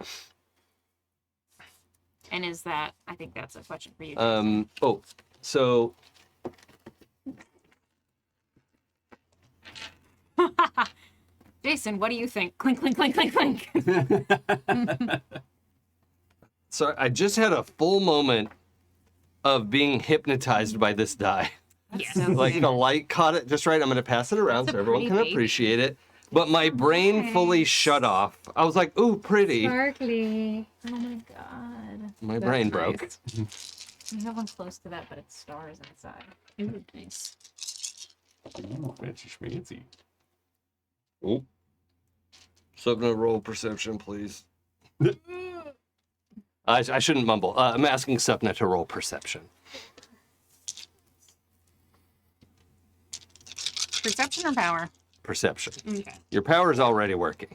And is that, I think that's a question for you. So Jason, what do you think? Clink, clink, clink, clink, clink. So I just had a full moment of being hypnotized by this die. Yes. So Like good. the light caught it just right. I'm going to pass it around That's so a everyone pretty can baby. appreciate it. But my brain fully shut off. I was like, ooh, pretty. Sparkly. Oh my god. My brain broke. We have one close to that, but it's stars inside. Ooh, nice. Ooh, fancy schmancy. Oh. Sapna, roll perception, please. I shouldn't mumble. I'm asking Sapna to roll perception. Perception or power? Perception. Okay. Your power is already working.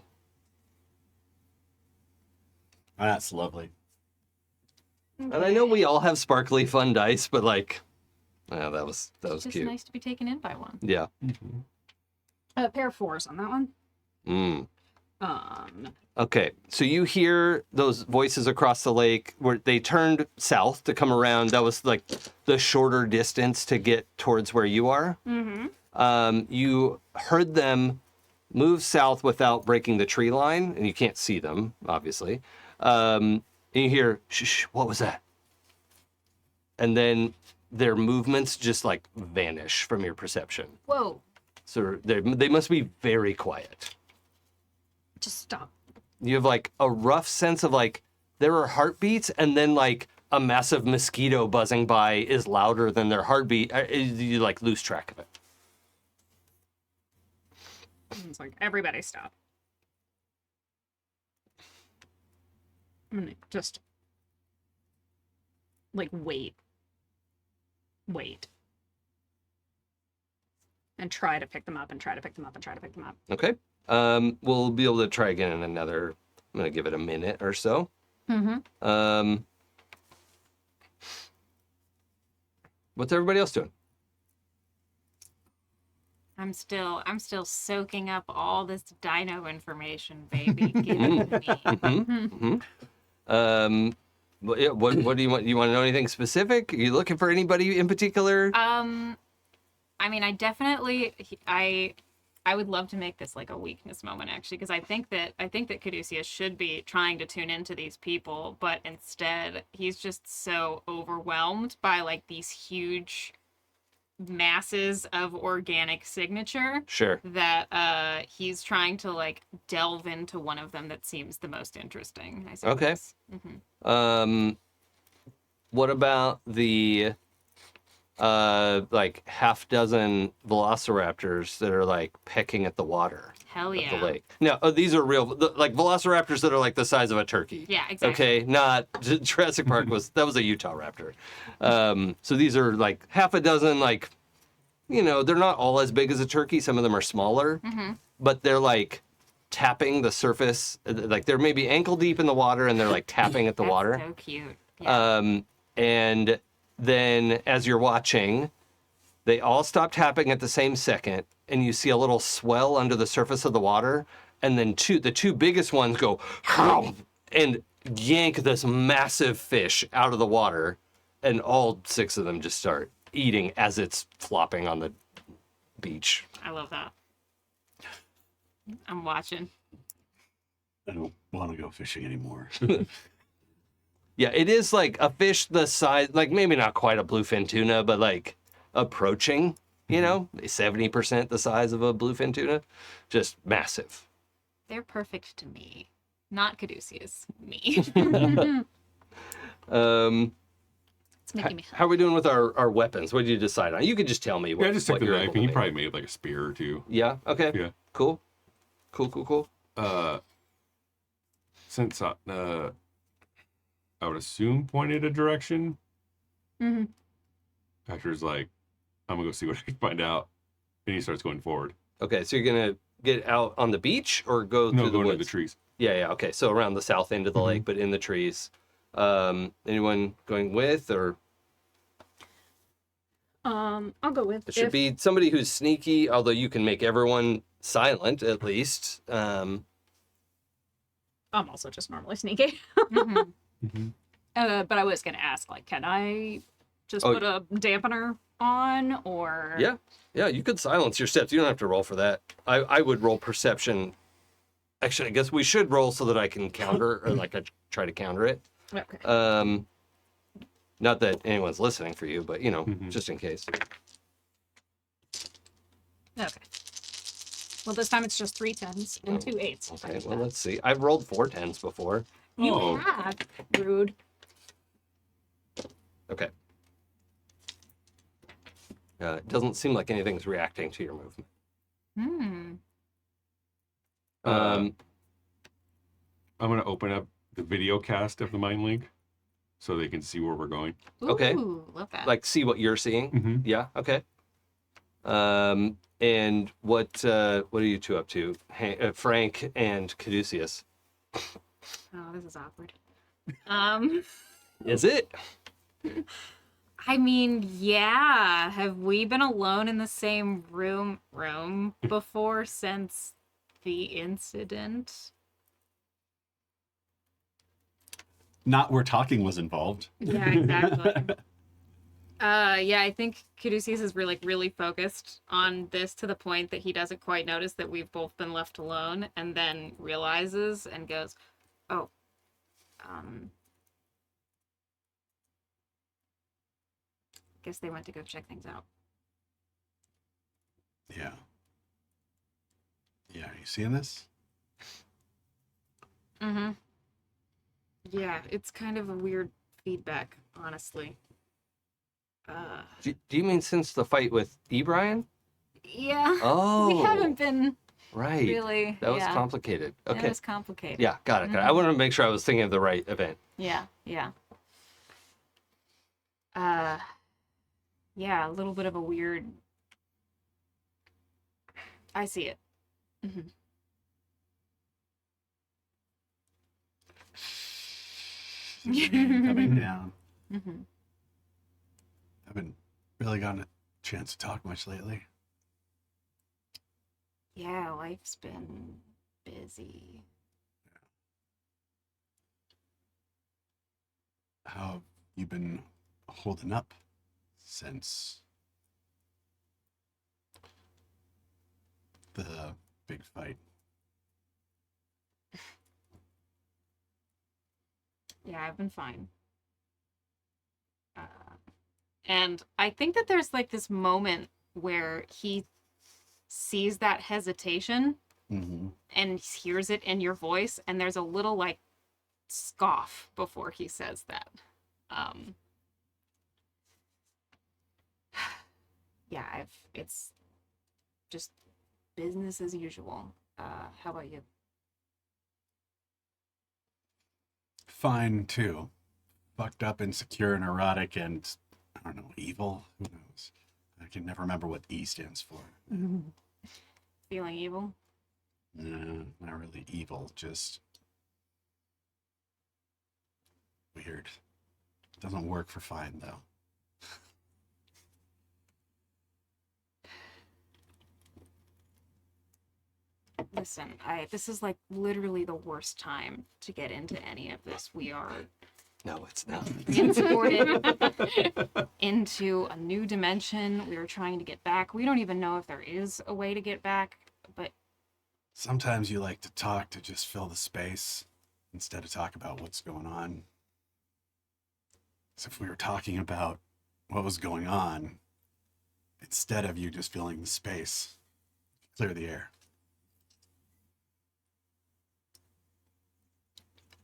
That's lovely. And I know we all have sparkly fun dice, but like, that was It's just cute. nice to be taken in by one. Yeah. Pair of fours on that one. Mm. Um, Okay, so you hear those voices across the lake where they turned south to come around. That was like the shorter distance to get towards where you are. You heard them move south without breaking the tree line, and you can't see them, obviously. And you hear, shh, what was that? And then their movements just like vanish from your perception. Whoa. So they must be very quiet. just stop. You have like a rough sense of like there are heartbeats, and then like a massive mosquito buzzing by is louder than their heartbeat. You like lose track of it. It's like, everybody stop. I'm gonna just like wait. and try to pick them up and try to pick them up and try to pick them up. Okay. We'll be able to try again in another. I'm gonna give it a minute or so. What's everybody else doing? I'm still soaking up all this dino information, baby. Give it to me. What do you want? You want to know anything specific? Are you looking for anybody in particular? I mean, I would love to make this like a weakness moment actually, because I think that Caduceus should be trying to tune into these people, but instead he's just so overwhelmed by like these huge masses of organic signature Sure. that he's trying to like delve into one of them that seems the most interesting, I suppose. Okay. What about the like half dozen velociraptors that are like pecking at the water Hell of yeah. the lake? No, these are real, like velociraptors that are like the size of a turkey. Yeah, exactly. Okay, not Jurassic Park that was a Utah raptor. So these are like half a dozen, like, you know, they're not all as big as a turkey. Some of them are smaller, but they're like tapping the surface. Like they're maybe ankle deep in the water and they're like tapping at the That's water. so cute. Yeah. And then as you're watching, they all stop tapping at the same second, and you see a little swell under the surface of the water, and then the two biggest ones go and yank this massive fish out of the water, and all 6 of them just start eating as it's flopping on the beach. I love that. I'm watching. I don't want to go fishing anymore. Yeah, it is like a fish the size, like maybe not quite a bluefin tuna, but like approaching, you know, 70% the size of a bluefin tuna. Just massive. They're perfect to me. Not Caduceus. Me. It's making me How are we doing with our weapons? What did you decide on? You could just tell me what, Yeah, I just took what the you're knife, able and to he make. probably made like a spear or two. Yeah, okay. Yeah. Cool. Since I would assume pointed a direction. Hector's like, I'm gonna go see what I can find out, and he starts going forward. Okay, so you're gonna get out on the beach or go through the going woods? to the trees. Yeah, okay. So around the south end of the lake, but in the trees. Anyone going with, or I'll go with it should be somebody who's sneaky, although you can make everyone silent at least. I'm also just normally sneaky. But I was gonna ask, like, can I just put a dampener on, or Yeah, you could silence your steps. You don't have to roll for that. I would roll perception. Actually, I guess we should roll so that I can counter, or like I try to counter it. Okay. Not that anyone's listening for you, but you know, just in case. Okay. Well, this time it's just 3 10s and 2 8s. Okay, well, let's see. I've rolled 4 10s before. You Oh. have. Rude. Okay. It doesn't seem like anything's reacting to your movement. I'm gonna open up the video cast of the mind link so they can see where we're going. Okay. Ooh, love that. Like, see what you're seeing. Yeah. Okay. And what are you two up to, Frank and Caduceus? Oh, this is awkward. Is it? I mean, yeah. Have we been alone in the same room before since the incident? Not where talking was involved. Yeah, exactly. Yeah, I think Caduceus is really focused on this to the point that he doesn't quite notice that we've both been left alone, and then realizes and goes, "Oh, guess they went to go check things out." Yeah. Yeah, you seeing this? Mm-hmm. Yeah, it's kind of a weird feedback, honestly. Do you mean since the fight with Brian? Yeah. Oh, We haven't been right. really. That was yeah, complicated. It Okay. was complicated. Yeah, got it. I wanted to make sure I was thinking of the right event. Yeah. Yeah, a little bit of a weird I see it. Mm-hmm. The rain coming down. Mm-hmm. Haven't really gotten a chance to talk much lately. Yeah, life's been busy. How have you been holding up since the big fight? Yeah, I've been fine. And I think that there's like this moment where he sees that hesitation Mm-hmm. and hears it in your voice, and there's a little like scoff before he says that. Yeah, it's just business as usual. How about you? Fine, too. Fucked up, insecure, neurotic, and, I don't know, evil? Who knows? I can never remember what E stands for. Feeling evil? No, not really evil, just weird. Doesn't work for fine, though. Listen, this is like literally the worst time to get into any of this. We are No, it's not. transported into a new dimension. We are trying to get back. We don't even know if there is a way to get back, but Sometimes you like to talk to just fill the space instead of talk about what's going on. So if we were talking about what was going on, instead of you just filling the space, clear the air.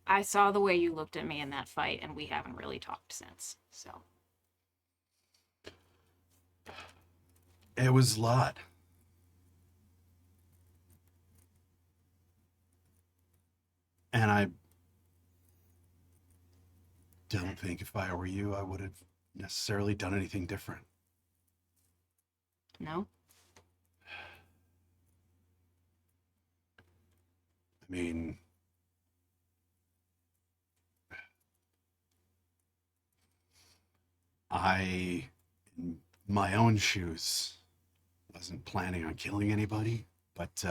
I saw the way you looked at me in that fight, and we haven't really talked since. So It was a lot. And I don't think if I were you, I would have necessarily done anything different. no, I mean, I, in my own shoes, wasn't planning on killing anybody, but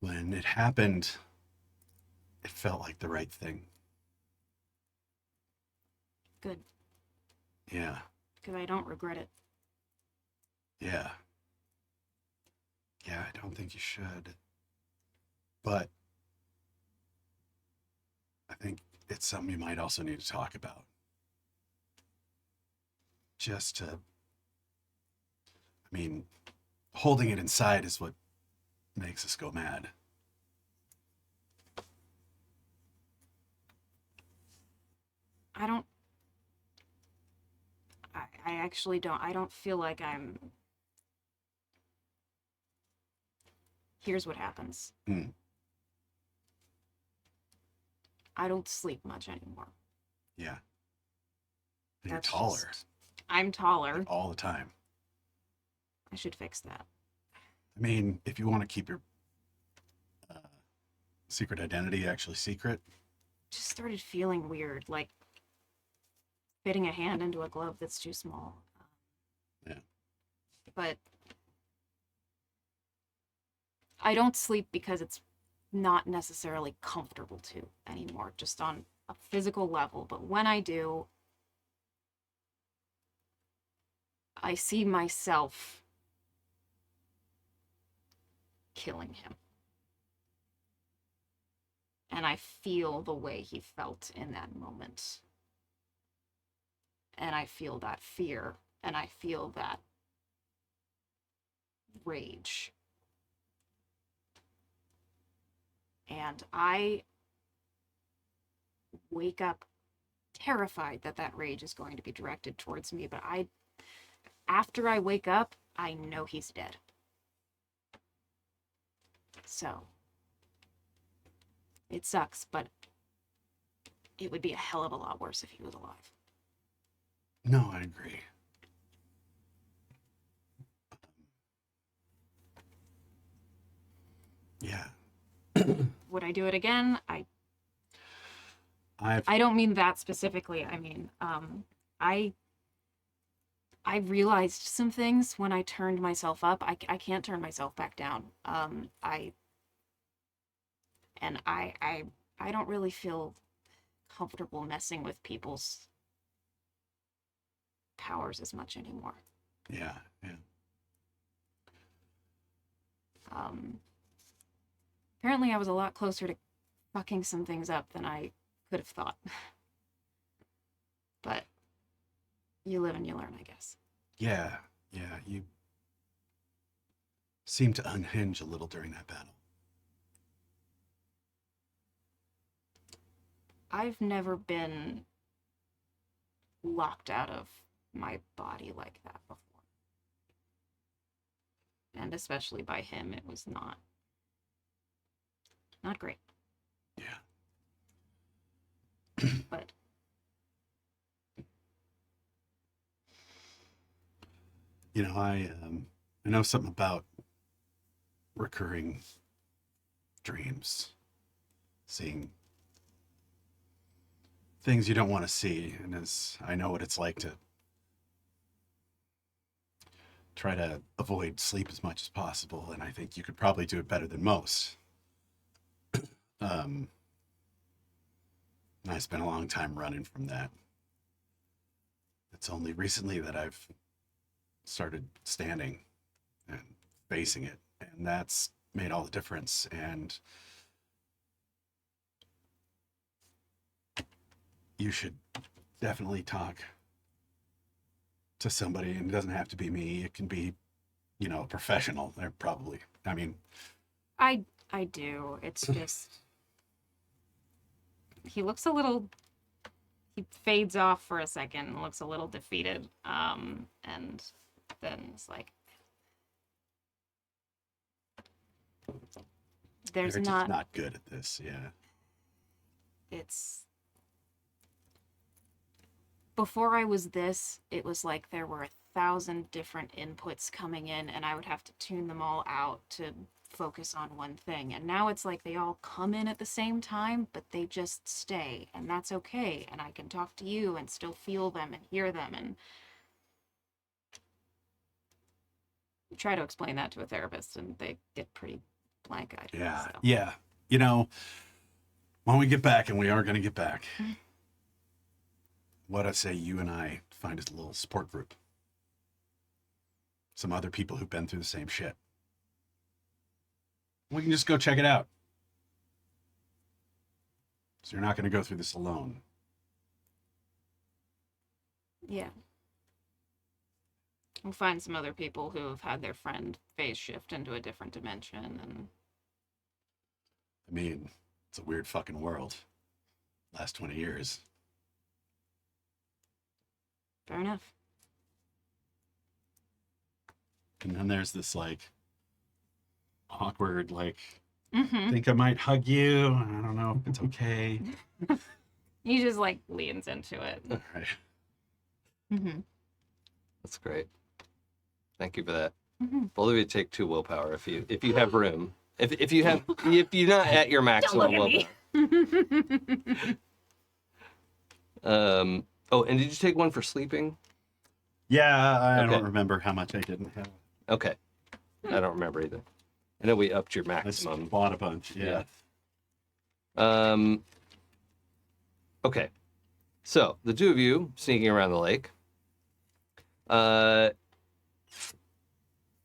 when it happened, it felt like the right thing. good, Yeah, because I don't regret it. yeah. Yeah, I don't think you should. But I think it's something you might also need to talk about. Just to, I mean, holding it inside is what makes us go mad. I actually don't. I don't feel like I'm. Here's what happens. Hmm. I don't sleep much anymore. Yeah. And you're That's taller just- I'm taller. all the time. I should fix that. I mean, if you want to keep your secret identity actually secret, Just started feeling weird, like fitting a hand into a glove that's too small. Yeah. But I don't sleep because it's not necessarily comfortable to anymore, just on a physical level. But when I do, I see myself killing him. And I feel the way he felt in that moment. And I feel that fear, and I feel that rage. And I wake up terrified that that rage is going to be directed towards me, but after I wake up, I know he's dead. So it sucks, but it would be a hell of a lot worse if he was alive. no, I agree. Yeah. Would I do it again? I've I don't mean that specifically. I mean, I realized some things when I turned myself up. I can't turn myself back down. I don't really feel comfortable messing with people's powers as much anymore. yeah. Apparently I was a lot closer to fucking some things up than I could have thought. But you live and you learn, I guess. Yeah. You seemed to unhinge a little during that battle. I've never been locked out of my body like that before. And especially by him, it was not great. Yeah. But You know, I know something about recurring dreams, seeing things you don't want to see, and as I know what it's like to try to avoid sleep as much as possible, and I think you could probably do it better than most. I spent a long time running from that. It's only recently that I've started standing and facing it, and that's made all the difference. And you should definitely talk to somebody, and it doesn't have to be me. It can be, a professional. They're probably, I mean, I do. It's just he fades off for a second and looks a little defeated. And then it's like there's they're just not good at this. Yeah. It's before I was this, it was like there were 1,000 different inputs coming in and I would have to tune them all out to focus on one thing. And now it's like they all come in at the same time, but they just stay, and that's okay. And I can talk to you and still feel them and hear them, and try to explain that to a therapist and they get pretty blank-eyed. Yeah. So. Yeah. When we get back, and we are going to get back, what I say you and I find us a little support group. Some other people who've been through the same shit. We can just go check it out. So you're not going to go through this alone. Yeah. We'll find some other people who have had their friend phase shift into a different dimension, and I mean, it's a weird fucking world. Last 20 years. fair enough. And then there's this awkward, Mm-hmm. think I might hug you. I don't know if it's okay. He just leans into it. All right. Mm-hmm. That's great. Thank you for that. Mm-hmm. Both of you take 2 willpower if you have room. If you're not at your maximum Don't look willpower. at me. Oh, and did you take 1 for sleeping? Yeah, I Okay. don't remember how much I didn't have. Okay. I don't remember either. I know we upped your I maximum. bought a bunch. Yeah. Okay. So the 2 of you sneaking around the lake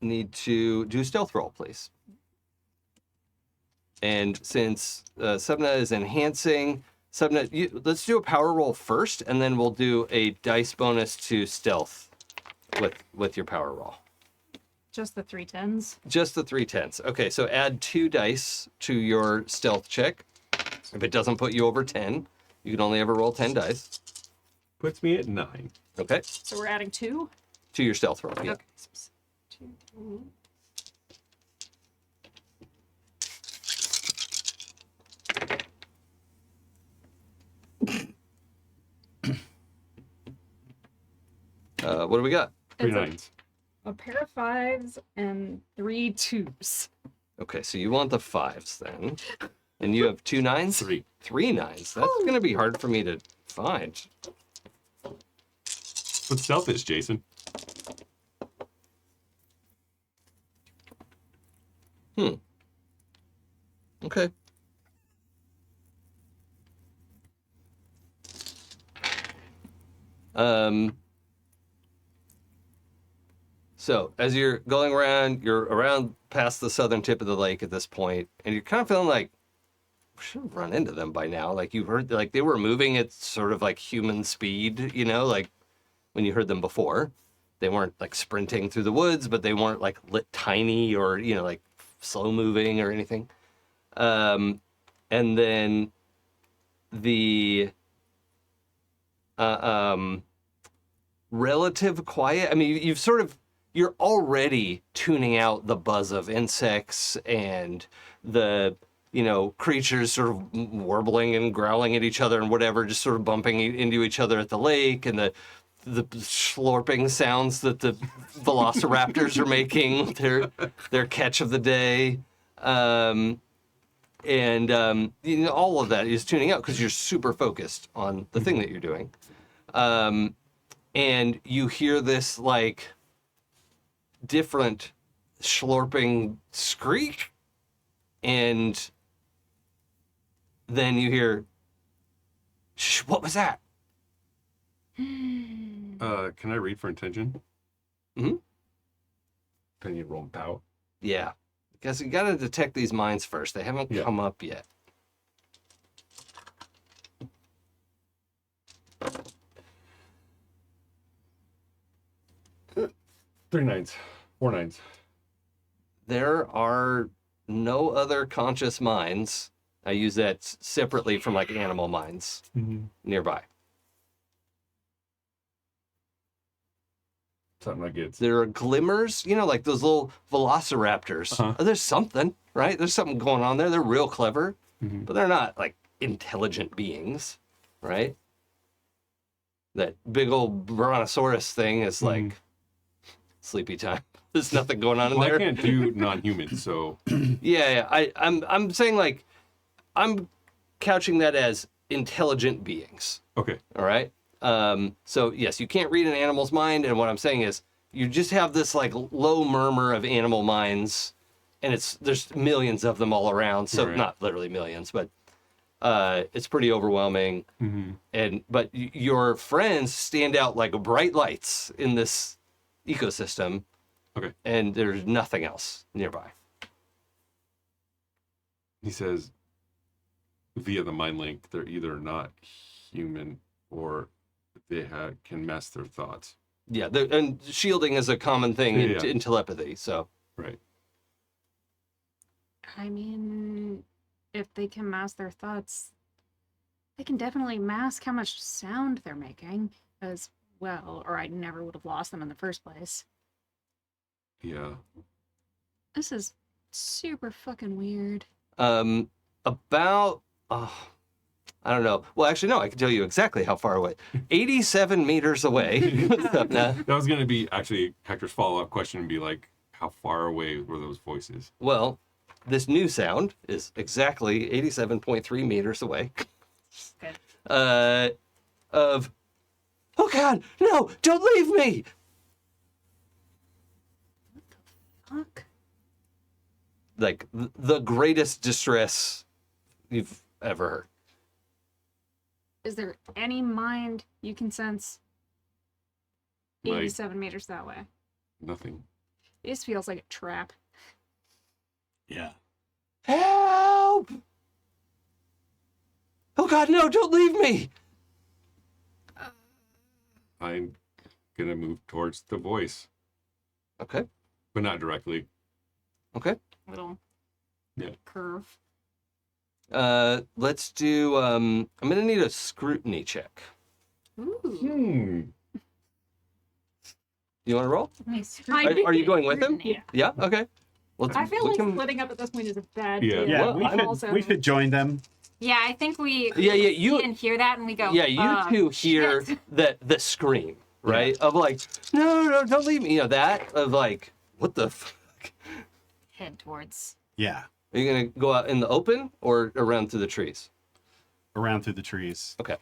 need to do a stealth roll, please. And since Sapna is enhancing, Sapna, let's do a power roll first, and then we'll do a dice bonus to stealth with your power roll. Just the 3 10s. Just the 3 10s. Okay, so add 2 dice to your stealth check. If it doesn't put you over 10, you can only ever roll 10 dice. Puts me at 9. Okay, So we're adding 2. to your stealth roll. Yeah. Okay. 2. What do we got? 3 It's a- 9s. A pair of 5s and 3 2s. Okay, so you want the 5s then. And you have 2 9s? 3. 3 9s. That's going to be hard for me to find. What stealth is, Jason? Okay. So as you're going around, you're around past the southern tip of the lake at this point, and you're kind of feeling like we should have run into them by now. Like you heard, like they were moving at sort of like human speed, you know, like when you heard them before. They weren't like sprinting through the woods, but they weren't like lit tiny or, you know, like slow moving or anything. And then the relative quiet. I mean, you've sort of, you're already tuning out the buzz of insects and the, you know, creatures sort of warbling and growling at each other and whatever, just sort of bumping into each other at the lake, and the slurping sounds that the velociraptors are making with their catch of the day. You know, all of that is tuning out because you're super focused on the thing that you're doing. And you hear this like different slurping screech, and then you hear, shh, what was that? Can I read for intention? Mm-hmm. Can you roll power? Yeah. Because you got to detect these minds first. They haven't come up yet. Four nines. There are no other conscious minds. I use that separately from like animal minds nearby. Something like it's. There are glimmers, you know, like those little velociraptors. There's something, right? There's something going on there. They're real clever, but they're not like intelligent beings, right? That big old brontosaurus thing is like sleepy time. There's nothing going on in Well, there. I can't do non-humans, so. Yeah. I'm saying like, I'm couching that as intelligent beings. Okay. All right. So yes, you can't read an animal's mind, and what I'm saying is you just have this like low murmur of animal minds, and there's millions of them all around. So Right. not literally millions, but it's pretty overwhelming. But your friends stand out like bright lights in this ecosystem. Okay. And there's nothing else nearby. He says, via the mind link, they're either not human or they can mask their thoughts. Yeah, and shielding is a common thing Yeah. in telepathy. So Right. I mean, if they can mask their thoughts, they can definitely mask how much sound they're making as well, or I never would have lost them in the first place. Yeah. This is super fucking weird. about, I don't know. Well, actually, no, I can tell you exactly how far away. 87 meters away. Sapna. That was going to be actually Hector's follow-up question and be like, how far away were those voices? Well, this new sound is exactly 87.3 meters away. Good. Oh God, no, don't leave me. Fuck. Like the greatest distress you've ever heard. Is there any mind you can sense Like- 87 meters that way? Nothing. This feels like a trap. Yeah. Help! Oh God, no, don't leave me. I'm going to move towards the voice, Okay, but not directly. okay. Little Yeah. curve. Let's do, I'm gonna need a scrutiny check. Ooh. You wanna roll? I- Are you going with him? Yeah. Yeah, okay. Let's, I feel we like can- splitting up at this point is a bad Yeah. deal. Yeah, Well, we should join them. Yeah, I think we Yeah, you- see and hear that and we go. Yeah, you two hear shit. the scream, right? Of like, no, don't leave me. You know, that of like, what the fuck? Head towards Yeah, Are you gonna go out in the open or around through the trees? around through the trees. Okay.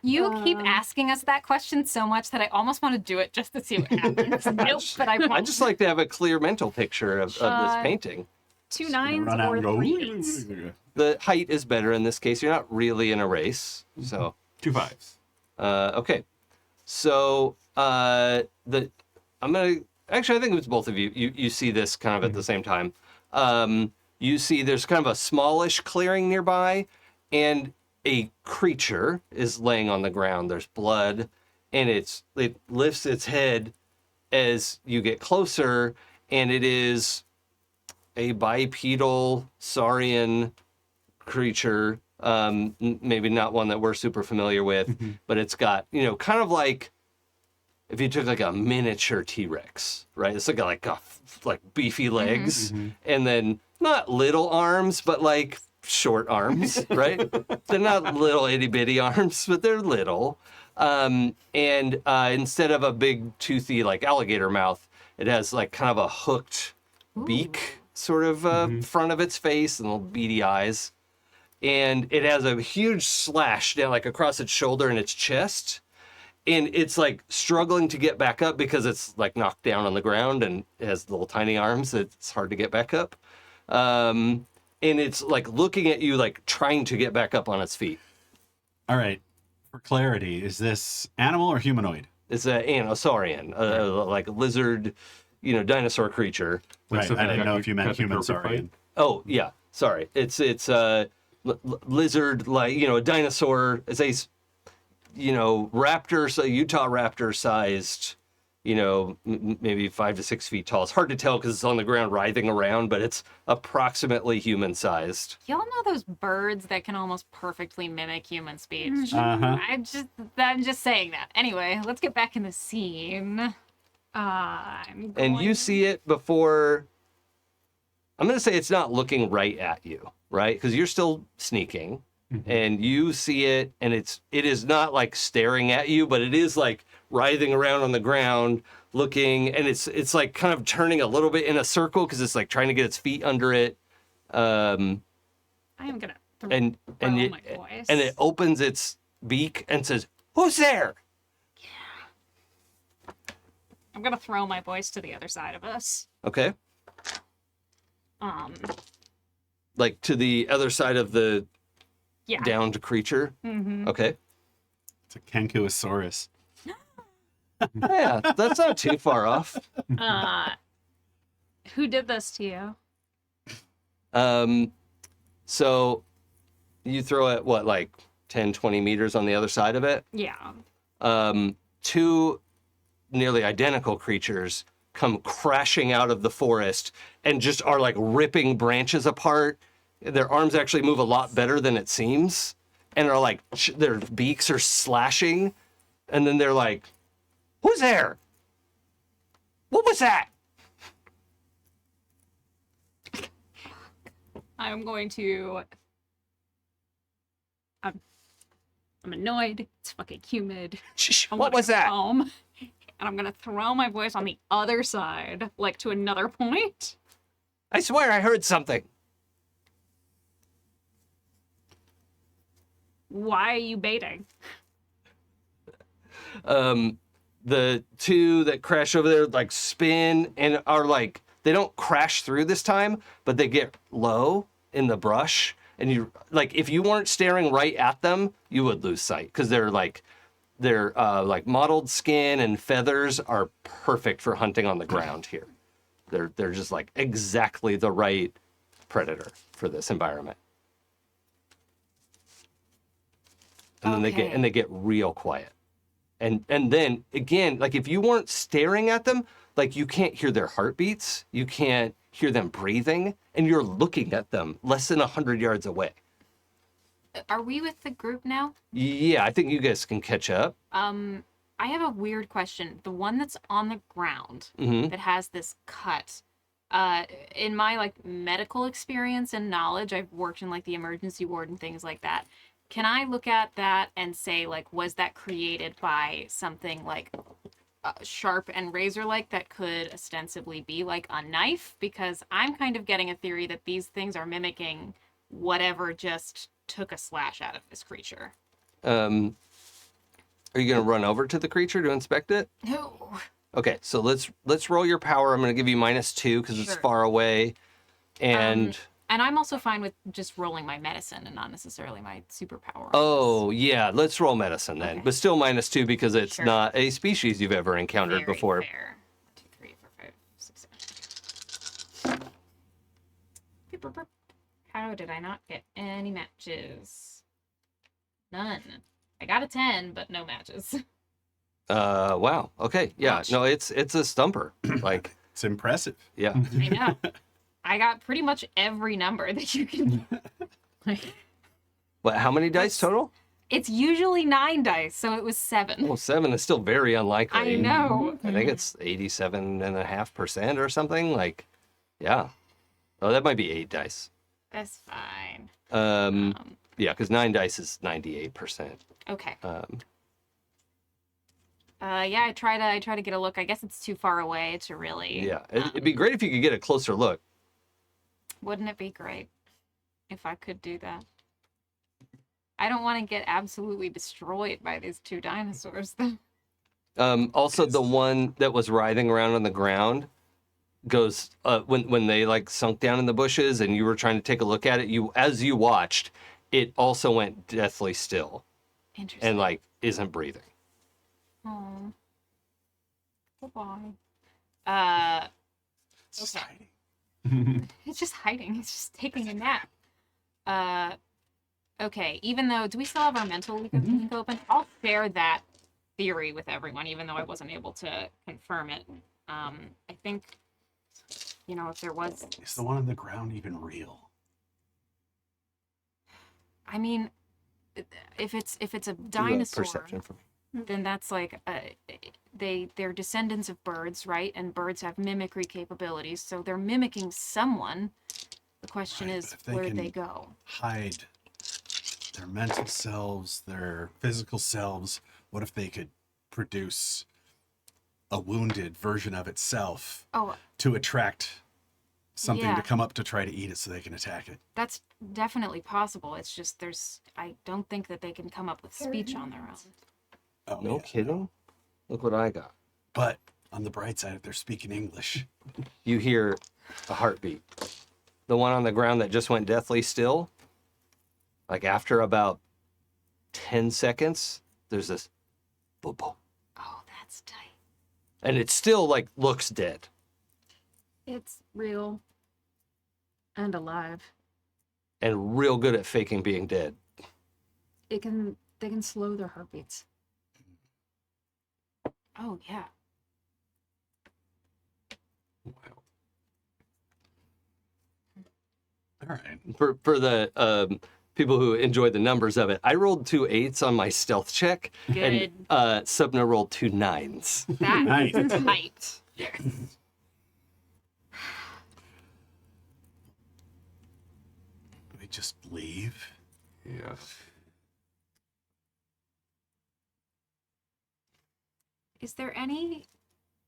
You keep asking us that question so much that I almost want to do it just to see what happens. Nope, but I won't. I just like to have a clear mental picture of this painting. 2 Gonna 9s run out or and go. 3 8s. The height is better in this case. You're not really in a race, so 2 5s. okay. So I'm gonna actually I think it was both of you. You see this kind of at the same time. You see there's kind of a smallish clearing nearby, and a creature is laying on the ground. There's blood, and it lifts its head as you get closer, and it is a bipedal saurian creature. Maybe not one that we're super familiar with, but it's got, kind of like if you took like a miniature T-Rex, right? It's like beefy legs, and then not little arms, but like short arms, right? They're not little itty bitty arms, but they're little. And instead of a big toothy like alligator mouth, it has like kind of a hooked beak sort of front of its face and little beady eyes. And it has a huge slash down like across its shoulder and its chest. And it's like struggling to get back up because it's like knocked down on the ground and it has little tiny arms. It's hard to get back up. And it's like looking at you, like trying to get back up on its feet. All right. For clarity, is this animal or humanoid? It's a saurian, like a lizard, dinosaur creature. Right. I didn't know if you meant got the human carpet saurian. Oh yeah, sorry. It's lizard, like a dinosaur. It's a raptor, so Utah raptor sized. Maybe 5 to 6 feet tall. It's hard to tell because it's on the ground writhing around, but it's approximately human sized. Y'all know those birds that can almost perfectly mimic human speech? Uh-huh. I'm just saying that. Anyway, let's get back in the scene. I'm And you going- see it before. I'm going to say it's not looking right at you, right? Because you're still sneaking, and you see it, and it is not like staring at you, but it is like writhing around on the ground, looking, and it's like kind of turning a little bit in a circle because it's like trying to get its feet under it. I am gonna throw And my it, voice. and it opens its beak and says, "Who's there?" I'm gonna throw my voice to the other side of us. Okay, Um, like to the other side of the yeah. downed creature. Mm-hmm. Okay, It's a Kenkuosaurus. yeah, that's not too far off. Who did this to you? So you throw it, what, like 10, 20 meters on the other side of it? Yeah. Two nearly identical creatures come crashing out of the forest and just are like ripping branches apart. Their arms actually move a lot better than it seems, and are like, their beaks are slashing, and then they're like, "Who's there? What was that?" I'm going to. I'm annoyed. It's fucking humid. Shh, I what wanna was go that? Home, and I'm gonna throw my voice on the other side, like to another point. I swear I heard something. Why are you baiting? The two that crash over there like spin and are like, they don't crash through this time, but they get low in the brush. And you like, if you weren't staring right at them, you would lose sight because they're like mottled skin and feathers are perfect for hunting on the ground here. They're just like exactly the right predator for this environment. And then they get real quiet. And then again, like if you weren't staring at them, like you can't hear their heartbeats, you can't hear them breathing, and you're looking at them less than 100 yards away. Are we with the group now? Yeah, I think you guys can catch up. I have a weird question. The one that's on the ground Mm-hmm. that has this cut. In my like medical experience and knowledge, I've worked in like the emergency ward and things like that. Can I look at that and say like, was that created by something like sharp and razor-like that could ostensibly be like a knife, because I'm kind of getting a theory that these things are mimicking whatever just took a slash out of this creature. Are you going to run over to the creature to inspect it? No. Okay, so let's roll your power. I'm going to give you -2 because it's Sure. far away. And And I'm also fine with just rolling my medicine and not necessarily my superpower. oh, yeah, let's roll medicine then. Okay. But still -2 because it's Sure. not a species you've ever encountered Very before. fair. 1, 2, 3, 4, 5, 6, 7. Beep, beep, beep. How did I not get any matches? None. I got a 10, but no matches. Wow. Okay. Yeah. Ouch. No, it's a stumper. Like, It's impressive. yeah. I know. I got pretty much every number that you can. Like, What? How many dice total? it's usually 9 dice, so it was 7. Well, 7 is still very unlikely. I know. I think it's 87.5% or something. Like, yeah. Oh, that might be 8 dice. That's fine. Yeah, because 9 dice is 98%. Okay. Um, Yeah, I try to get a look. I guess it's too far away to really. yeah, it'd be great if you could get a closer look. Wouldn't it be great if I could do that? I don't want to get absolutely destroyed by these 2 dinosaurs, though. Also, the one that was writhing around on the ground goes when they like sunk down in the bushes and you were trying to take a look at it. As you watched, it also went deathly still Interesting. and like isn't breathing. Oh. Goodbye. It's just Okay. hiding. It's just hiding. It's just taking a nap. Okay. Even though, do we still have our mental link open? I'll share that theory with everyone, even though I wasn't able to confirm it. I think, if there was, Is the one on the ground even real? I mean, if it's a You have dinosaur, perception for me. then that's like they're descendants of birds, right? And birds have mimicry capabilities, so they're mimicking someone. The question Right, is, but if they where'd can- they go? Hide their mental selves, their physical selves. What if they could produce a wounded version of itself Oh, to attract something Yeah. to come up to try to eat it so they can attack it? that's definitely possible. It's just I don't think that they can come up with speech on their own. Oh, No yeah. kidding. Look what I got. But on the bright side, if they're speaking English, You hear a heartbeat. The one on the ground that just went deathly still, like after about 10 seconds, there's this boop, boop, Oh, that's tight. and it still like looks dead. It's real and alive. And real good at faking being dead. They can slow their heartbeats. Oh yeah. Wow. all right. For the people who enjoyed the numbers of it, I rolled 2 8s on my stealth check, Good. and Sapna rolled 2 9s. That's Nice. tight. Do we just leave? Yeah. Is there any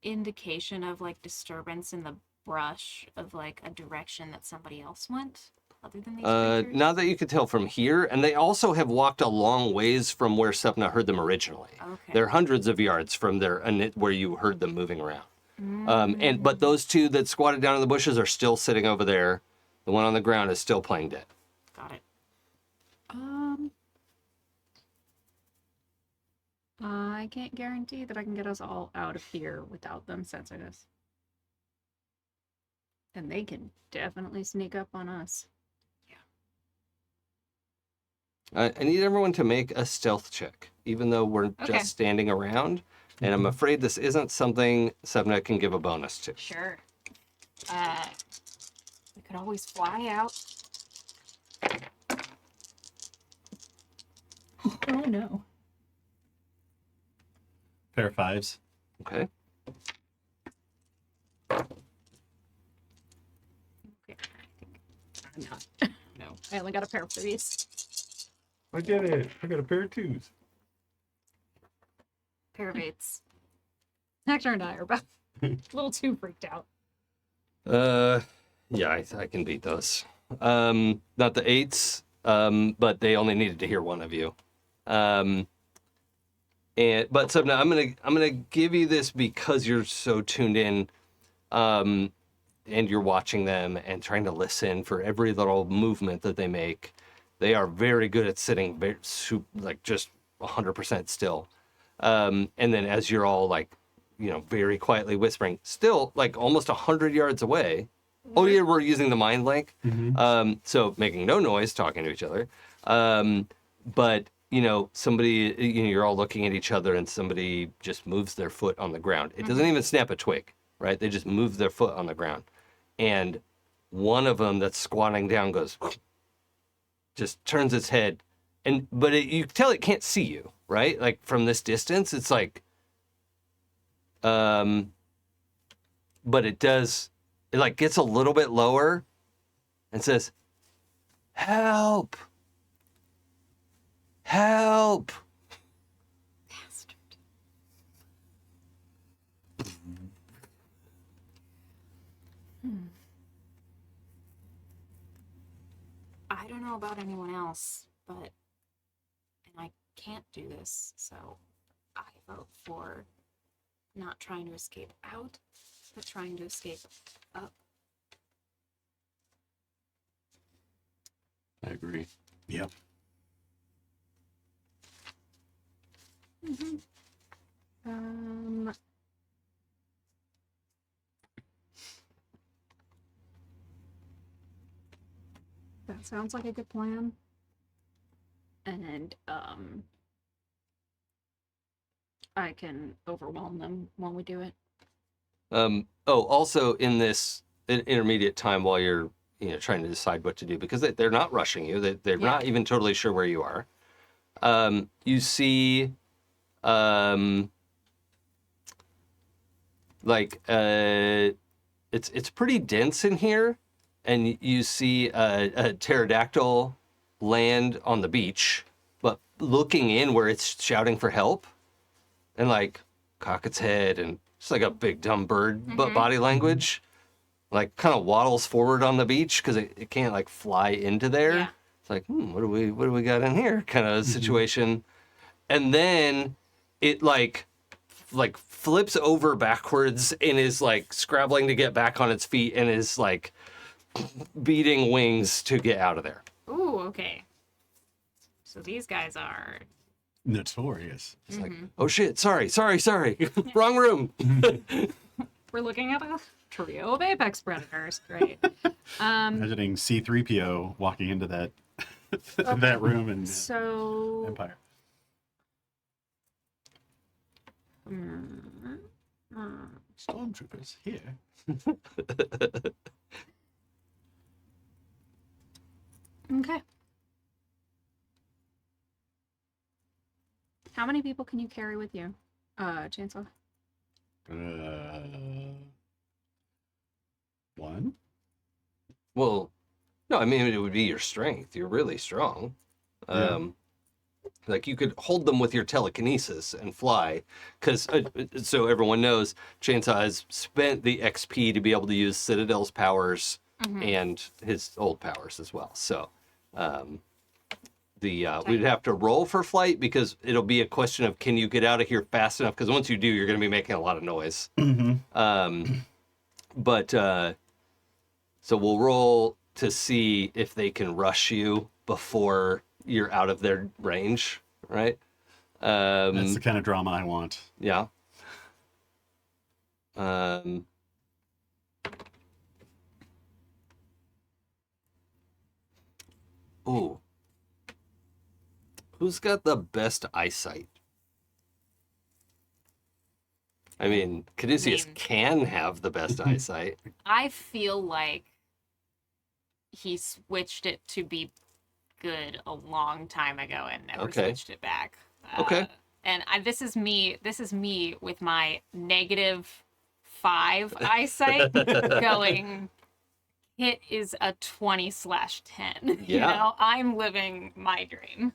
indication of like disturbance in the brush of like a direction that somebody else went other than these creatures? Not that you could tell from here, and they also have walked a long ways from where Sapna heard them originally. Okay. They're hundreds of yards from there, and where you heard them moving around. But those 2 that squatted down in the bushes are still sitting over there. The one on the ground is still playing dead. Got it. I can't guarantee that I can get us all out of here without them sensing us. And they can definitely sneak up on us. I need everyone to make a stealth check, even though we're Okay. just standing around. And I'm afraid this isn't something Sapna can give a bonus to. Sure. We could always fly out. Oh no. Pair of 5s. Okay. Okay. I'm not. No. I only got a pair of 3s. I did it. I got a pair of 2s. Pair of 8s. Hector and I are both a little too freaked out. Yeah, I can beat those. Not the 8s, but they only needed to hear one of you. But Sapna, I'm gonna give you this because you're so tuned in, and you're watching them and trying to listen for every little movement that they make. They are very good at sitting like just 100% still. And then as you're all like, very quietly whispering, still like almost 100 yards away. Oh yeah, we're using the mind link. So making no noise, talking to each other. But somebody, you're all looking at each other and somebody just moves their foot on the ground. It doesn't even snap a twig, right? They just move their foot on the ground. And one of them that's squatting down goes, just turns its head. But you can tell it can't see you, right? Like from this distance, it's like, but it does, it like gets a little bit lower and says, help. Help! Bastard. I don't know about anyone else, and I can't do this, so I vote for not trying to escape out, but trying to escape up. I agree. Yep. That sounds like a good plan. And I can overwhelm them when we do it. Also in this intermediate time while you're trying to decide what to do, because they're not rushing you, they're not even totally sure where you are. You see it's pretty dense in here, and you see a pterodactyl land on the beach, but looking in where it's shouting for help, and like cock its head, and it's like a big dumb bird, but body language, like kind of waddles forward on the beach because it can't like fly into there. Yeah. It's like, what do we got in here? Kind of situation. And then it like flips over backwards and is like scrabbling to get back on its feet and is like beating wings to get out of there. Ooh, okay. So these guys are... Notorious. It's like, oh shit, sorry. Wrong room. We're looking at a trio of apex predators. Great. Imagining C-3PO walking into that that room and So Empire. Stormtroopers here. okay. How many people can you carry with you, Chancellor? One. Well, no, I mean, it would be your strength. You're really strong. Like you could hold them with your telekinesis and fly, because so everyone knows, Chainsaw has spent the XP to be able to use Citadel's powers and his old powers as well. So we'd have to roll for flight, because it'll be a question of, can you get out of here fast enough? Because once you do, you're going to be making a lot of noise. So we'll roll to see if they can rush you before you're out of their range, right? That's the kind of drama I want. Yeah. Ooh. Who's got the best eyesight? I mean, Caduceus can have the best eyesight. I feel like he switched it to be good a long time ago and never switched it back. And this is me with my -5 eyesight going, it is a 20/10. You know, I'm living my dream.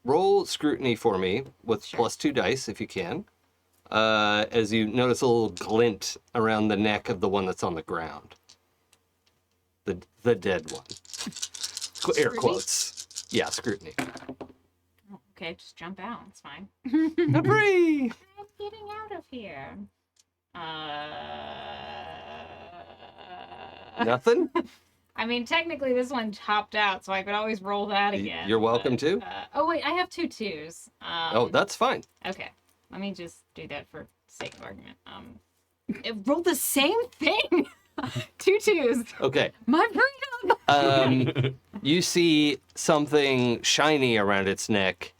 Roll scrutiny for me with +2 dice if you can. as you notice a little glint around the neck of the one that's on the ground. The dead one. Air quotes. Yeah, scrutiny. Oh, okay, just jump out. It's fine. Free! I'm getting out of here. Nothing? I mean, technically this one hopped out, so I could always roll that again. You're welcome but, to. Oh wait, I have 2 twos. Oh, that's fine. Okay. Let me just do that for sake of argument. It rolled the same thing. 2 twos. Okay. My freedom. You see something shiny around its neck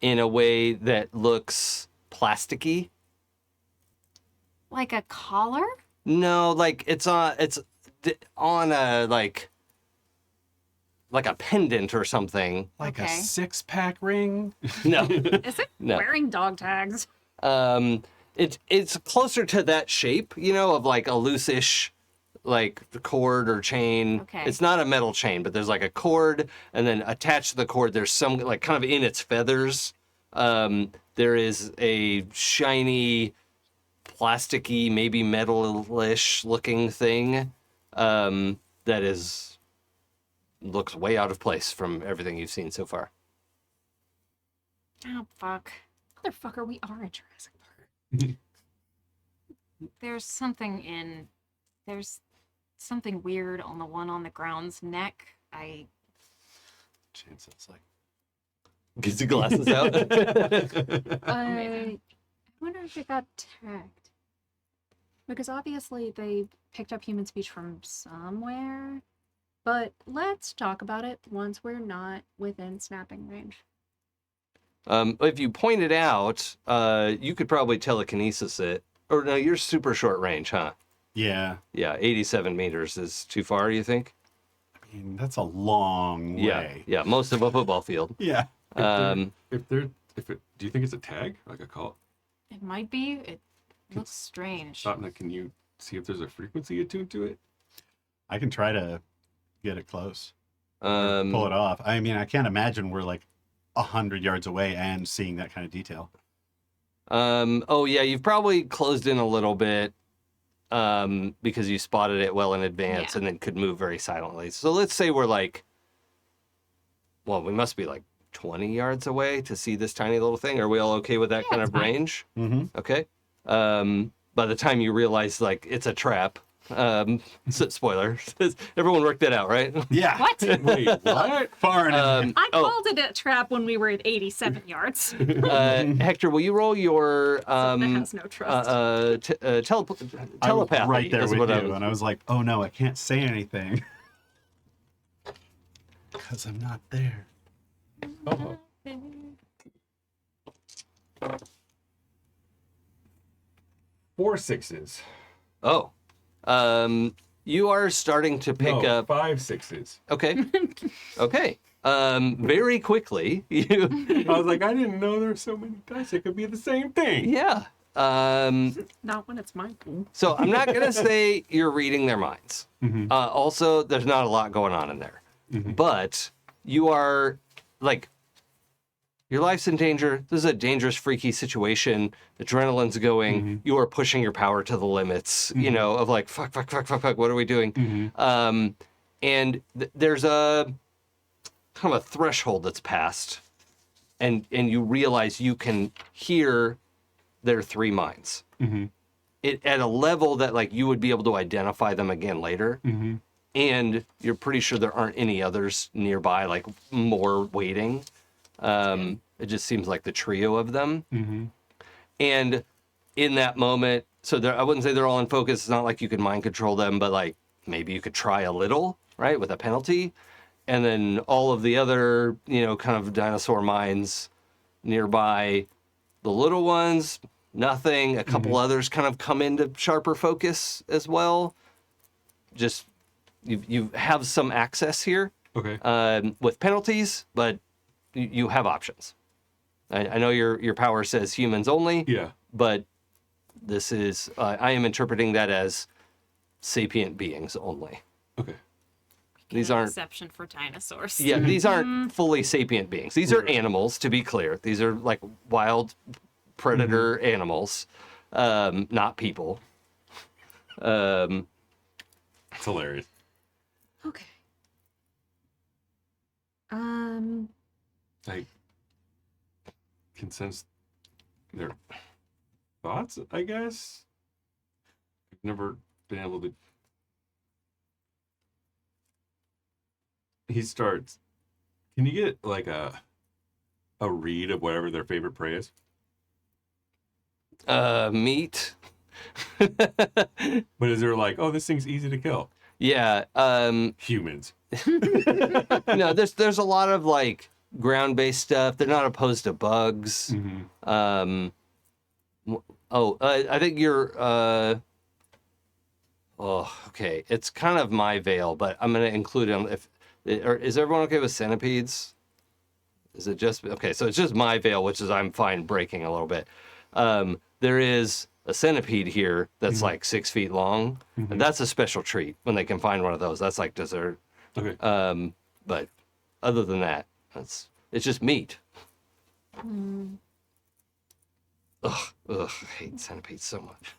in a way that looks plasticky. Like a collar? No, like it's on a like a pendant or something. Like a Okay. 6-pack ring. No. Is it No. wearing dog tags? It's closer to that shape, of like a loose-ish like cord or chain. Okay. It's not a metal chain, but there's like a cord, and then attached to the cord there's some like kind of in its feathers. There is a shiny, plasticky, maybe metal-ish looking thing that looks way out of place from everything you've seen so far. Oh, fuck. Motherfucker, we are in Jurassic Park. There's something weird on the one on the ground's neck. Chainsaw's like, Gets the glasses out. I wonder if it got tagged. Because obviously they picked up human speech from somewhere. But let's talk about it once we're not within snapping range. If you point it out, you could probably telekinesis it. Or no, you're super short range, huh? Yeah. Yeah, 87 meters is too far, you think? I mean, that's a long way. Yeah, most of a football field. Yeah. Um, Do you think it's a tag, like a call? It might be. It looks strange. Sapna, can you see if there's a frequency attuned to it? I can try to get it close. Pull um, it off. I mean, I can't imagine we're like 100 yards away and seeing that kind of detail. oh, yeah, you've probably closed in a little bit because you spotted it well in advance Yeah. and then could move very silently. So let's say we're we must be like 20 yards away to see this tiny little thing. Are we all okay with that kind that's of fine. range? Mm-hmm. Okay. By the time you realize it's a trap, spoiler, everyone worked that out, right? Yeah. What? Wait, what? Far enough. I called it a trap when we were at 87 yards. Hector, will you roll your That has no trust. telepathy? I was right there is with what I you, was- and I was like, oh no, I can't say anything. Because I'm not there. Oh. 4 6s. Oh, you are starting to pick No, up. 5 6s. Okay, okay. Very quickly, you. I was like, I didn't know there were so many dice. It could be the same thing. Yeah. Not when it's mine. So I'm not gonna say you're reading their minds. Mhm. Also, there's not a lot going on in there, but you are like. Your life's in danger. This is a dangerous, freaky situation. Adrenaline's going. You are pushing your power to the limits, of like, fuck, what are we doing? And there's a kind of a threshold that's passed. And you realize you can hear their 3 minds. It at a level that like you would be able to identify them again later. And you're pretty sure there aren't any others nearby, like more waiting. It just seems like the trio of them. And in that moment, so I wouldn't say they're all in focus. It's not like you could mind control them, but like maybe you could try a little, right, with a penalty. And then all of the other, kind of dinosaur minds nearby, the little ones, nothing. A couple others kind of come into sharper focus as well. Just you have some access here. Okay. With penalties, but you have options. I know your power says humans only, Yeah. but this is I am interpreting that as sapient beings only. Okay. These An aren't exception for dinosaurs. yeah, these aren't fully sapient beings. These are animals, to be clear. These are like wild predator animals. not people. It's hilarious. Okay. I can sense their thoughts, I guess. I've never been able to. He starts. Can you get like a read of whatever their favorite prey is? Meat. But is there like, oh, this thing's easy to kill? Yeah. Humans. No, there's a lot of like ground-based stuff. They're not opposed to bugs. I think you're. Oh, okay. It's kind of my veil, but I'm gonna include them. Is everyone okay with centipedes? Is it just okay? So it's just my veil, which is I'm fine breaking a little bit. There is a centipede here that's like 6 feet long, and that's a special treat when they can find one of those. That's like dessert. Okay. But other than that, it's just meat. Ugh, I hate centipedes so much.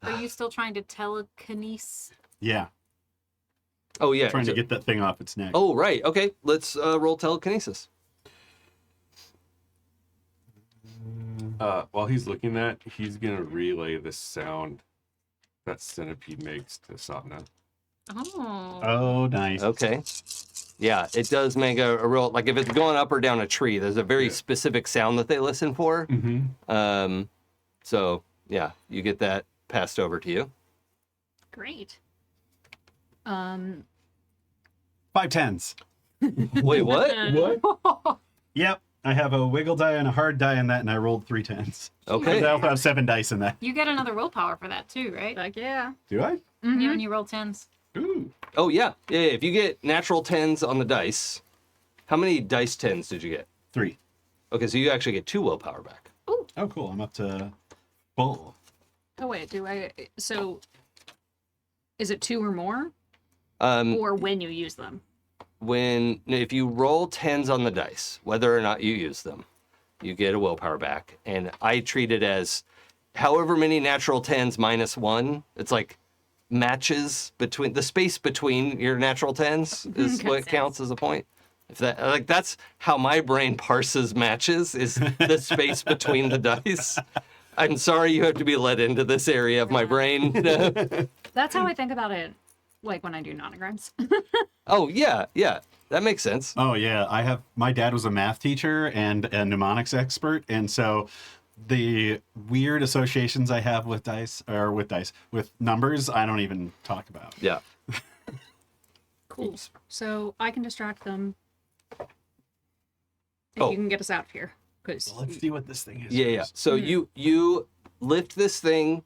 Are you still trying to telekinesis? Yeah, Oh yeah. trying to get that thing off its neck. Oh right. Okay. Let's roll telekinesis. While he's looking at, he's gonna relay the sound that centipede makes to Sapna. Oh. Oh, nice. Okay. Yeah, it does make a real, like if it's going up or down a tree, there's a very specific sound that they listen for. So yeah, you get that passed over to you. Great. 5 tens. Wait, what? Yep. I have a wiggle die and a hard die in that, and I rolled 3 tens. Okay. I also have 7 dice in that. You get another willpower for that too, right? Like, yeah. Do I? Yeah, when you roll 10s. Ooh. Oh yeah. If you get natural 10s on the dice, how many dice 10s did you get? 3. Okay, so you actually get 2 willpower back. Oh, cool. I'm up to full. Oh, wait, so is it 2 or more? Um, Or when you use them? if you roll 10s on the dice, whether or not you use them, you get a willpower back. And I treat it as however many natural 10s minus 1. It's like matches between the space between your natural 10s is what counts as a point. If that, like, that's how my brain parses matches, is the space between the dice. I'm sorry you have to be led into this area of my brain. That's how I think about it, like when I do nonograms. Oh yeah, that makes sense. Oh, yeah. My dad was a math teacher and a mnemonics expert. And so the weird associations I have with with numbers, I don't even talk about. Yeah. Cool. So I can distract them. If Oh. you can get us out of here. Because Let's see what this thing is. Yeah. So you lift this thing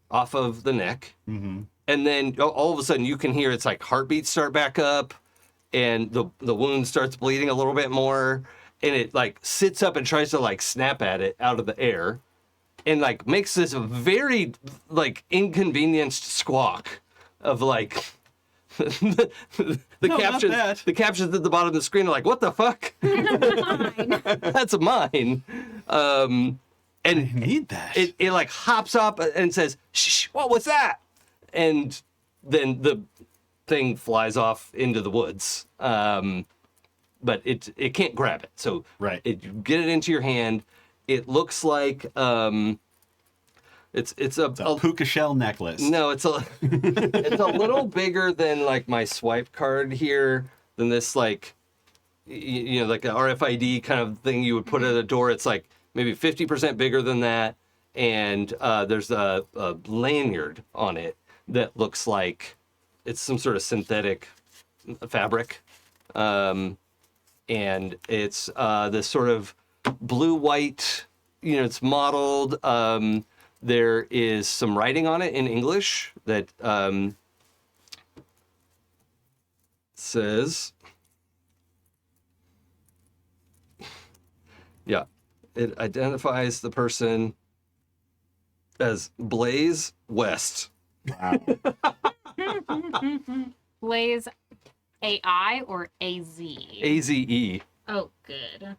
off of the neck, and then all of a sudden you can hear its like heartbeats start back up, and the wound starts bleeding a little bit more, and it like sits up and tries to like snap at it out of the air, and like makes this very like inconvenienced squawk of like the captions at the bottom of the screen are like, what the fuck? That's mine. And I need that. it like hops up and says, shh, what was that? And then the thing flies off into the woods. But it can't grab it. So Right. you get it into your hand. It looks like it's a puka shell necklace. no, it's a little bigger than like my swipe card here, than this like you know, like an RFID kind of thing you would put at a door. It's like maybe 50% bigger than that, and there's a lanyard on it that looks like it's some sort of synthetic fabric, and it's this sort of blue-white. You know, it's mottled. There is some writing on it in English that says, yeah, it identifies the person as Blaze West. Wow. Blaze AI or AZ? AZE. Oh, good.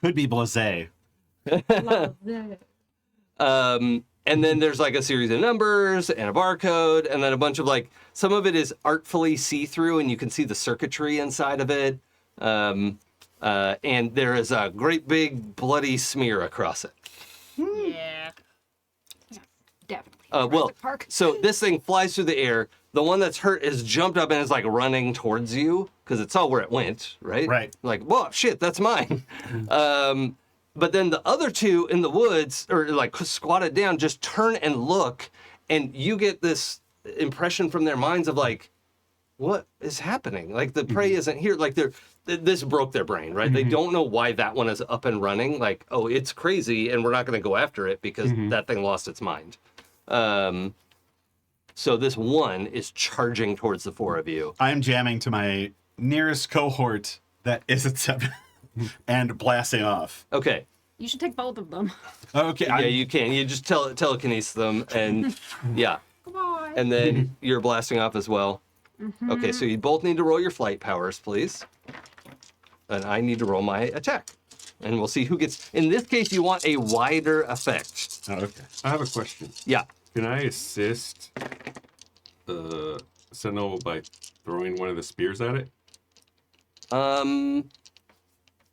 Could be blasé. Love that. And then there's like a series of numbers and a barcode, and then a bunch of like, some of it is artfully see-through, and you can see the circuitry inside of it. And there is a great big bloody smear across it. Yeah. Definitely. Well, Jurassic Park. so this thing flies through the air. The one that's hurt has jumped up and is like running towards you because it saw where it went, right? Right. Like, whoa, shit, that's mine. But then the other two in the woods, or like squatted down, just turn and look, and you get this impression from their minds of like, what is happening? Like the prey isn't here. Like this broke their brain, right? They don't know why that one is up and running. Like, oh, it's crazy, and we're not going to go after it because that thing lost its mind. So this one is charging towards the four of you. I'm jamming to my nearest cohort that isn't Sapna and blasting off. Okay. You should take both of them. Okay. Yeah, you can. You just telekinesis them, and yeah. Come on. And then you're blasting off as well. Okay, so you both need to roll your flight powers, please. And I need to roll my attack. And we'll see who gets... In this case, you want a wider effect. Oh, okay. I have a question. Yeah. Can I assist Sentinel by throwing one of the spears at it?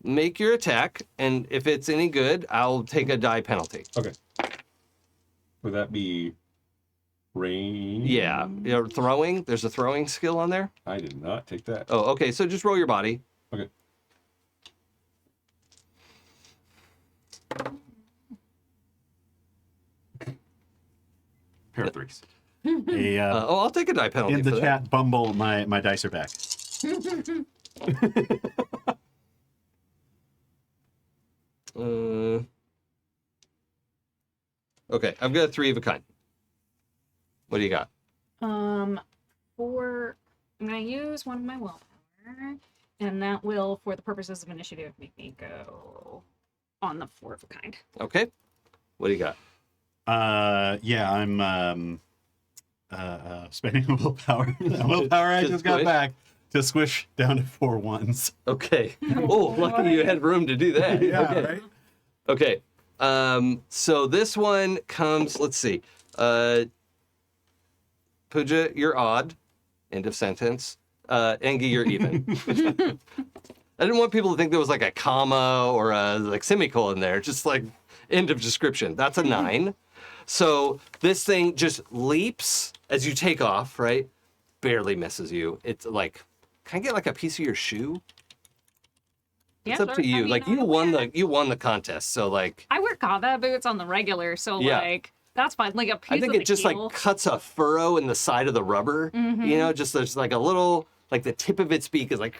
Make your attack, and if it's any good, I'll take a die penalty. Okay. Would that be range? Yeah. Throwing? There's a throwing skill on there? I did not take that. Oh, okay, so just roll your body. Okay. Pair of threes. I'll take a die penalty In the for chat, Bumble, my dice are back. that. Okay, I've got a 3 of a kind. What do you got? I'm gonna use one of my willpower, and that will, for the purposes of initiative, make me go on the 4 of a kind. Okay. What do you got? Yeah, I'm spending a willpower. That willpower I To just got squish? back to squish down to 4 ones. Okay. Oh, lucky you had room to do that. Yeah, Okay. right? Okay. So this one comes, let's see. Pooja, you're odd. End of sentence. Enge, you're even. I didn't want people to think there was like a comma or a like semicolon there. Just like end of description. That's a 9. So this thing just leaps as you take off, right? Barely misses you. It's like, can I get like a piece of your shoe? It's up to you. Like you won the contest. So like I wear combat boots on the regular, so Yeah. like that's fine. Like a piece I think of it just the heel. like cuts a furrow in the side of the rubber. You know, just there's like a little, like the tip of its beak is like,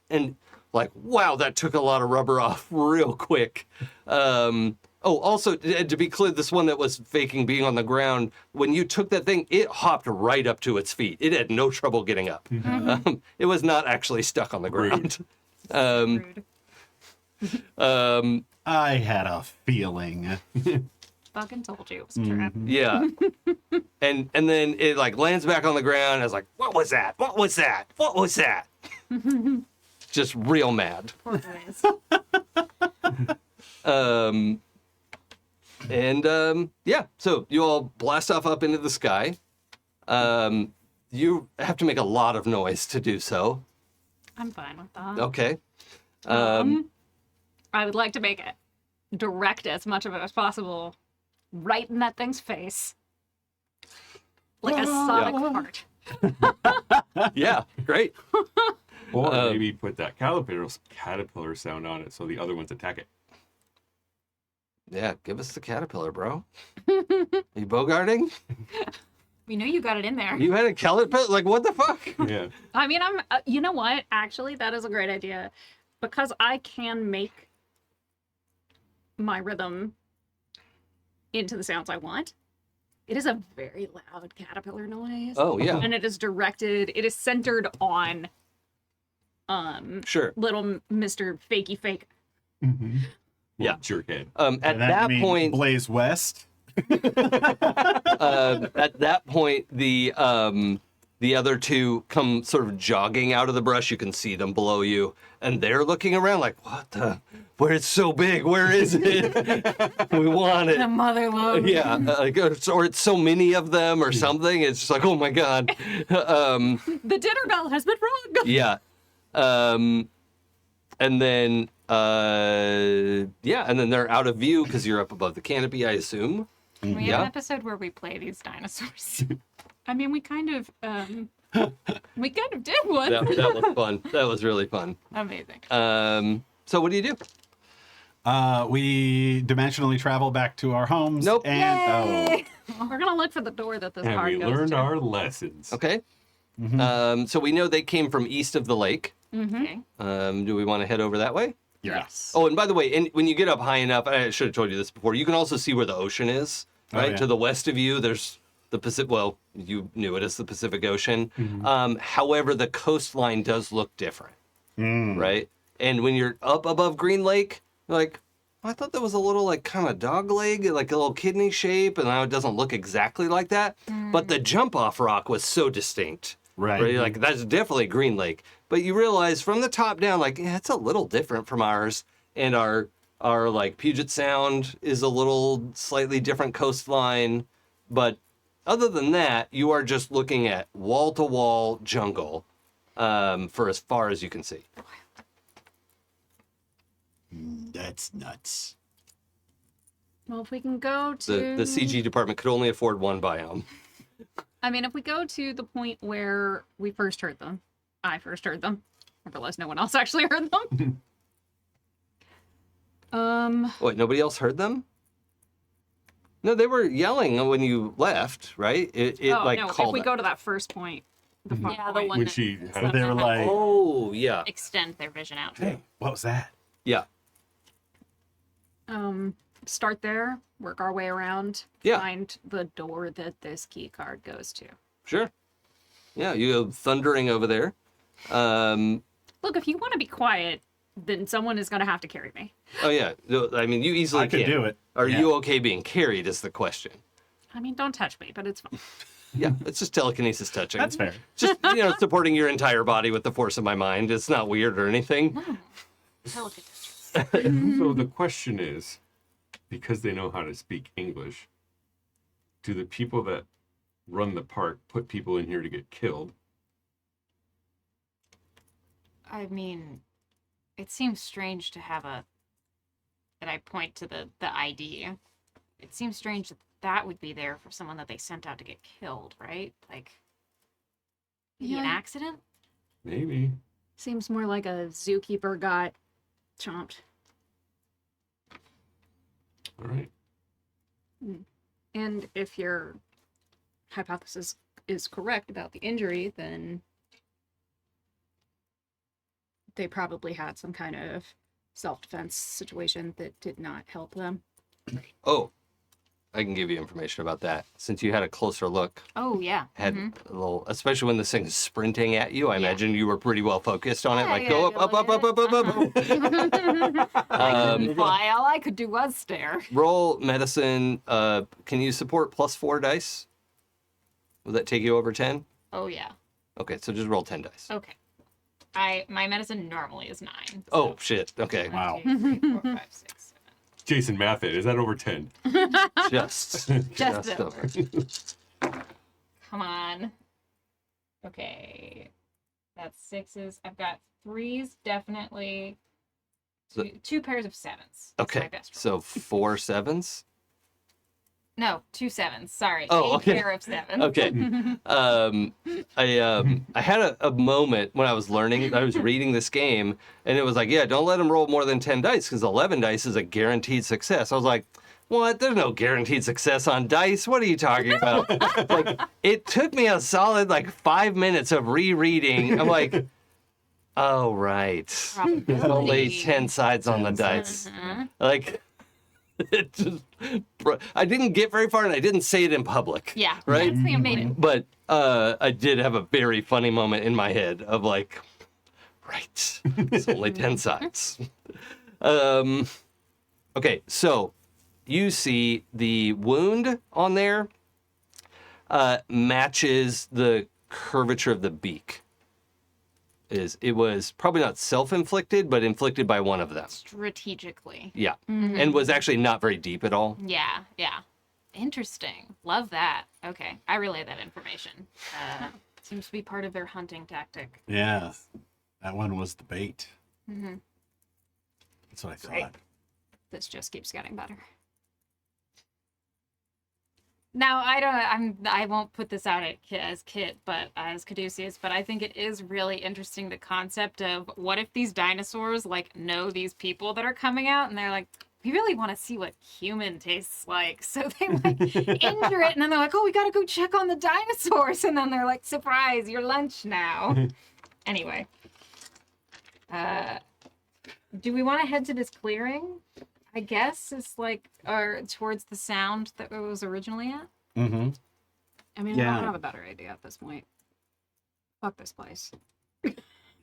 and like, wow, that took a lot of rubber off real quick. Also, to be clear, this one that was faking being on the ground, when you took that thing, it hopped right up to its feet. It had no trouble getting up. It was not actually stuck on the ground. Rude. I had a feeling. Fucking told you it was a trap. Yeah. and then it like lands back on the ground. And I was like, what was that? What was that? What was that? Just real mad. Poor guys. Yeah, so you all blast off up into the sky. You have to make a lot of noise to do so. I'm fine with that. Okay. I would like to make it direct as much of it as possible right in that thing's face. Like a sonic fart. Yeah, great. Or maybe put that caterpillar sound on it so the other ones attack it. Yeah, give us the caterpillar, bro. You bogarting? We knew you got it in there. You had a caterpillar? Like, what the fuck? Yeah. I mean, you know what? Actually, that is a great idea. Because I can make my rhythm into the sounds I want. It is a very loud caterpillar noise. Oh, yeah. And it is it is centered on Sure. little Mr. Fakey Fake. Yeah. Jerkhead. At And that mean point, Blaze West. at that point, the The other two come sort of jogging out of the brush. You can see them below you, and they're looking around like, what the? Where it's so big? Where is it? We want it. The mother lode. Yeah, or it's so many of them or something. It's just like, oh my God. The dinner bell has been rung. Yeah. And then, and then they're out of view because you're up above the canopy, I assume. We have Yeah. an episode where we play these dinosaurs. I mean, we kind of did one. That was fun. That was really fun. Amazing. So what do you do? We dimensionally travel back to our homes. Nope. And We're gonna look for the door that this And card we goes learned to. our lessons. Okay. So we know they came from east of the lake. Okay. Do we want to head over that way? Yes. Oh, and by the way, when you get up high enough, I should have told you this before, you can also see where the ocean is, right? yeah. To the west of you, there's the Pacific, well, you knew it as the Pacific Ocean. However, the coastline does look different, right? And when you're up above Green Lake, you're like, I thought that was a little like kind of dog leg, like a little kidney shape, and now it doesn't look exactly like that. But the jump off rock was so distinct. Right. You're like, that's definitely Green Lake. But you realize from the top down, like, yeah, it's a little different from ours. And our like Puget Sound is a little slightly different coastline. But other than that, you are just looking at wall to wall jungle for as far as you can see. That's nuts. Well, if we can go to The CG department could only afford one biome. I mean, if we go to the point where we first heard them, I first heard them. I realized no one else actually heard them. Wait, nobody else heard them? No, they were yelling when you left, right? It oh like no! If called we it. go to that first point, the front Yeah, the point. one When that she Sapna had They were had like- to Oh, yeah. extend their vision out. Hey, what was that? Yeah. Start there, work our way around, Yeah. find the door that this key card goes to. Sure. Yeah, you go thundering over there. Look, if you want to be quiet, then someone is going to have to carry me. Oh, yeah. No, I mean, you easily I could can. do it. Are Yeah. you okay being carried is the question. I mean, don't touch me, but it's fine. Yeah, it's just telekinesis touching. That's fair. Just, supporting your entire body with the force of my mind. It's not weird or anything. Telekinesis. So the question is, because they know how to speak English, do the people that run the park put people in here to get killed? I mean, it seems strange to have that I point to the ID. It seems strange that that would be there for someone that they sent out to get killed, right? Like, maybe an Yeah. accident? Maybe. Seems more like a zookeeper got chomped. All right. And if your hypothesis is correct about the injury, then they probably had some kind of self-defense situation that did not help them. Oh, I can give you information about that. Since you had a closer look, Oh, yeah. had a little, especially when this thing's sprinting at you, I imagine you were pretty well focused on it. Yeah, Like, yeah, go I up, up, up, up, up, up, up. I couldn't fly. All I could do was stare. Roll medicine. Can you support +4 dice? Will that take you over 10? Oh, yeah. Okay, so just roll 10 dice. Okay. My medicine normally is 9. So Oh, shit. Okay. 1, Wow. 2, 3, 4, 5, 6, 7. Jason, math it. Is that over 10? Just Just over. Come on. Okay. That's 6s. I've got 3s, definitely. So- Two pairs of 7s. That's my Okay, best so roll. 4 7s. No, 2 7s. Sorry. Oh, a okay. pair of 7s. Okay. I had a moment when I was learning, I was reading this game, and it was like, yeah, don't let them roll more than 10 dice, because 11 dice is a guaranteed success. I was like, what? There's no guaranteed success on dice. What are you talking about? Like, it took me a solid, 5 minutes of rereading. I'm like, oh, right. There's only 10 sides on the dice. Like, it just, I didn't get very far, and I didn't say it in public. Yeah. Right? That's the amazing. But I did have a very funny moment in my head of like, right, it's only 10 sides. Okay, so you see the wound on there matches the curvature of the beak. It was probably not self-inflicted, but inflicted by one of them. Strategically. Yeah. And was actually not very deep at all. Yeah, yeah. Interesting. Love that. Okay, I relay that information. Seems to be part of their hunting tactic. Yeah, that one was the bait. Mm-hmm. That's what I thought. Great. This just keeps getting better. Now I won't put this out as Kit, but as Caduceus, but I think it is really interesting the concept of what if these dinosaurs like know these people that are coming out and they're like, we really want to see what human tastes like. So they like injure it and then they're like, oh, we gotta go check on the dinosaurs. And then they're like, surprise, your lunch now. Anyway. Do we want to head to this clearing? I guess it's like, or towards the sound that it was originally at. Mm-hmm. I mean, Yeah. I don't have a better idea at this point. Fuck this place.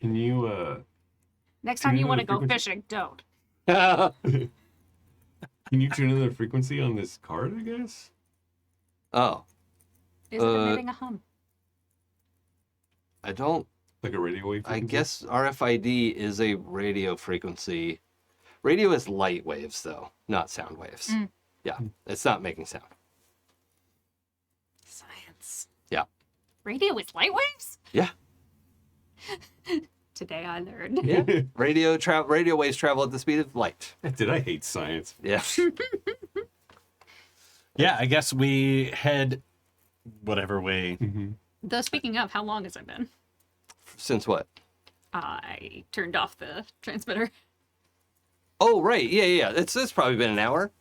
Can you Next time you Tune want in to the go frequency. fishing, don't. can you tune in the frequency on this card? I guess. Oh, Is it emitting a hum? I don't. Like a radio wave. I frequency? guess RFID is a radio frequency. Radio is light waves, though, not sound waves. Yeah, it's not making sound. Science. Yeah. Radio is light waves? Yeah. Today I learned. Yeah. Radio waves travel at the speed of light. Did I hate science? Yeah. Yeah, I guess we head whatever way. Though speaking of, how long has it been? Since what? I turned off the transmitter. Oh, right. Yeah. It's probably been an hour.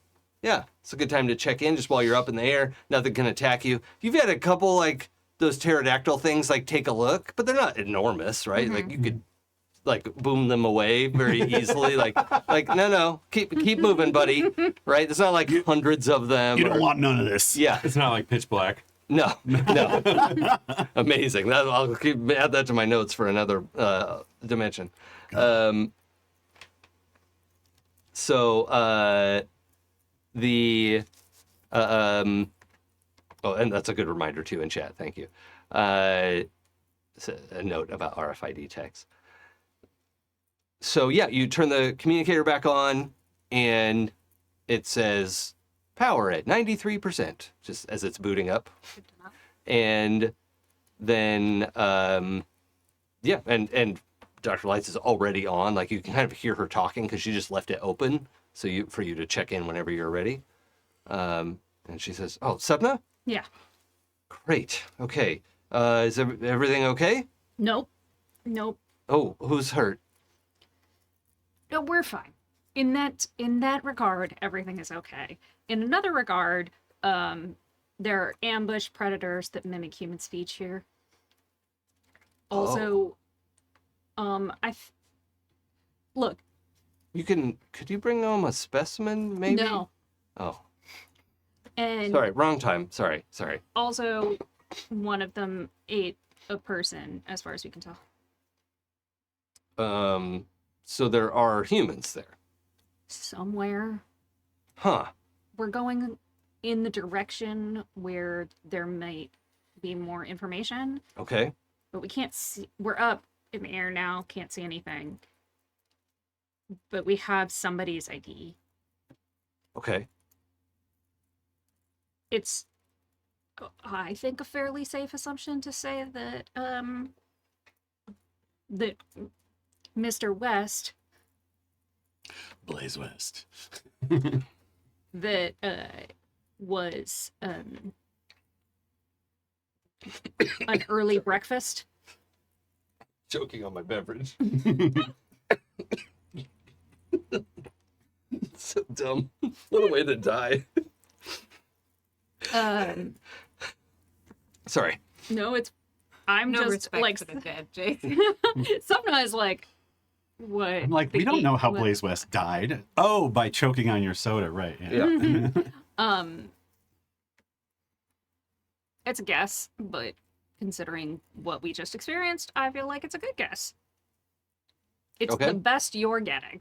Yeah. It's a good time to check in just while you're up in the air. Nothing can attack you. You've had a couple, like, those pterodactyl things, like, take a look, but they're not enormous, right? Like, you could, like, boom them away very easily. like, no. Keep moving, buddy. Right? It's not like hundreds of them. You don't want none of this. Yeah. It's not like pitch black. No. Amazing. I'll add that to my notes for another dimension. And that's a good reminder too in chat. Thank you. It's a note about RFID tags. So yeah, you turn the communicator back on, and it says power at 93%, just as it's booting up. And then, and Dr. Lights is already on. Like, you can kind of hear her talking because she just left it open for you to check in whenever you're ready. And she says, "Oh, Sapna? Yeah. Great. Okay. Is everything okay? Nope. Oh, who's hurt? No, we're fine. In that regard, everything is okay. In another regard, there are ambush predators that mimic human speech here. Also, look. Could you bring home a specimen, maybe? No. Oh, And sorry, wrong time. Sorry. also, one of them ate a person, as far as we can tell. So there are humans there. Somewhere. Huh. We're going in the direction where there might be more information, Okay. but we can't see. We're up in the air now, can't see anything. But we have somebody's ID. Okay. It's, I think, a fairly safe assumption to say that that Mr. West, Blaze West. that was an early breakfast. Joking on my beverage. So dumb. What a way to die. Sorry. No, it's. I'm No just respect like for the dead, Jake. Sapna is like, what? I'm like, we don't know how Blaze West died. Oh, by choking on your soda, right? Yeah. It's a guess, but considering what we just experienced, I feel like it's a good guess. It's Okay. the best you're getting.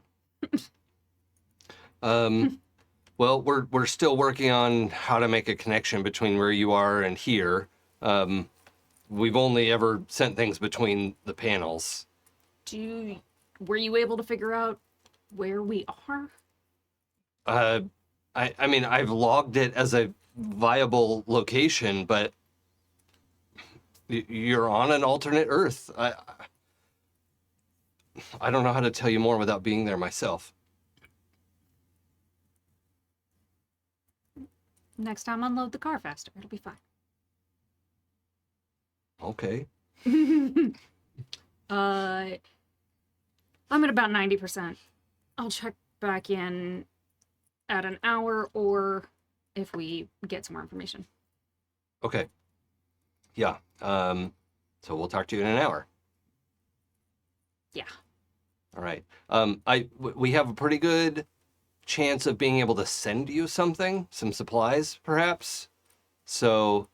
Well, we're still working on how to make a connection between where you are and here. we've only ever sent things between the panels. Were you able to figure out where we are? I mean, I've logged it as a viable location, but you're on an alternate Earth. I don't know how to tell you more without being there myself. Next time, unload the car faster. It'll be fine. Okay. I'm at about 90%. I'll check back in at an hour or if we get some more information. Okay. Yeah. So we'll talk to you in an hour. Yeah. All right. We have a pretty good chance of being able to send you some supplies, perhaps. So,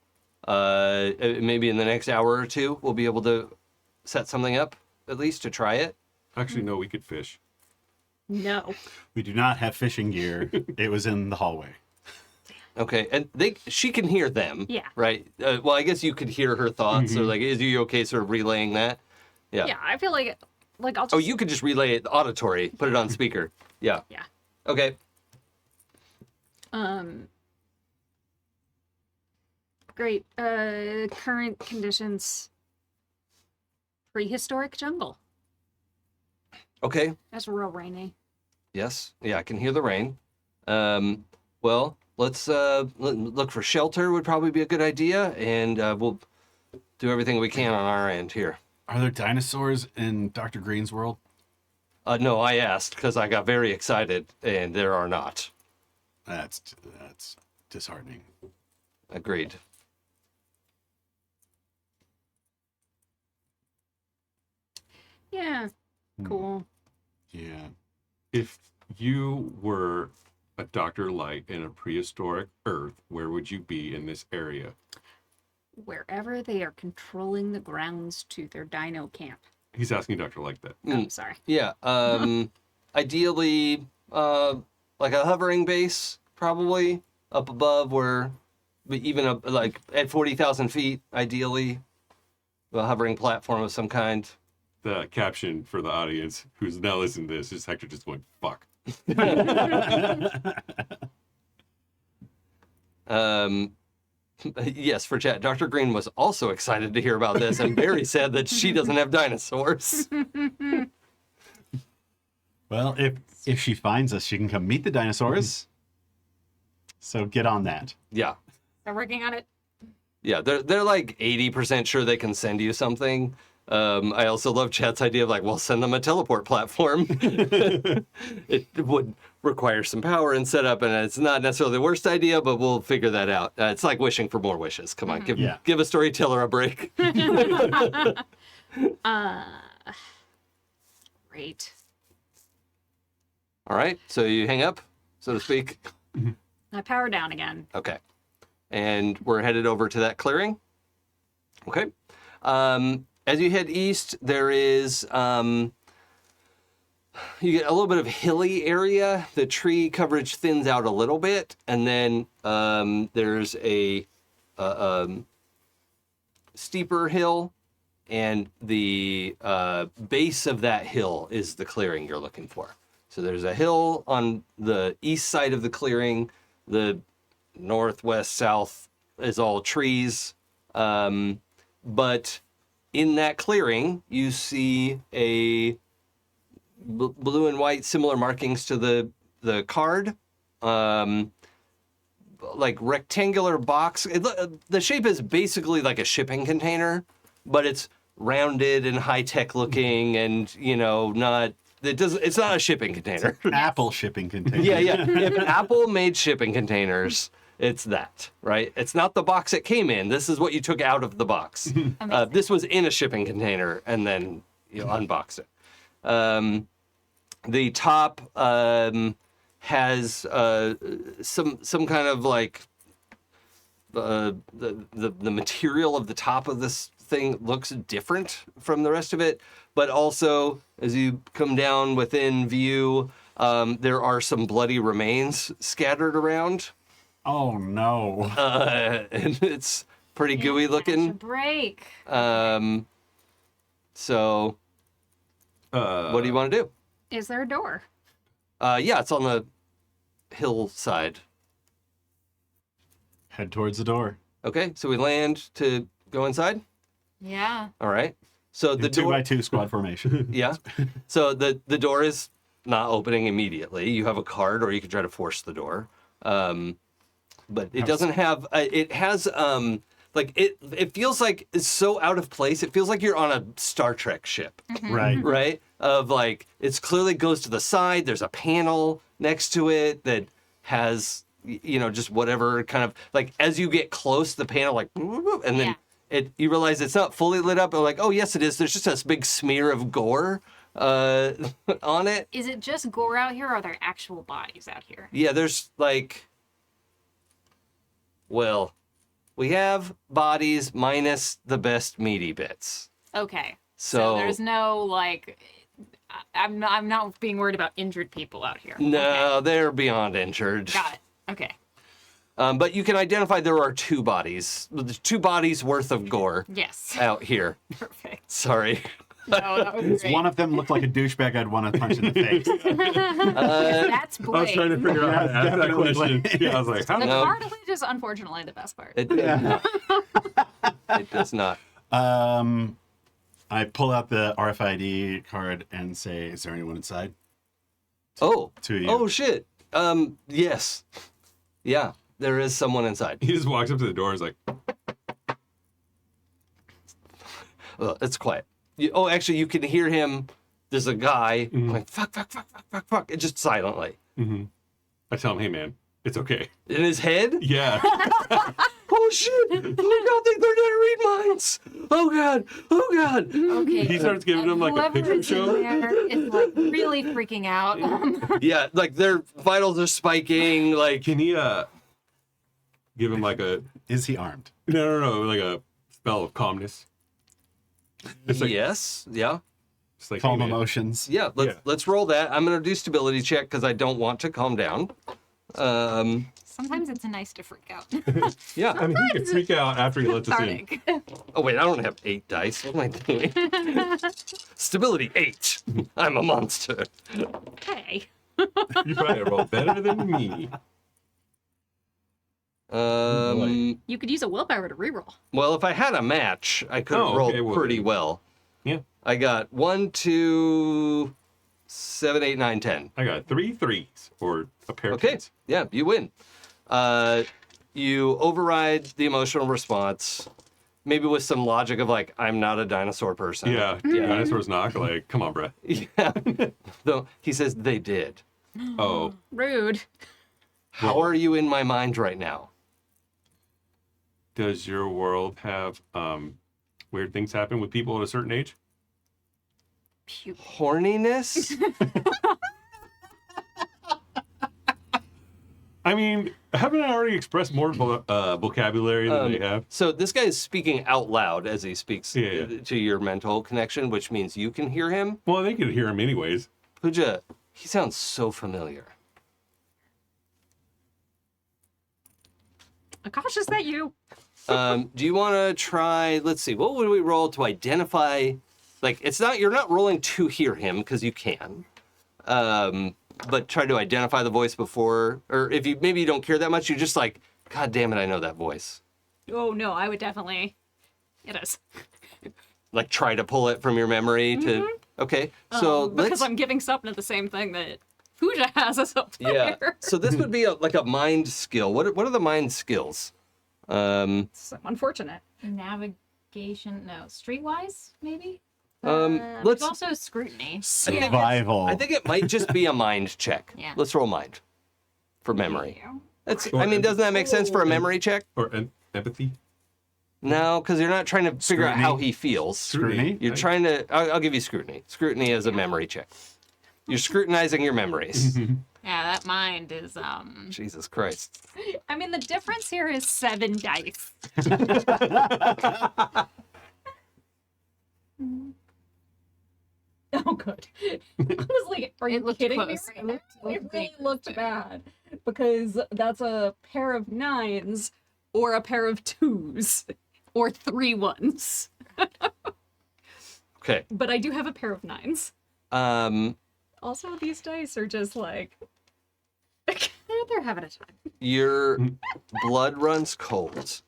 maybe in the next hour or two, we'll be able to set something up, at least to try it. Actually, no, we could fish. No. We do not have fishing gear. It was in the hallway. Okay, and she can hear them. Yeah. Right. Well, I guess you could hear her thoughts. Or like, is you okay, sort of relaying that? Yeah. Yeah, I feel like I'll just. Oh, you could just relay it auditory, put it on speaker. Yeah. Yeah. Okay. Great. Current conditions. Prehistoric jungle. Okay. That's real rainy. Yes. Yeah, I can hear the rain. Well, let's look for shelter would probably be a good idea, and we'll do everything we can on our end here. Are there dinosaurs in Dr. Green's world? No, I asked because I got very excited, and there are not. That's disheartening. Agreed. Yeah. Cool. Yeah. If you were a Dr. Light in a prehistoric Earth, where would you be in this area? Wherever they are controlling the grounds to their dino camp. He's asking Dr. Light that. Oh, sorry. Yeah. Ideally, like a hovering base, probably up above where, but even up like at 40,000 feet, ideally, a hovering platform of some kind. The caption for the audience who's now listening to this is Hector just going, fuck. Yes, for chat. Dr. Green was also excited to hear about this and very sad that she doesn't have dinosaurs. Well, if she finds us, she can come meet the dinosaurs. So get on that. Yeah. They're working on it. Yeah, they're like 80% sure they can send you something. I also love chat's idea of like, well, send them a teleport platform. It would require some power and setup, and it's not necessarily the worst idea, but we'll figure that out. It's like wishing for more wishes. Come on, give a storyteller a break. Great. All right, so you hang up, so to speak. I power down again. Okay, and we're headed over to that clearing. Okay. As you head east, there is, you get a little bit of hilly area. The tree coverage thins out a little bit, and then there's a steeper hill, and the base of that hill is the clearing you're looking for. So there's a hill on the east side of the clearing. The north, west, south is all trees, but in that clearing, you see a blue and white, similar markings to the card, like rectangular box. The shape is basically like a shipping container, but it's rounded and high-tech looking, and it's not a shipping container. Apple shipping container. Yeah. If Apple made shipping containers, it's that, right? It's not the box it came in. This is what you took out of the box. This was in a shipping container, and then you unboxed it. The top has some kind of like the material of the top of this thing looks different from the rest of it, but also as you come down within view, there are some bloody remains scattered around. Oh no. And it's pretty gooey Catch a looking. break. So what do you want to do? Is there a door? Yeah, it's on the hillside. Head towards the door. Okay, so we land to go inside. Yeah. All right. So the Two door. by two squad formation. Yeah. So the door is not opening immediately. You have a card, or you can try to force the door. But it doesn't have. It has like it feels like it's so out of place. It feels like you're on a Star Trek ship, Right. right? Of like it's clearly goes to the side. There's a panel next to it that has just whatever kind of like as you get close, the panel like and then. Yeah. You realize it's not fully lit up. But like, oh yes, it is. There's just a big smear of gore on it. Is it just gore out here, or are there actual bodies out here? Yeah, there's like, well, we have bodies minus the best meaty bits. Okay. So there's no like. I'm not being worried about injured people out here. No, they're beyond injured. Okay. Got it. Okay. But you can identify there are two bodies. There's 2 bodies worth of gore Yes. out here. Perfect. Sorry. No, that was great. One of them looked like a douchebag I'd want to punch in the face. That's I was trying to brave. figure out how to ask that Definitely question. Blade. Yeah, I was like, how The No. cartilage is unfortunately the best part. It does not. It does not. I pull out the RFID card and say, "Is there anyone inside?" Oh. To you. Oh shit. Yes. Yeah, there is someone inside. He just walks up to the door and is like, It's quiet. Actually, you can hear him. There's a guy going, fuck, fuck, fuck, fuck, fuck, fuck, and just silently. I tell him, hey man, it's okay. In his head? Yeah. Oh, shit. Oh, God, they're going to read minds. Oh, God. Oh, God. Okay. He starts giving him like a Whoever picture is in show. there is like really freaking out. Yeah, like their vitals are spiking. Like, Can he give him like a Is he armed? no, like a spell of calmness? It's like, yes. Yeah. it's like Calm hey, man. emotions. Yeah, Yeah. let's roll that. I'm going to do stability check because I don't want to calm down. Sometimes it's nice to freak out. Yeah. I mean, he could freak out after he lets us in. Cathartic. Oh, wait, I don't have 8 dice. What am I doing? Stability 8. I'm a monster. Hey. You probably roll better than me. You could use a willpower to reroll. Well, if I had a match, I could Oh, roll okay, well, pretty then. well. Yeah. I got 1, 2, 7, 8, 9, 10. I got 3 threes or a pair of Okay. tens. Yeah, you win. You override the emotional response, maybe with some logic of like, I'm not a dinosaur person. Yeah. Yeah. Dinosaurs knock. Like, come on, bruh. Yeah. Though he says they did. Oh, Rude. How are you in my mind right now? does your world have weird things happen with people at a certain age? Horniness? I mean, haven't I already expressed more vocabulary than they have? So this guy is speaking out loud as he speaks Yeah. to your mental connection, which means you can hear him. Well, they could hear him anyways. Pooja, he sounds so familiar. Akash, is that you? Do you want to try? Let's see. What would we roll to identify? Like, it's not. You're not rolling to hear him because you can. But try to identify the voice before, or if you maybe you don't care that much, you just like, God damn it, I know that voice. Oh no, I would definitely. It is. Like, try to pull it from your memory to. Okay, so Because let's. I'm giving Sapna the same thing that Pooja has as a Yeah. player. So this would be like a mind skill. What are the mind skills? So unfortunate. Navigation, no. Streetwise, maybe? Let's. There's also scrutiny. Survival. I think it might just be a mind check. Yeah. Let's roll mind for memory. Yeah. That's. Well, I mean, doesn't that make sense for a memory check? Or empathy? No, because you're not trying to figure out how Scrutiny. he feels. Scrutiny? You're trying to. I'll give you scrutiny. Scrutiny is a memory check. You're scrutinizing your memories. Yeah, that mind is Jesus Christ. I mean, the difference here is 7 dice. Oh, good. I was like, are you It looked kidding close. me? Right now? It really looked bad because that's a pair of 9s or a pair of 2s. or 3 1s. Okay. But I do have a pair of 9s. Also, these dice are just like... they're having a time. Your blood runs cold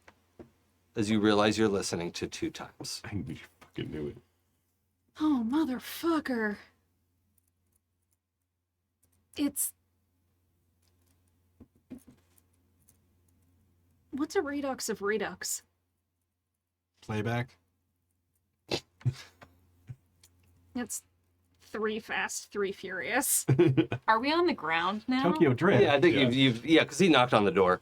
as you realize you're listening to 2 times. I knew you fucking knew it. Oh, motherfucker. It's... What's a redux of redux? Playback. It's 3 fast, 3 furious. Are we on the ground now? Tokyo Drift. Yeah, I think Yeah. you've because he knocked on the door.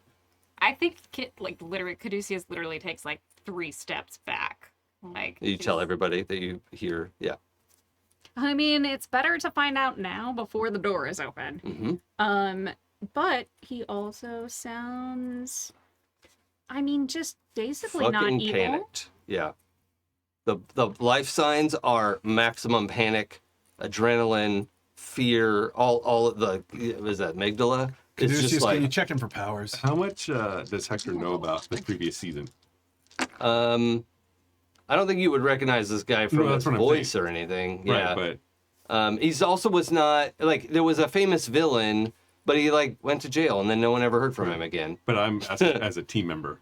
I think Caduceus literally takes like 3 steps back. Like You tell everybody that you hear. Yeah. I mean, it's better to find out now before the door is open. Mm-hmm. But he also sounds... I mean, just basically not Fucking evil. panicked. Yeah. The life signs are maximum panic, adrenaline, fear, all of the was that amygdala? It's Caduceus, just can you like check him for powers? How much does Hector know about the previous season? I don't think you would recognize this guy from No, his that's what I'm voice saying. or anything. Yeah. Right, but He's also was not like there was a famous villain, but he like went to jail and then no one ever heard from him again. but I'm as a team member.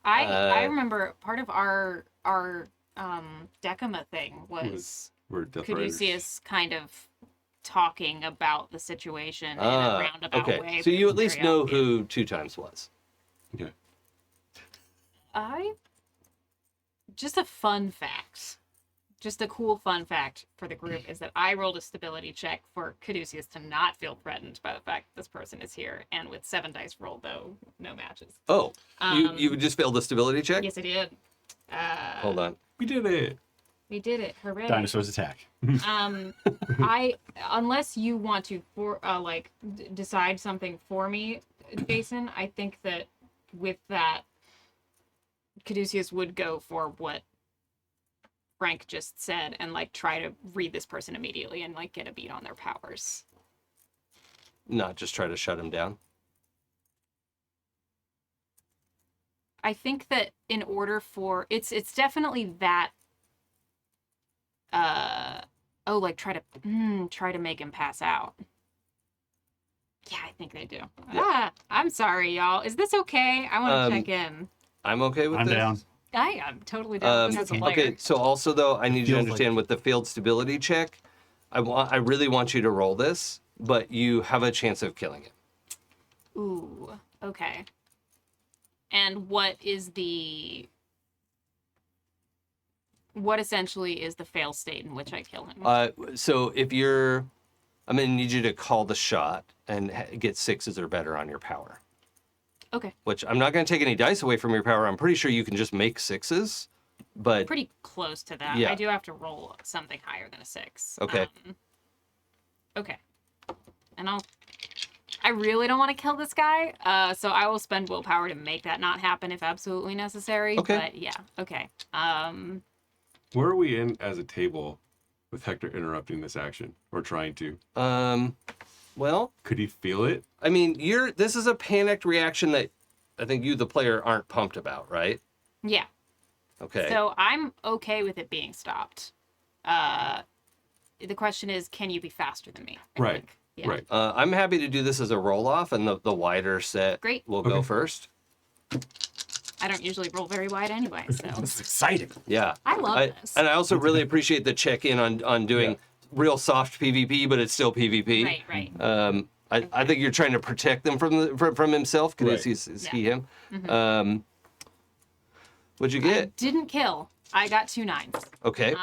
I remember part of our Decima thing was We're Death Riders. Caduceus kind of talking about the situation in a roundabout okay. way. So you at least Very know obvious. who 2 times was. Okay. Just a fun fact. Just a cool fun fact for the group is that I rolled a stability check for Caduceus to not feel threatened by the fact that this person is here. And with 7 dice rolled, though, no matches. Oh, you just failed the stability check? Yes, I did. Hold on. We did it. We did it. Hooray. Dinosaurs attack. Unless you want to decide something for me, Jason, I think that with that, Caduceus would go for what Frank just said and like try to read this person immediately and like get a beat on their powers. Not just try to shut him down. I think that in order for it's definitely that try to make him pass out. Yeah, I think they do. Yeah. I'm sorry, y'all. Is this okay? I want to check in. I'm okay with I'm this. down. I'm totally down with this as a player. Okay, so also though, I need you to Feels understand with the field stability check, I really want you to roll this, but you have a chance of killing it. Ooh, okay. And what essentially is the fail state in which I kill him? So if I'm gonna need you to call the shot and get 6s or better on your power. Okay. Which I'm not gonna take any dice away from your power. I'm pretty sure you can just make 6s, but Pretty close to that. Yeah. I do have to roll something higher than a 6. Okay. Okay. And I really don't want to kill this guy, so I will spend willpower to make that not happen if absolutely necessary. Okay. But yeah, okay. Where are we in as a table with Hector interrupting this action or trying to? well, Could he feel it? I mean, this is a panicked reaction that I think you, the player, aren't pumped about, right? Yeah. Okay. So I'm okay with it being stopped. The question is, can you be faster than me? I Right. think. Yeah. Right. I'm happy to do this as a roll-off, and the wider set Great. will go Okay. first. I don't usually roll very wide anyway, so This is exciting. Yeah. I love this. And I also really appreciate the check-in on doing Yeah. real soft PvP, but it's still PvP. Right, right. I think you're trying to protect them from himself because Right. is Yeah. he him. Mm-hmm. What'd you I get? didn't kill. I got 2 9s. Okay.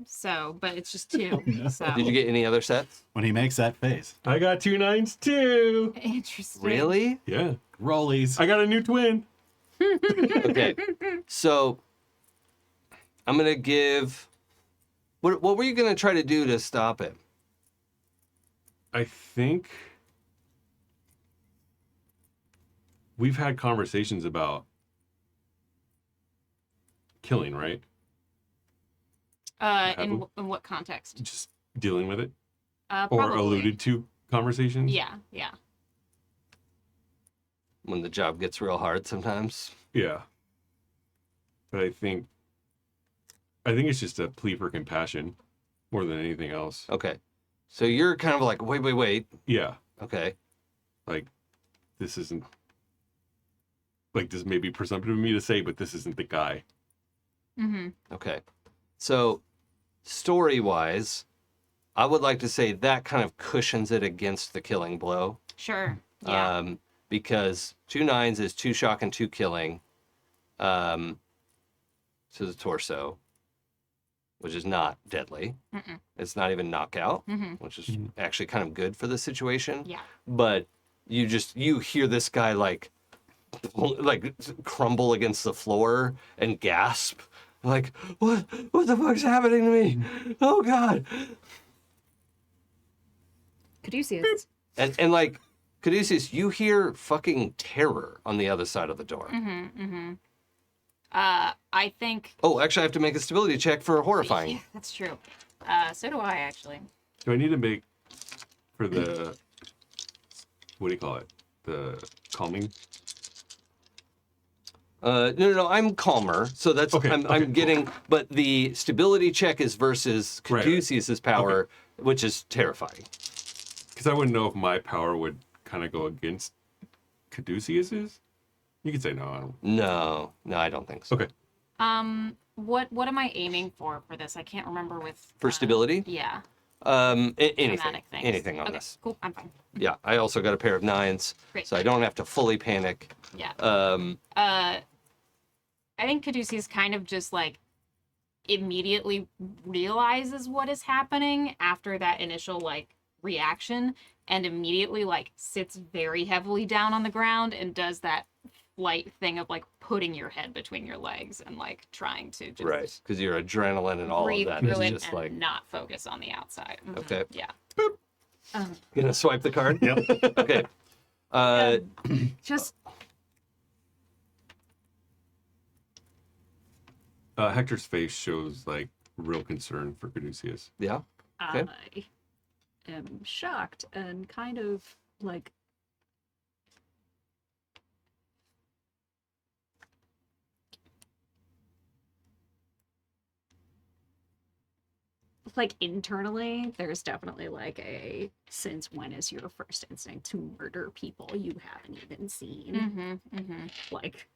So, but it's just 2. So Did you get any other sets? When he makes that face. I got 2 9s too. interesting? Really? Yeah. Rollies. I got a new twin. Okay. So I'm gonna give. What were you gonna try to do to stop him? I think we've had conversations about killing, right? In what context? Just dealing with it or Probably. alluded to conversations. Yeah, yeah. When the job gets real hard sometimes. Yeah. But I think it's just a plea for compassion more than anything else. Okay. So you're kind of like, wait. Yeah. Okay. Like, this isn't, like, this may be presumptive of me to say, but this isn't the guy. Mm-hmm. Okay. So story-wise, I would like to say that kind of cushions it against the killing blow. Sure. Yeah. Because 2 9s is 2 shock and 2 killing to the torso, which is not deadly. Mm-mm. It's not even knockout, Mm-hmm. which is actually kind of good for the situation. Yeah. But you hear this guy like crumble against the floor and gasp, like, what the fuck's happening to me? Oh God. Caduceus. And like, Caduceus, you hear fucking terror on the other side of the door. Mm-hmm. Mm-hmm. I think. Oh, actually, I have to make a stability check for horrifying. Yeah, that's true. So do I actually. Do I need to make for the, what do you call it? The calming? No, I'm calmer. So that's Okay, I'm getting, but the stability check is versus Right. Caduceus's power, which is terrifying. Because I wouldn't know if my power would kind of go against Caduceus's. You could say no. I don't. No, I don't think so. Okay. What am I aiming for this? I can't remember with. For stability? Yeah. Anything, Traumatic things. anything on Okay, this. cool. I'm fine. Yeah, I also got a pair of 9s, Great. so I don't have to fully panic. Yeah. Um, I think Caduceus kind of just like immediately realizes what is happening after that initial like reaction, and immediately like sits very heavily down on the ground and does that light thing of like putting your head between your legs and like trying to just right, because your adrenaline and all of breathe that through is it just and like, not focus on the outside. Mhm. Okay. Yeah. gonna swipe the card? Yep. Okay. Just Hector's face shows like real concern for Caduceus. Yeah. Okay. I am shocked and kind of like internally there's definitely like a, since when is your first instinct to murder people you haven't even seen? Mm-hmm. Mm-hmm. Like,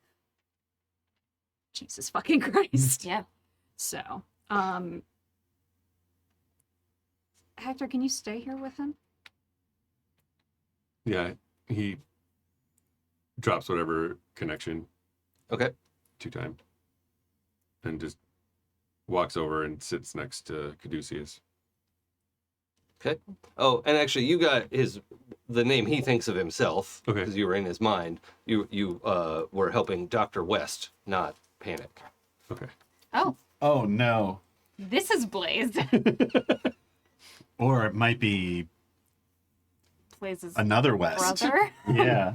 Jesus fucking Christ. Yeah. So Hector, can you stay here with him? Yeah, he drops whatever connection Okay. 2 times and just walks over and sits next to Caduceus. Okay. Oh, and actually, you got the name he thinks of himself. Okay. Because you were in his mind. You were helping Dr. West not panic. Okay. Oh, Oh no. this is Blaze. Or it might be Blaze's another West. brother. Yeah.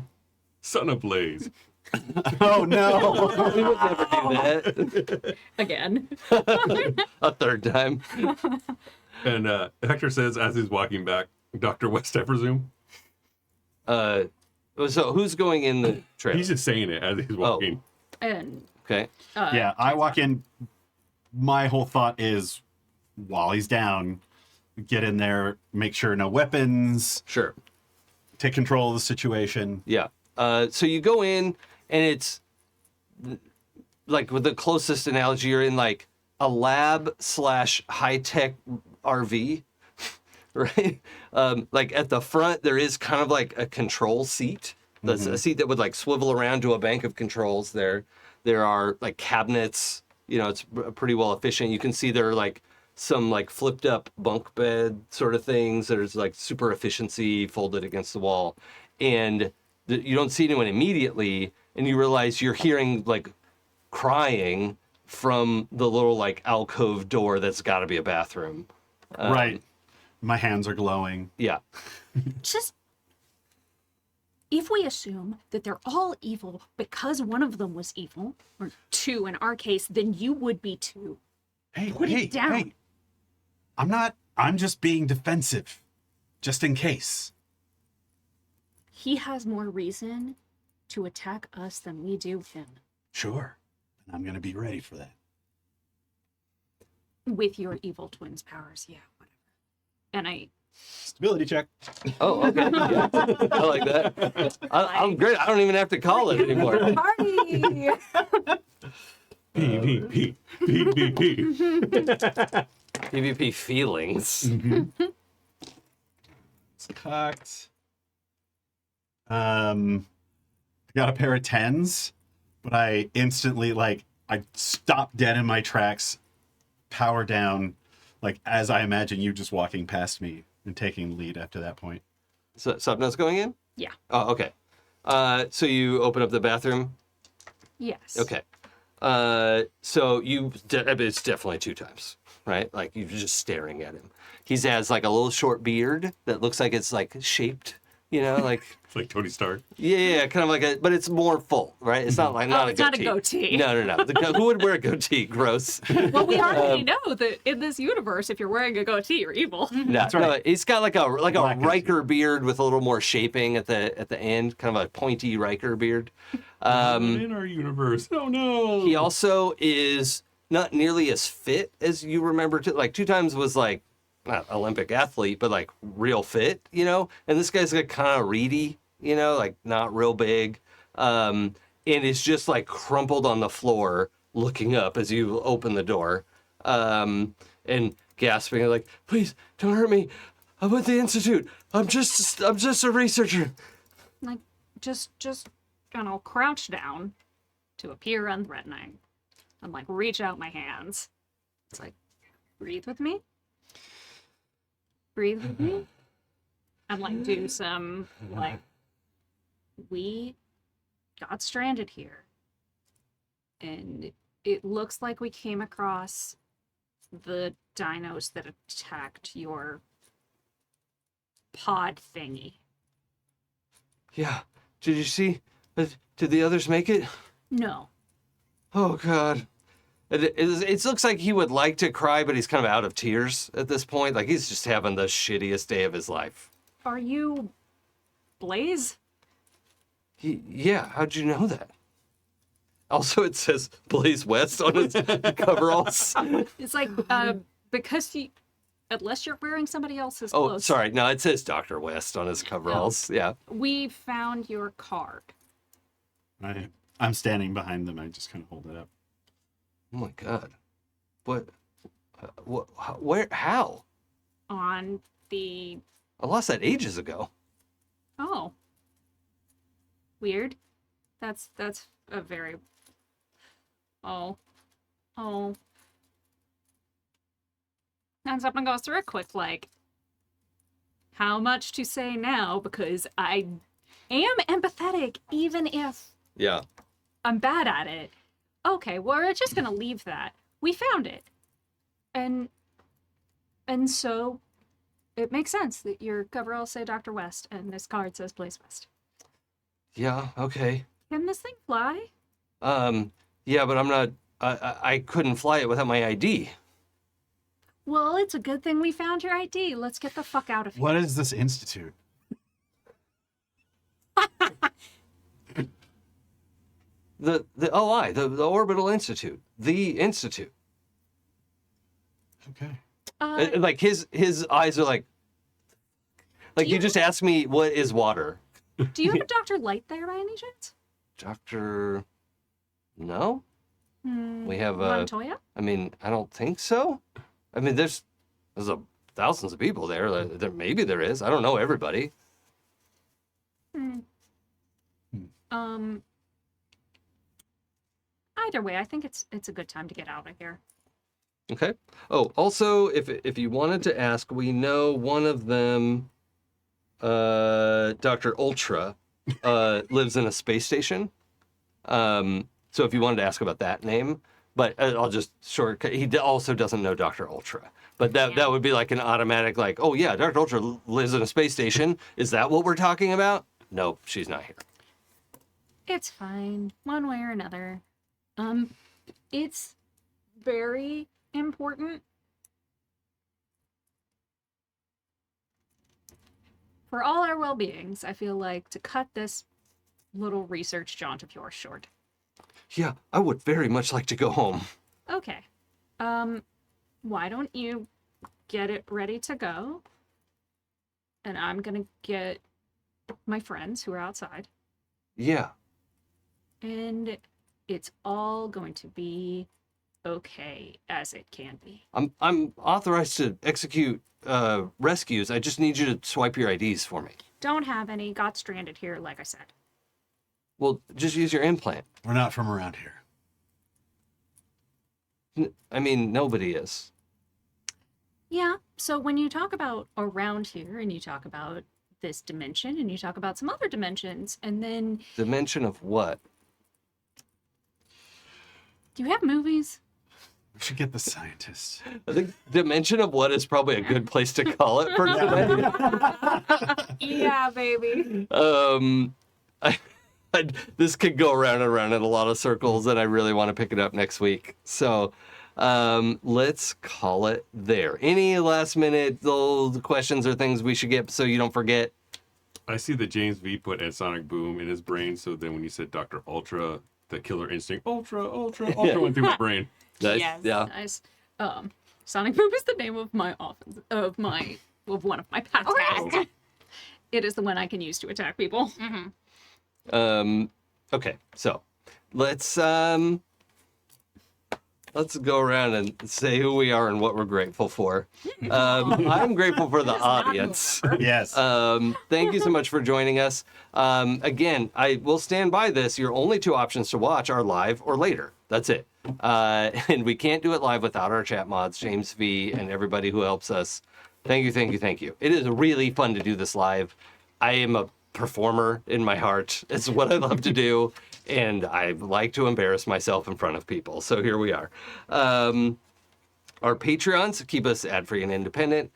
Son of Blaze. Oh no. We would never do that. Again. A third time. And Hector says, as he's walking back, Dr. West, I presume. So who's going in the trailer? He's just saying it as he's walking. And Okay. Yeah, I walk in. My whole thought is, while he's down, get in there, make sure no weapons, Sure. take control of the situation. Yeah. So you go in, and it's like, with the closest analogy, you're in like a lab / high-tech RV, right? Like at the front, there is kind of like a control seat. That's a seat that would like swivel around to a bank of controls there. There are like cabinets, it's pretty well efficient. You can see there are like some like flipped up bunk bed sort of things. There's like super efficiency folded against the wall. And you don't see anyone immediately, and you realize you're hearing like crying from the little like alcove door that's got to be a bathroom. Right. My hands are glowing. Yeah. just, if we assume that they're all evil because one of them was evil, or 2 in our case, then you would be too. Hey, Put it down. Hey. I'm just being defensive. Just in case. He has more reason to attack us than we do him. Sure. And I'm going to be ready for that. With your evil twin's powers, yeah, whatever. And I Stability check. Oh, okay. Yeah. I like that. I'm great. I don't even have to call it anymore. party. PvP. PvP. PvP feelings. It's cocked. I got a pair of 10s, but I instantly, I stopped dead in my tracks, power down, as I imagine you just walking past me and taking the lead after that point. So Sapna's going in? Yeah. Oh, okay. So you open up the bathroom? Yes. Okay. So it's definitely 2 times, right? Like you're just staring at him. He has like a little short beard that looks like it's like shaped, like It's like Tony Stark. yeah, kind of like but it's more full, right? It's not like not it's a not a goatee. goatee. No. Who would wear a goatee? Gross. Well, we already know that in this universe, if you're wearing a goatee, you're evil. No, he's got like a Black Riker beard with a little more shaping at the end, kind of a pointy Riker beard. In our universe. Oh no. He also is not nearly as fit as you remember. 2 times was like not Olympic athlete, but like real fit, And this guy's like kind of reedy, like not real big, and is just like crumpled on the floor, looking up as you open the door, and gasping like, "Please don't hurt me. I'm at the institute. I'm just a researcher." Like, just crouch down to appear unthreatening and like reach out my hands. It's like, breathe with me. Breathe with me. And like do some we got stranded here. And it looks like we came across the dinos that attacked your pod thingy. Yeah. Did you see? Did the others make it? No. Oh God. It looks like he would like to cry, but he's kind of out of tears at this point. Like he's just having the shittiest day of his life. Are you Blaze? Yeah, how'd you know that? Also, it says Blaze West on his coveralls. It's like, because unless you're wearing somebody else's Oh, clothes. sorry. No, it says Dr. West on his coveralls. Yeah. We found your card. I'm standing behind them. I just kind of hold it up. Oh my God. What? Where? How? On the... I lost that ages ago. Oh. Weird. That's a very... Oh. And Sapna goes through a quick, how much to say now, because I am empathetic, even if Yeah. I'm bad at it. Okay, well, we're just gonna leave that. We found it. And so it makes sense that your coveralls say Dr. West and this card says Blaze West. Yeah, okay. Can this thing fly? Yeah, but I'm not... I couldn't fly it without my ID. Well, it's a good thing we found your ID. Let's get the fuck out of here. What is this institute? The OI, the Orbital Institute. The Institute. Okay. Like his eyes are like you just asked me what is water. Do you have a Dr. Light there by any chance? Doctor... No? We have Montoya? I mean, I don't think so. I mean, there's thousands of people there. Maybe there is. I don't know everybody. Either way, I think it's a good time to get out of here. Okay. Oh, also, if you wanted to ask, we know one of them, Dr. Ultra, lives in a space station. So if you wanted to ask about that name, but I'll just shortcut. He also doesn't know Dr. Ultra, but that would be like an automatic, like, oh yeah, Dr. Ultra lives in a space station. Is that what we're talking about? Nope, she's not here. It's fine, one way or another. It's very important for all our well-beings, I feel like, to cut this little research jaunt of yours short. Yeah, I would very much like to go home. Okay. Why don't you get it ready to go? And I'm gonna get my friends who are outside. Yeah. And it's all going to be okay as it can be. I'm authorized to execute rescues. I just need you to swipe your IDs for me. Don't have any. Got stranded here, like I said. Well, just use your implant. We're not from around here. I mean, nobody is. Yeah. So when you talk about around here and you talk about this dimension and you talk about some other dimensions and then Dimension of what? do you have movies? We should get the scientists. I think dimension of what is probably a good place to call it for today. Yeah, baby. This could go around and around in a lot of circles, and I really want to pick it up next week. So let's call it there. Any last minute little questions or things we should get so you don't forget? I see that James V put a sonic boom in his brain, so then when you said Dr. Ultra, the killer instinct, Ultra went through my brain. Nice. Yes. Yeah. Nice. Sonic Boom is the name of one of my powers. Okay. It is the one I can use to attack people. Okay, so let's go around and say who we are and what we're grateful for. I'm grateful for the audience. Yes. Thank you so much for joining us. Again, I will stand by this. Your only two options to watch are live or later. That's it. And we can't do it live without our chat mods, James V, and everybody who helps us. Thank you, thank you, thank you. It is really fun to do this live. I am a performer in my heart. It's what I love to do. And I like to embarrass myself in front of people. So here we are. Our Patreons keep us ad-free and independent.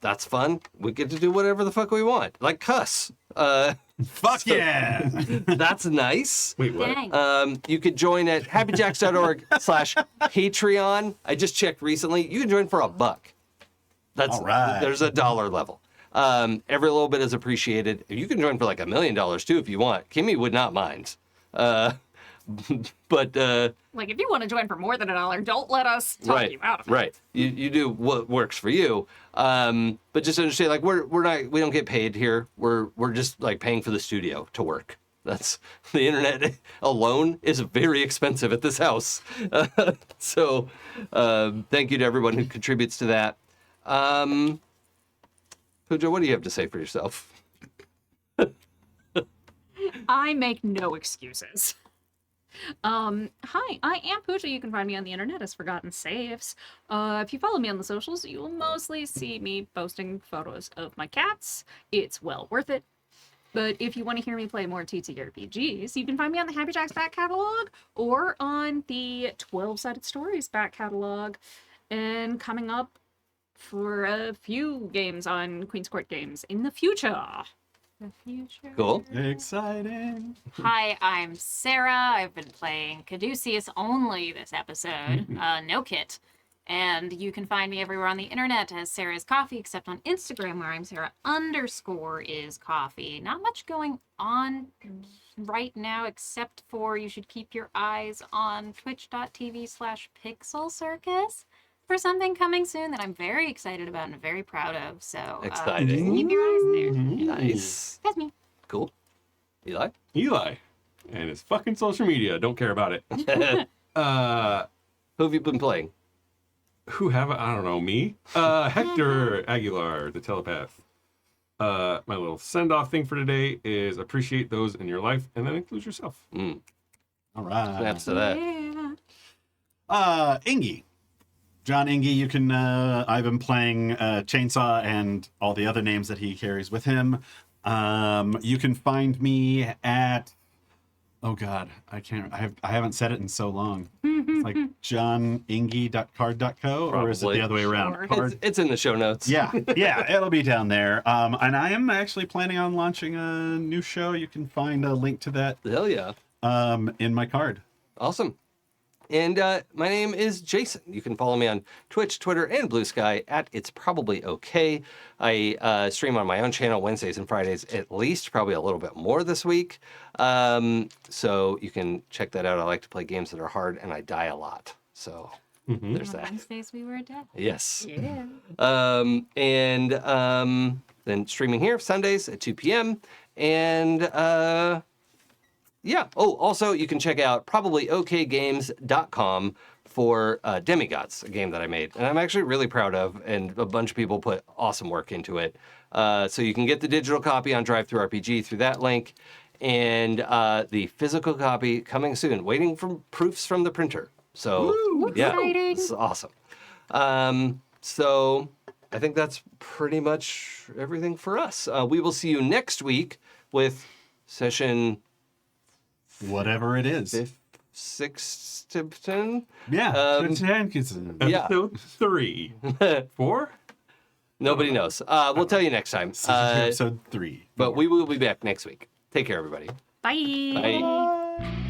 That's fun. We get to do whatever the fuck we want. Like cuss. Fuck yeah. That's nice. Wait, what? Dang. You could join at happyjacks.org/Patreon. I just checked recently. You can join for $1. That's All right. There's a $1 level. Every little bit is appreciated. You can join for like $1 million too if you want. Kimmy would not mind. But Like, if you want to join for more than $1, don't let us talk you out of it. right. You do what works for you. But just understand, like we don't get paid here. We're just like paying for the studio to work. That's the internet alone is very expensive at this house. So thank you to everyone who contributes to that. Pooja, what do you have to say for yourself? I make no excuses. Hi, I am Pooja. You can find me on the internet as Forgotten Saves. If you follow me on the socials, you will mostly see me posting photos of my cats. It's well worth it. But if you want to hear me play more ttrpgs, you can find me on the Happy Jacks back catalog or on the 12-Sided Stories back catalog. And coming up for a few games on Queen's Court Games in the future. The future. Cool. Exciting. Hi, I'm Sarah. I've been playing Caduceus only this episode. No kit. And you can find me everywhere on the internet as Sarah's Coffee, except on Instagram where I'm Sarah_is_coffee. Not much going on right now, except for you should keep your eyes on twitch.tv/Pixel Circus for something coming soon that I'm very excited about and very proud of. So Exciting. keep your eyes there. Nice. That's me. Cool. Eli? Eli and his fucking social media. Don't care about it. Who have you been playing? Who have I don't know, me? Hector Aguilar, the telepath. My little send-off thing for today is appreciate those in your life, and that includes yourself. Mm. All right. Snaps to that. Yeah. Enge. John Enge, you can, I've been playing Chainsaw and all the other names that he carries with him. You can find me at, oh God, I haven't said it in so long. It's like johnenge.card.co, or is it Probably. the other way around? Sure. Card. It's in the show notes. Yeah, it'll be down there. And I am actually planning on launching a new show. You can find a link to that Hell yeah. in my card. Awesome. And my name is Jason. You can follow me on Twitch, Twitter, and Blue Sky at It's Probably Okay. I stream on my own channel Wednesdays and Fridays at least, probably a little bit more this week. So you can check that out. I like to play games that are hard, and I die a lot. So there's that. Wednesdays we were dead. Yes. Yeah. Then streaming here Sundays at 2 p.m. And yeah. Oh, also you can check out probablyokgames.com for Demigods, a game that I made, and I'm actually really proud of, and a bunch of people put awesome work into it. So you can get the digital copy on drive-thru-RPG through that link, and the physical copy coming soon, waiting for proofs from the printer. So yeah, Exciting. it's awesome. So I think that's pretty much everything for us. We will see you next week with session Whatever it is. 6 to 10. Yeah. Yeah. Episode 3. 4? Nobody knows. We'll tell you next time. Episode 3. But we will be back next week. Take care, everybody. Bye. Bye.